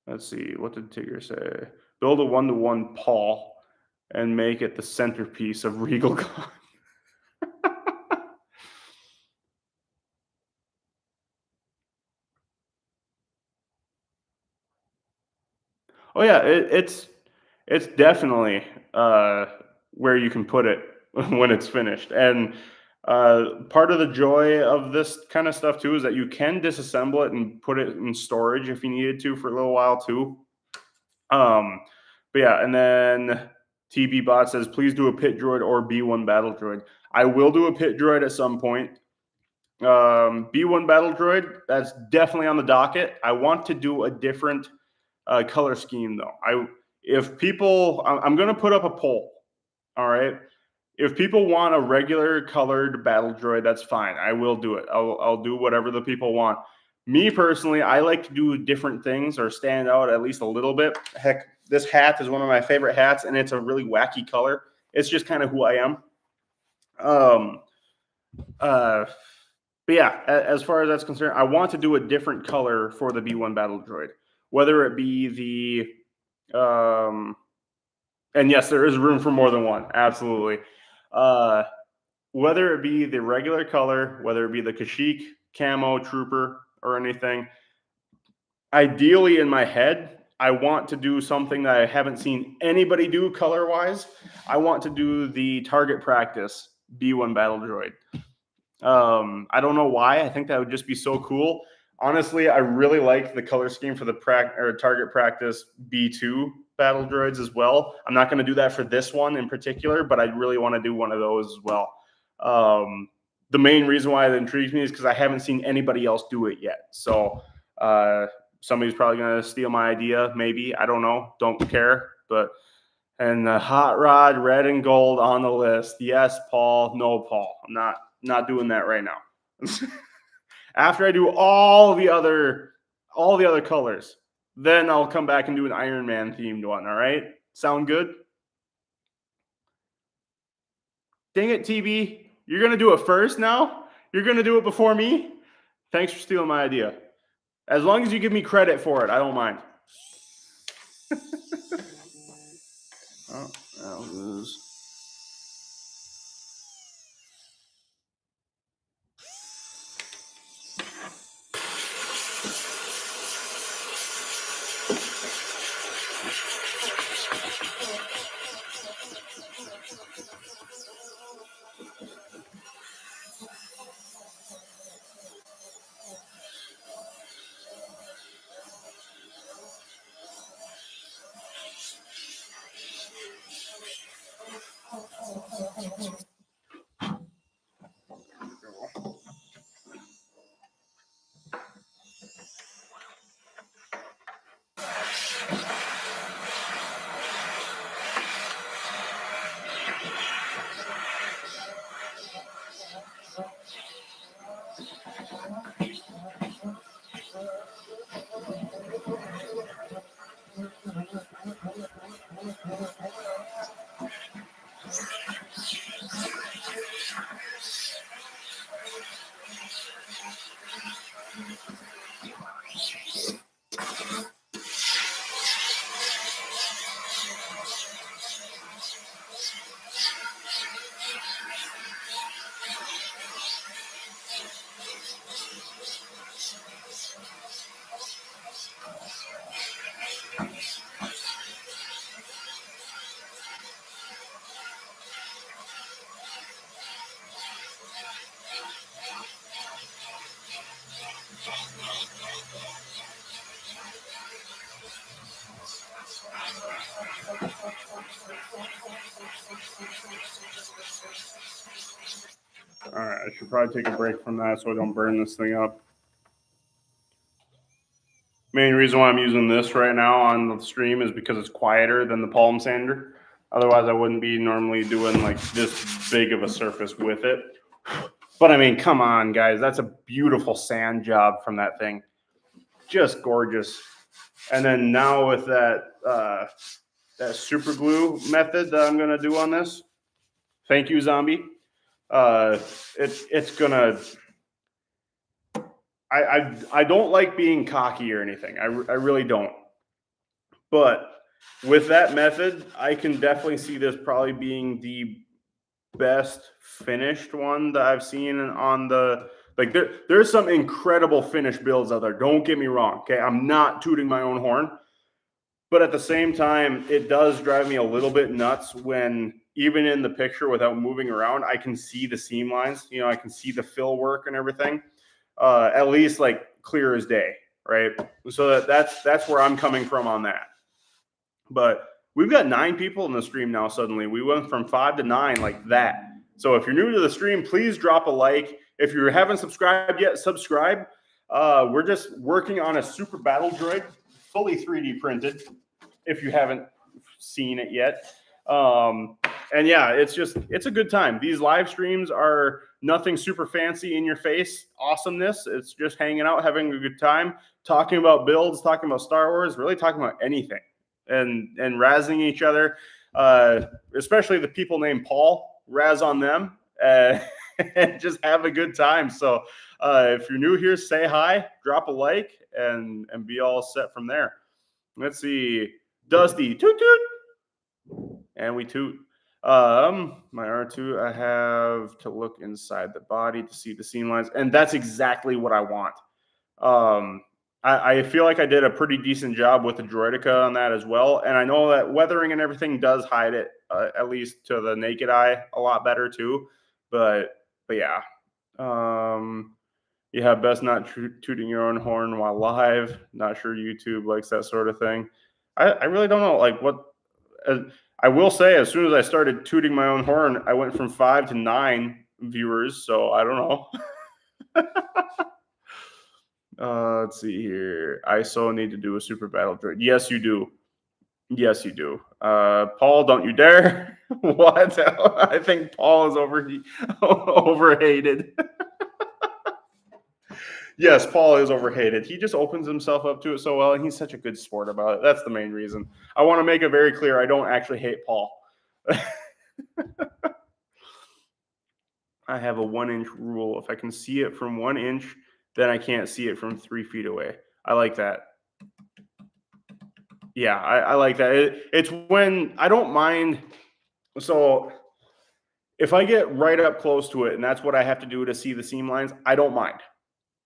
let's see, what did Tigger say? Build a 1-to-1 Paul and make it the centerpiece of Regal Con. Oh yeah, it's definitely where you can put it when it's finished. And part of the joy of this kind of stuff too is that you can disassemble it and put it in storage if you needed to for a little while too. But yeah, and then TB Bot says, please do a pit droid or B1 battle droid. I will do a pit droid at some point. B1 battle droid, that's definitely on the docket. I want to do a different color scheme though. I'm going to put up a poll. All right. If people want a regular colored battle droid, that's fine. I will do it. I'll do whatever the people want. Me personally, I like to do different things or stand out at least a little bit. Heck, this hat is one of my favorite hats, and it's a really wacky color. It's just kind of who I am. But yeah, as far as that's concerned, I want to do a different color for the B1 Battle Droid, whether it be the and yes, there is room for more than one. Absolutely. Whether it be the regular color, whether it be the Kashyyyk, camo, trooper, or anything, ideally in my head, I want to do something that I haven't seen anybody do color-wise. I want to do the target practice B1 Battle Droid. I don't know why. I think that would just be so cool. Honestly, I really like the color scheme for the target practice B2 battle droids as well. I'm not going to do that for this one in particular, but I really want to do one of those as well. The main reason why it intrigues me is because I haven't seen anybody else do it yet. So somebody's probably going to steal my idea, maybe. I don't know. Don't care. And the hot rod red and gold on the list. Yes, Paul. No, Paul. I'm not doing that right now. After I do all the other colors, then I'll come back and do an Iron Man themed one. All right, sound good? Dang it, TB, you're gonna do it first now. You're gonna do it before me. Thanks for stealing my idea. As long as you give me credit for it, I don't mind. Oh, that was. All right, I should probably take a break from that so I don't burn this thing up. Main reason why I'm using this right now on the stream is because it's quieter than the palm sander. Otherwise, I wouldn't be normally doing like this big of a surface with it. But I mean, come on, guys. That's a beautiful sand job from that thing. Just gorgeous. And then now with that super glue method that I'm going to do on this, thank you, Zombie. It's going to... I don't like being cocky or anything. I really don't. But with that method, I can definitely see this probably being the best finished one that I've seen on the, like there's some incredible finished builds out there. Don't get me wrong. Okay. I'm not tooting my own horn, but at the same time, it does drive me a little bit nuts when even in the picture without moving around, I can see the seam lines, you know, I can see the fill work and everything. At least like clear as day, right? So that's where I'm coming from on that. But we've got 9 people in the stream now. Suddenly, we went from 5 to 9 like that. So if you're new to the stream, please drop a like. If you haven't subscribed yet, subscribe. We're just working on a Super Battle Droid, fully 3D printed. If you haven't seen it yet, And yeah, it's a good time. These live streams are nothing super fancy in your face awesomeness. It's just hanging out, having a good time, talking about builds, talking about Star Wars, really talking about anything, and razzing each other, especially the people named Paul. Razz on them, and just have a good time. So if you're new here, say hi, drop a like, and be all set from there. Let's see, Dusty, toot toot, and we toot. My R2, I have to look inside the body to see the seam lines, and that's exactly what I want. I feel like I did a pretty decent job with the Droidica on that as well, and I know that weathering and everything does hide it, at least to the naked eye, a lot better too. But yeah, yeah, best not tooting your own horn while live. Not sure YouTube likes that sort of thing. I really don't know, like what. I will say, as soon as I started tooting my own horn, I went from 5 to 9 viewers. So I don't know. Let's see here. ISO need to do a Super Battle Droid. Yes, you do. Yes, you do. Paul, don't you dare. What? I think Paul is overhated. Yes, Paul is overhated. He just opens himself up to it so well, and he's such a good sport about it. That's the main reason. I want to make it very clear, I don't actually hate Paul. I have a 1-inch rule. If I can see it from 1 inch, then I can't see it from 3 feet away. I like that. Yeah, I like that. It's when I don't mind. So if I get right up close to it, and that's what I have to do to see the seam lines, I don't mind.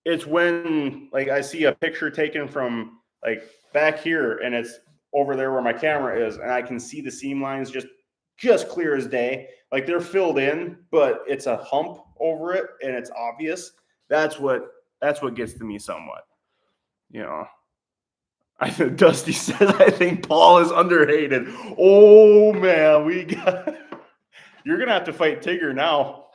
It's when like I see a picture taken from like back here, and it's over there where my camera is, and I can see the seam lines just clear as day. Like they're filled in, but it's a hump over it, and it's obvious. That's what gets to me somewhat. You know. Dusty says, I think Paul is underhated. Oh, man, you're going to have to fight Tigger now.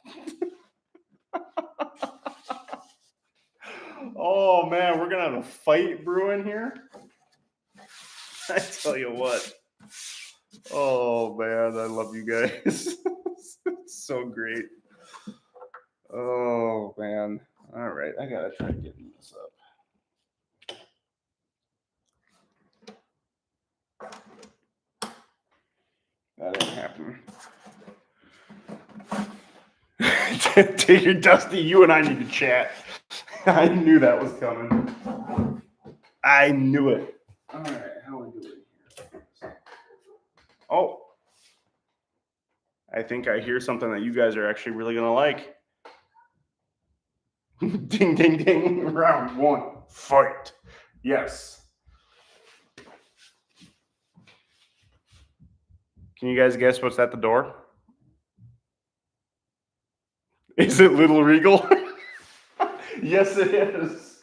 Oh, man, we're going to have a fight brewing here. I tell you what. Oh, man, I love you guys. It's so great. Oh, man. All right, I got to try getting this up. That didn't happen. Take your Dusty. You and I need to chat. I knew that was coming. I knew it. All right, how are we doing here? Oh, I think I hear something that you guys are actually really gonna like. Ding, ding, ding. Round 1, fight. Yes. Can you guys guess what's at the door? Is it Little Regal? Yes, it is.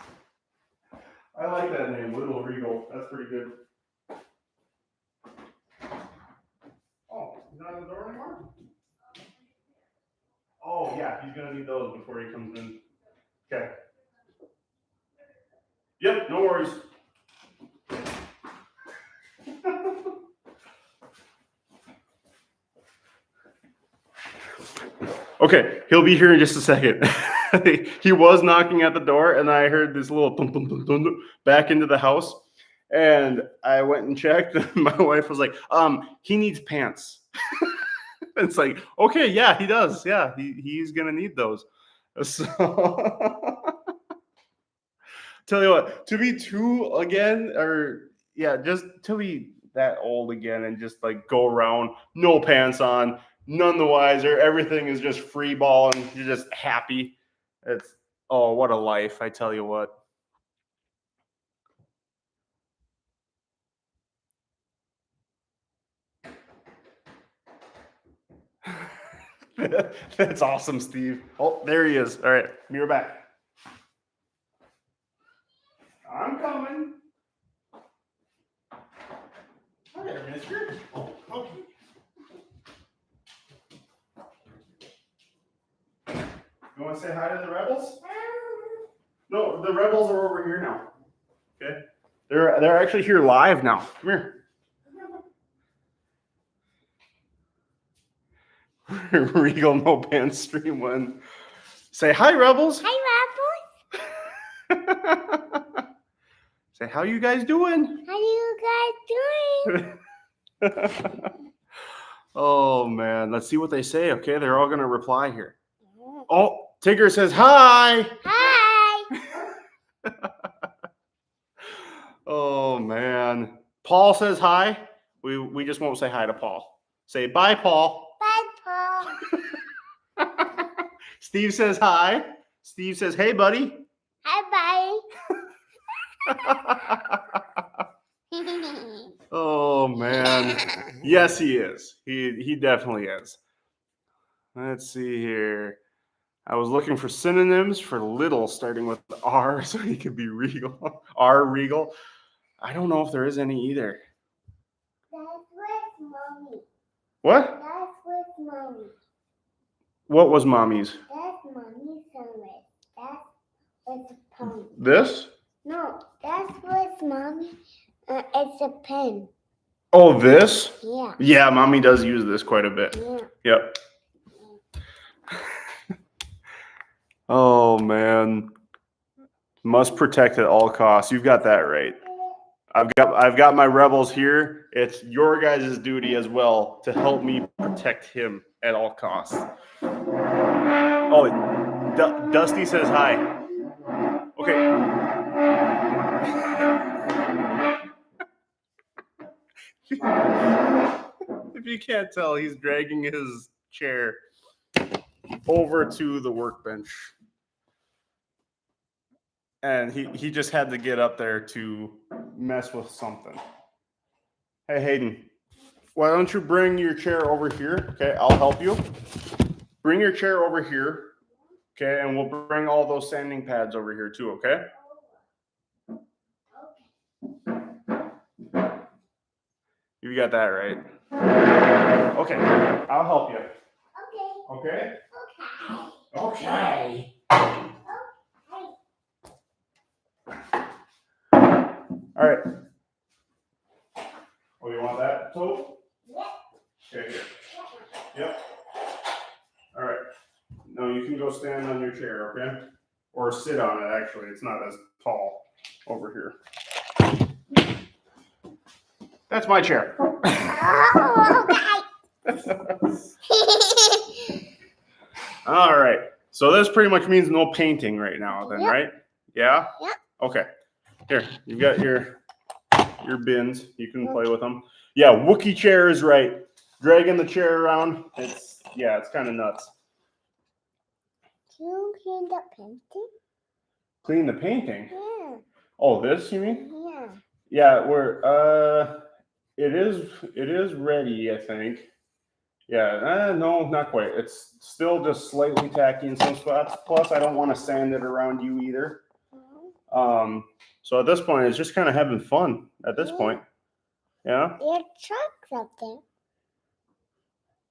I like that name, Little Regal. That's pretty good. Oh, he's not at the door anymore? Oh, yeah, he's going to need those before he comes in. Okay. Yep, no worries. Okay, he'll be here in just a second. He was knocking at the door, and I heard this little thump, thump, thump, thump, back into the house. And I went and checked. My wife was like, he needs pants. It's like, okay, yeah, he does. Yeah, he's going to need those. So, tell you what, to be 2 again, or yeah, just to be that old again and just like go around, no pants on, none the wiser. Everything is just free ball, and you're just happy. It's, oh, what a life, I tell you what. That's awesome, Steve. Oh, there he is. All right, mirror back. I'm coming. Hi there, mister. Oh, okay. You want to say hi to the rebels? No, the rebels are over here now. Okay, they're actually here live now. Come here. Regal No Pants Stream 1. Say hi, Rebels. Hi, Say, how you guys doing? How you guys doing? Oh, man. Let's see what they say, okay? They're all going to reply here. Oh, Tigger says hi. Hi. Oh, man. Paul says hi. We just won't say hi to Paul. Say bye, Paul. Bye, Paul. Steve says hi. Steve says, hey, buddy. Hi, Oh, man. Yes, he is. He definitely is. Let's see here. I was looking for synonyms for little starting with R so he could be Regal. R Regal. I don't know if there is any either. That's with Mommy. What? That's with Mommy. What was Mommy's? That's Mommy's sandwich. That's with a pen. This? No, that's with Mommy. It's a pen. Oh, this? Yeah. Yeah, Mommy does use this quite a bit. Yeah. Yep. Oh, man. Must protect at all costs. You've got that right. I've got my Rebels here. It's your guys' duty as well to help me protect him at all costs. Oh, Dusty says hi. Okay. If you can't tell, he's dragging his chair over to the workbench. And he just had to get up there to mess with something. Hey, Hayden, why don't you bring your chair over here? Okay, I'll help you. Bring your chair over here. Okay, and we'll bring all those sanding pads over here too, okay? You got that right. Okay, I'll help you. Okay? Okay. All right. Oh, you want that tote? Yep. Okay, here. Yep. All right. No, you can go stand on your chair, okay? Or sit on it, actually. It's not as tall over here. That's my chair. Oh, okay. All right. So this pretty much means no painting right now then, Yep. right? Yeah? Yep. Okay. Here, you've got your bins. You can play with them. Yeah, Wookiee chair is right. Dragging the chair around, it's kind of nuts. Can you clean the painting? Clean the painting? Yeah. Oh, this you mean? Yeah. Yeah, it is ready, I think. Yeah, no, not quite. It's still just slightly tacky in some spots. Plus, I don't want to sand it around you either. So at this point, it's just kind of having fun at this point. Yeah. There are trucks up there.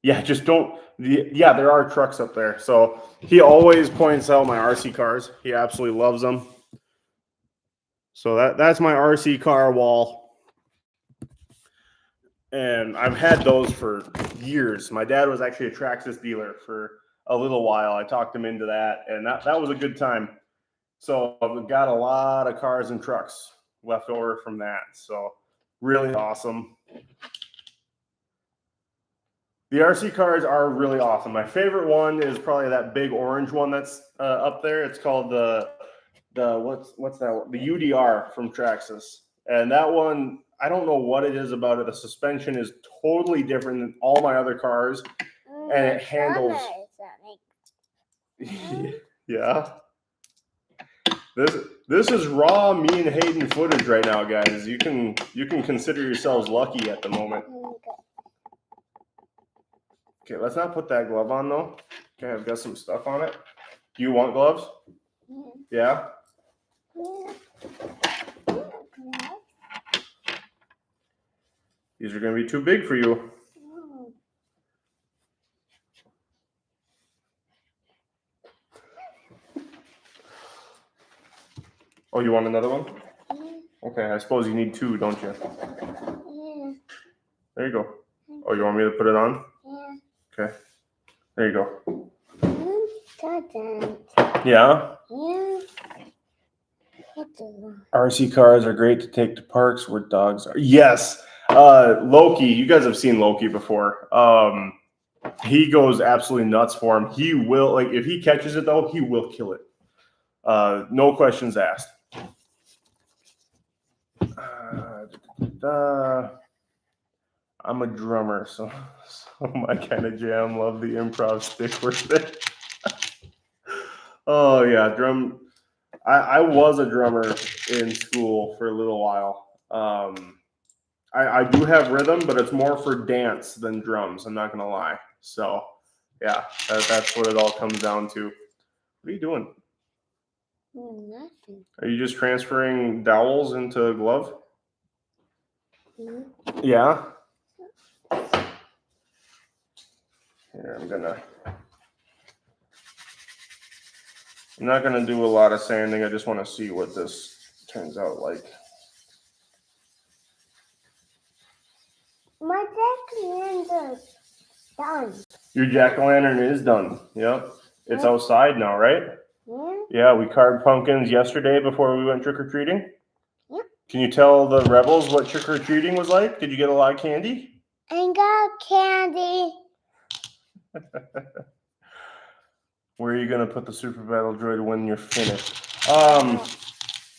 Yeah, just don't. Yeah, there are trucks up there. So he always points out my RC cars. He absolutely loves them. So that's my RC car wall. And I've had those for years. My dad was actually a Traxxas dealer for a little while. I talked him into that, and that was a good time. So I've got a lot of cars and trucks left over from that. So really awesome. The RC cars are really awesome. My favorite one is probably that big orange one that's up there. It's called the what's that one? The UDR from Traxxas. And that one, I don't know what it is about it. The suspension is totally different than all my other cars. And it handles. Yeah. This is raw me and Hayden footage right now, guys. You can consider yourselves lucky at the moment. Okay, let's not put that glove on though. Okay, I've got some stuff on it. Do you want gloves? Yeah? These are going to be too big for you. Oh, you want another one? Okay, I suppose you need two, don't you? Yeah. There you go. Oh, you want me to put it on? Yeah. Okay. There you go. Doesn't. Yeah. Yeah. It doesn't. RC cars are great to take to parks where dogs are. Yes. Loki, you guys have seen Loki before. He goes absolutely nuts for him. He will, like, if he catches it though, he will kill it. No questions asked. I'm a drummer, so my kind of jam. Love the improv stick with it. Oh yeah, drum. I was a drummer in school for a little while. I do have rhythm, but it's more for dance than drums. I'm not gonna lie. So yeah, that's what it all comes down to. What are you doing? Nothing. Are you just transferring dowels into a glove? Mm-hmm. Yeah. Here, I'm not gonna do a lot of sanding. I just want to see what this turns out like. My jack-o'-lantern is done. Your jack-o'-lantern is done. Yep. It's outside now, right? Yeah. Yeah, we carved pumpkins yesterday before we went trick-or-treating. Yep. Can you tell the rebels what trick-or-treating was like? Did you get a lot of candy? I got candy. Where are you gonna put the Super Battle Droid when you're finished?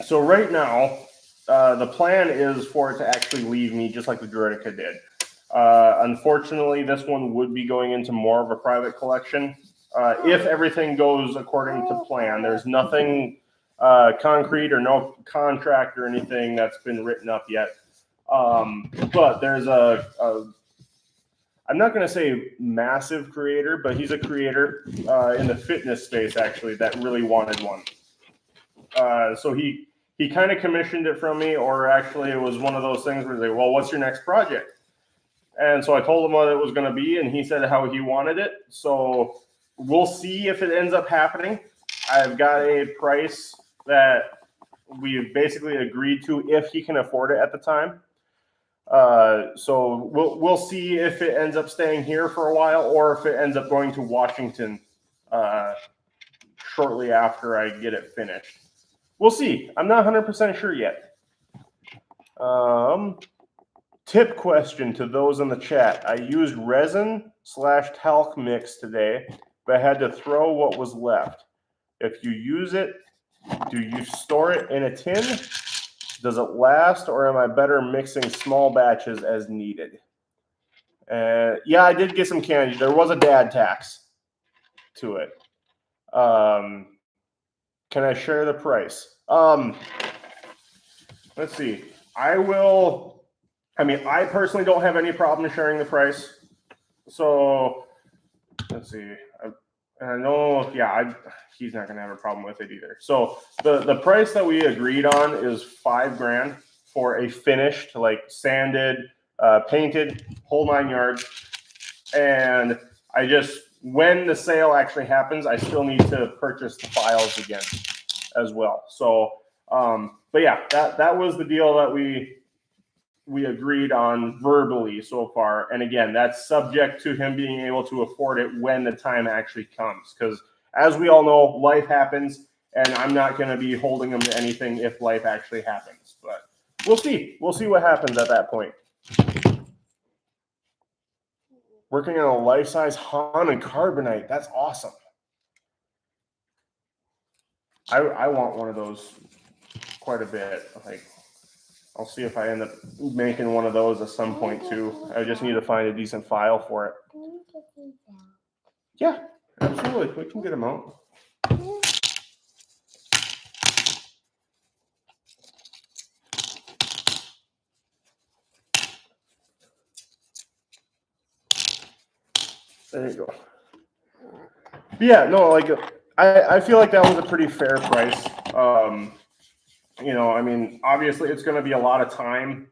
So right now, the plan is for it to actually leave me just like the Droidica did. Unfortunately, this one would be going into more of a private collection. If everything goes according to plan, there's nothing concrete or no contract or anything that's been written up yet. But there's I'm not going to say massive creator, but he's a creator in the fitness space actually that really wanted one. So he kind of commissioned it from me, or actually it was one of those things where they say, well, what's your next project? And so I told him what it was going to be, and he said how he wanted it. So we'll see if it ends up happening. I've got a price that we've basically agreed to if he can afford it at the time. So we'll see if it ends up staying here for a while, or if it ends up going to Washington shortly after I get it finished. We'll see. I'm not 100% sure yet. Tip question to those in the chat. I used resin/talc mix today, but I had to throw what was left. If you use it, do you store it in a tin? Does it last, or am I better mixing small batches as needed? Yeah, I did get some candy. There was a dad tax to it. Can I share the price? Let's see. I personally don't have any problem sharing the price. So let's see. I know, yeah, he's not gonna have a problem with it either. So the price that we agreed on is $5,000 for a finished, like sanded, painted, whole 9 yards. And when the sale actually happens, I still need to purchase the files again as well. So, but yeah, that was the deal that we agreed on verbally so far. And again, that's subject to him being able to afford it when the time actually comes. Because as we all know, life happens, and I'm not going to be holding him to anything if life actually happens. But we'll see. We'll see what happens at that point. Working on a life-size Han and Carbonite. That's awesome. I want one of those quite a bit. Like, I'll see if I end up making one of those at some point too. I just need to find a decent file for it. Yeah, absolutely. We can get them out. There you go. Yeah, no, like I feel like that was a pretty fair price. I mean, obviously it's going to be a lot of time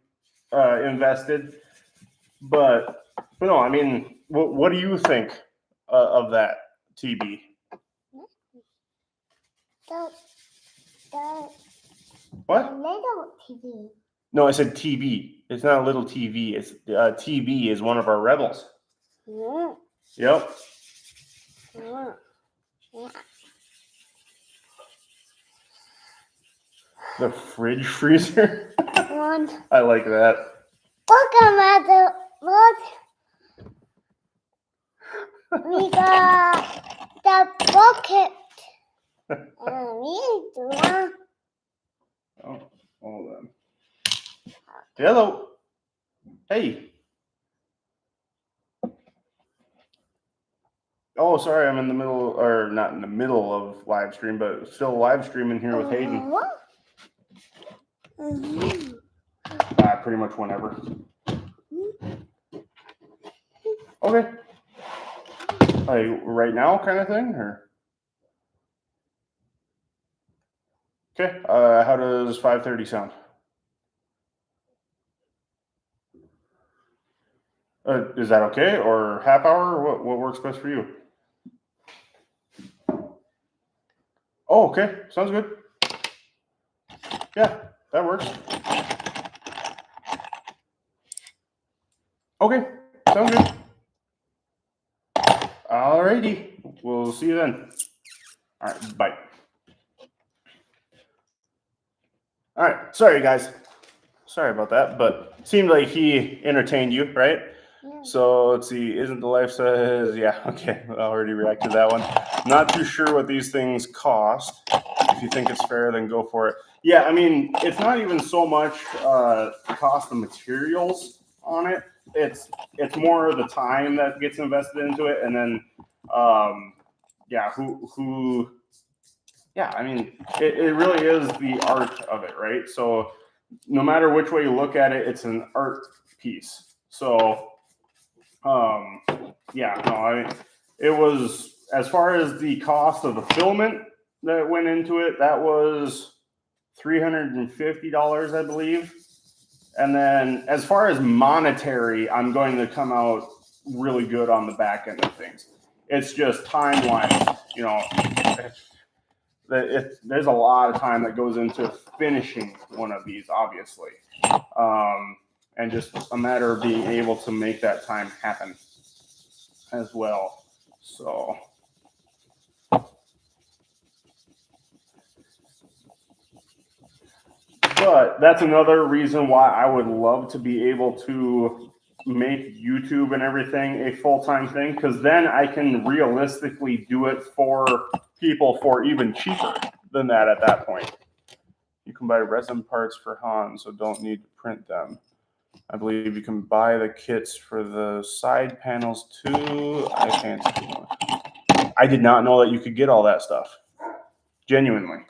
invested, but no, I mean, what do you think of that, TB? What? Little TV. No, I said TB. It's not a little TV. It's TB is one of our rebels. Yeah. Yep. Yeah. The fridge freezer. One. I like that. Look at the look. We got the bucket. Me too. Oh, hold on. Hello. Hey. Oh, sorry, I'm in the middle, or not in the middle of live stream, but still live streaming here with Hayden. Pretty much whenever. Okay. Like right now, kind of thing, or? Okay. How does 5:30 sound? Is that okay, or half hour? What works best for you? Oh, okay. Sounds good. Yeah, that works. Okay, sounds good. Alrighty, we'll see you then. All right, bye. All right, sorry guys. Sorry about that, but seemed like he entertained you, right? Yeah. So let's see, isn't the life size? Yeah, okay, I already reacted to that one. Not too sure what these things cost. If you think it's fair, then go for it. Yeah, I mean, it's not even so much the cost of materials on it. It's more the time that gets invested into it, and then yeah, yeah, I mean, it really is the art of it, right? So no matter which way you look at it, it's an art piece. So yeah, no, I mean, it was, as far as the cost of the filament that went into it, that was $350, I believe. And then as far as monetary, I'm going to come out really good on the back end of things. It's just time-wise, you know, there's a lot of time that goes into finishing one of these, obviously. And just a matter of being able to make that time happen as well. So but that's another reason why I would love to be able to make YouTube and everything a full-time thing, because then I can realistically do it for people for even cheaper than that at that point. You can buy resin parts for Han, so don't need to print them. I believe you can buy the kits for the side panels too. I fancy one. I did not know that you could get all that stuff. Genuinely.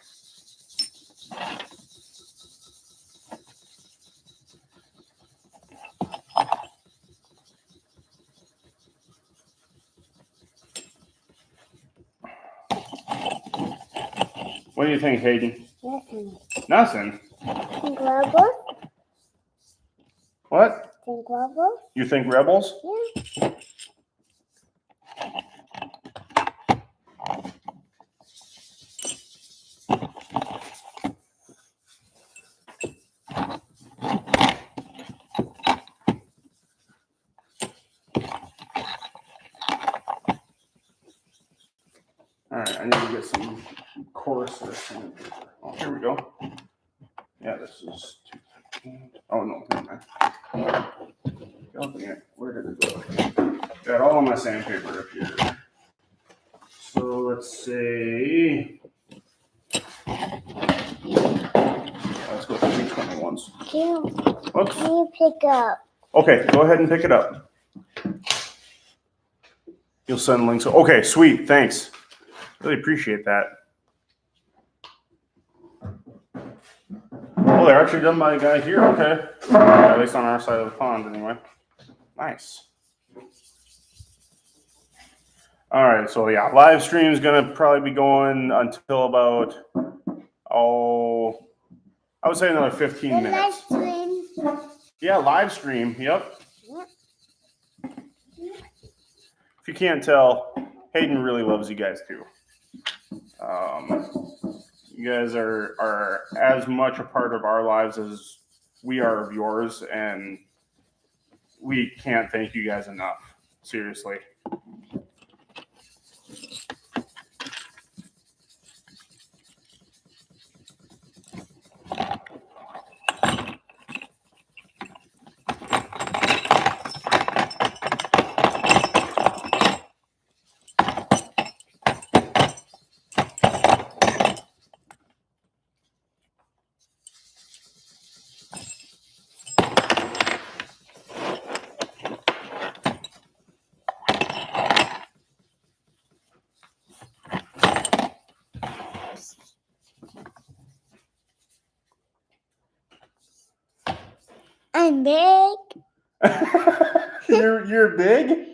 What do you think, Hayden? Nothing. Nothing. Think rebels? What? Think rebels? You think rebels? Yeah. All right, I need to get some coarser. Oh, here we go. Yeah, this is 215. Oh, no, never mind. Open it. Where did it go? Got all my sandpaper up here. So let's say, let's go for 221s. Can you pick up? Okay, go ahead and pick it up. You'll send links. Okay, sweet. Thanks. Really appreciate that. Oh, they're actually done by a guy here. Okay. At least on our side of the pond, anyway. Nice. All right. So, yeah, live stream is going to probably be going until about, I would say another 15 minutes. Live stream. Yeah, live stream. Yep. If you can't tell, Hayden really loves you guys too. You guys are as much a part of our lives as we are of yours, and we can't thank you guys enough. Seriously. I'm big. You're big?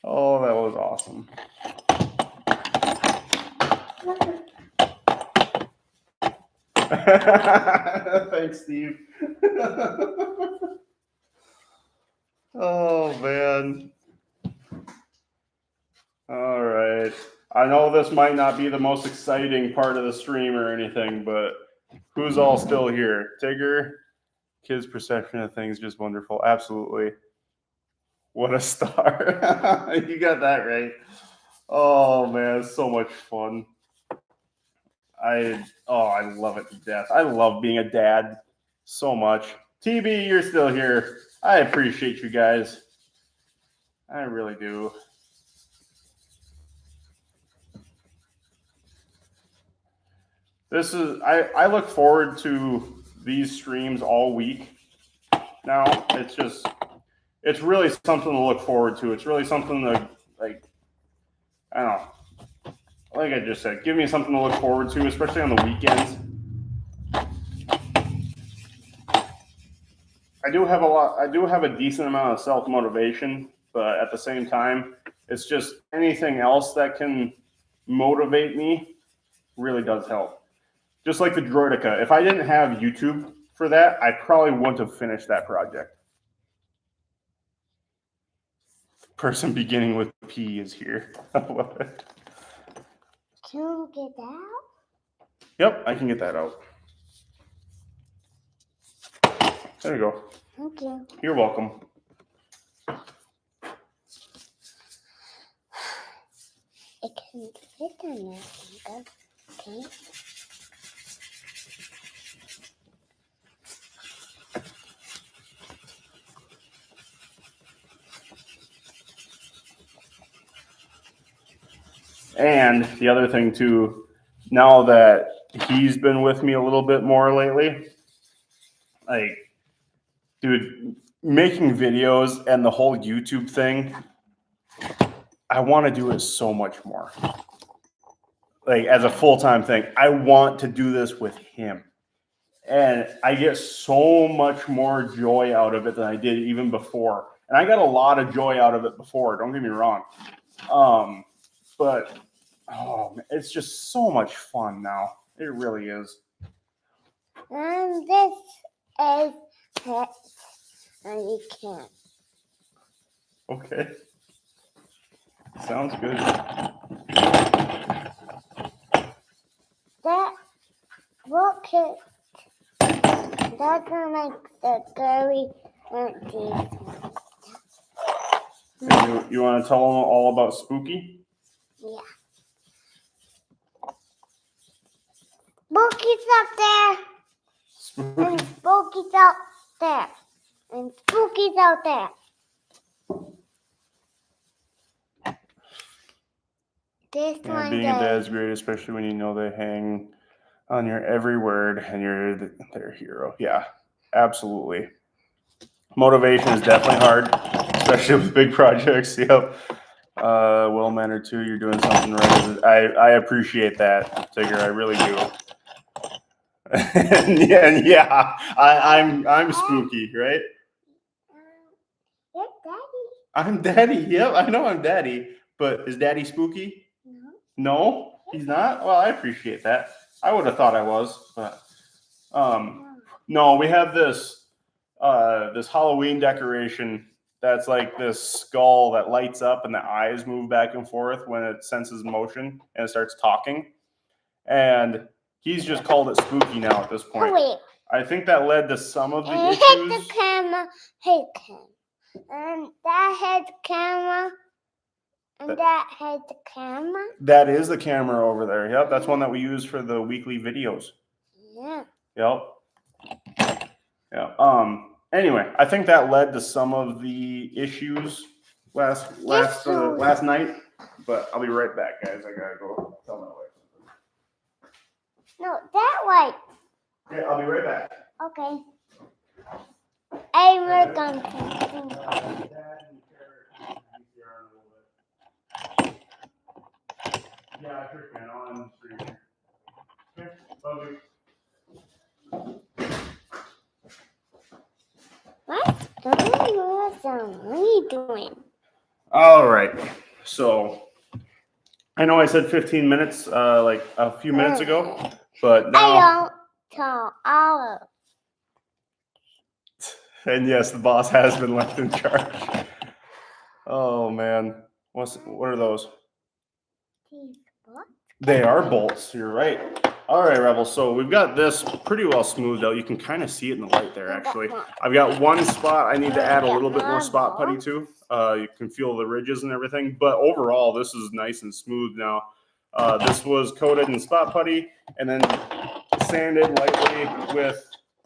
Oh, that was awesome. Thanks, Steve. Oh, man. All right. I know this might not be the most exciting part of the stream or anything, but who's all still here? Tigger, kids' perception of things just wonderful. Absolutely. What a star. You got that right. Oh, man, so much fun. I love it to death. I love being a dad so much. TB, you're still here. I appreciate you guys. I really do. This is I look forward to these streams all week now. It's really something to look forward to. It's really something to, like, I don't know. Like I just said, give me something to look forward to, especially on the weekends. I do have a decent amount of self-motivation, but at the same time, it's just anything else that can motivate me really does help. Just like the Droidica. If I didn't have YouTube for that, I probably wouldn't have finished that project. Person beginning with P is here. I love it. Can you get that? Yep, I can get that out. There you go. Thank you. You're welcome. It can fit on your finger. Okay. And the other thing too, now that he's been with me a little bit more lately, like, dude, making videos and the whole YouTube thing, I want to do it so much more. Like, as a full-time thing, I want to do this with him. And I get so much more joy out of it than I did even before. And I got a lot of joy out of it before, don't get me wrong. But oh, it's just so much fun now. It really is. And this is it. And you can't. Okay. Sounds good. That rocket doesn't make the curry empty. And you want to tell them all about Spooky? Yeah. Spooky's up there. Spooky. And Spooky's out there. And Spooky's out there. This Yeah, one being a dad goes. is great, especially when you know they hang on your every word and you're their hero. Yeah, absolutely. Motivation is definitely hard, especially with big projects. Yep. Well-mannered too. You're doing something right. I appreciate that, Tigger. I really do. yeah. I'm Spooky, right? You're Daddy. I'm Daddy. Yep, I know I'm Daddy. But is Daddy Spooky? No. No, he's not. Well, I appreciate that. I would have thought I was, but no. We have this this Halloween decoration that's like this skull that lights up and the eyes move back and forth when it senses motion and it starts talking. And he's just called it Spooky now at this point. Oh, wait. I think that led to some of the And issues. hit the camera. Hit camera. And that hit the camera. And that hit the camera. That is the camera over there. Yep, that's one that we use for the weekly videos. Yeah. Yep. Yeah. Anyway, I think that led to some of the issues last night. But I'll be right back, guys. I gotta go tell my wife something. No, that way. Okay, I'll be right back. Okay. I will continue. Yeah, sure can. I'll end the stream. Okay, love you. What's going on? What are you doing? All right. So I know I said 15 minutes, like a few minutes ago, but now. I don't tell Olive. And yes, the boss has been left in charge. Oh man, what are those? These books? They are bolts. You're right. All right, Rebels. So we've got this pretty well smoothed out. You can kind of see it in the light there. Actually, I've got one spot I need to add a little bit more spot putty to. You can feel the ridges and everything, but overall, this is nice and smooth now. This was coated in spot putty and then sanded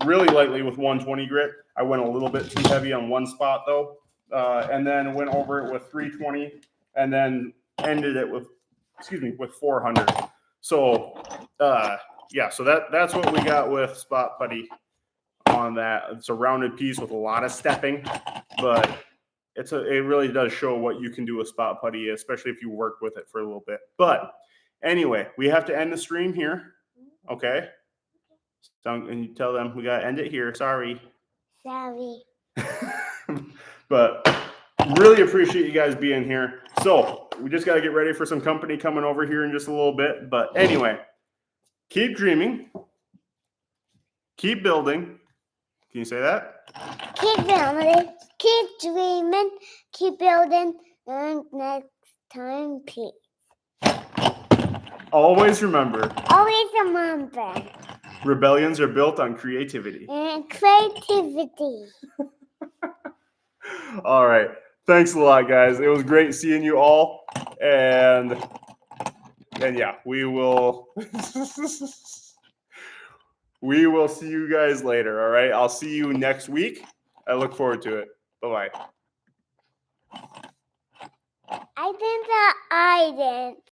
really lightly with 120 grit. I went a little bit too heavy on one spot though, and then went over it with 320, and then ended it with 400. So yeah, so that's what we got with spot putty on that. It's a rounded piece with a lot of stepping, but it really does show what you can do with spot putty, especially if you work with it for a little bit. But anyway, we have to end the stream here. Okay. So, and you tell them we got to end it here. Sorry. Sorry. But really appreciate you guys being here. So we just got to get ready for some company coming over here in just a little bit. But anyway, keep dreaming. Keep building. Can you say that? Keep building. Keep dreaming. Keep building. And next time, peace. Always remember. Always remember. Rebellions are built on creativity. And creativity. All right. Thanks a lot, guys. It was great seeing you all. And yeah, we will we will see you guys later. All right. I'll see you next week. I look forward to it. Bye-bye. I didn't.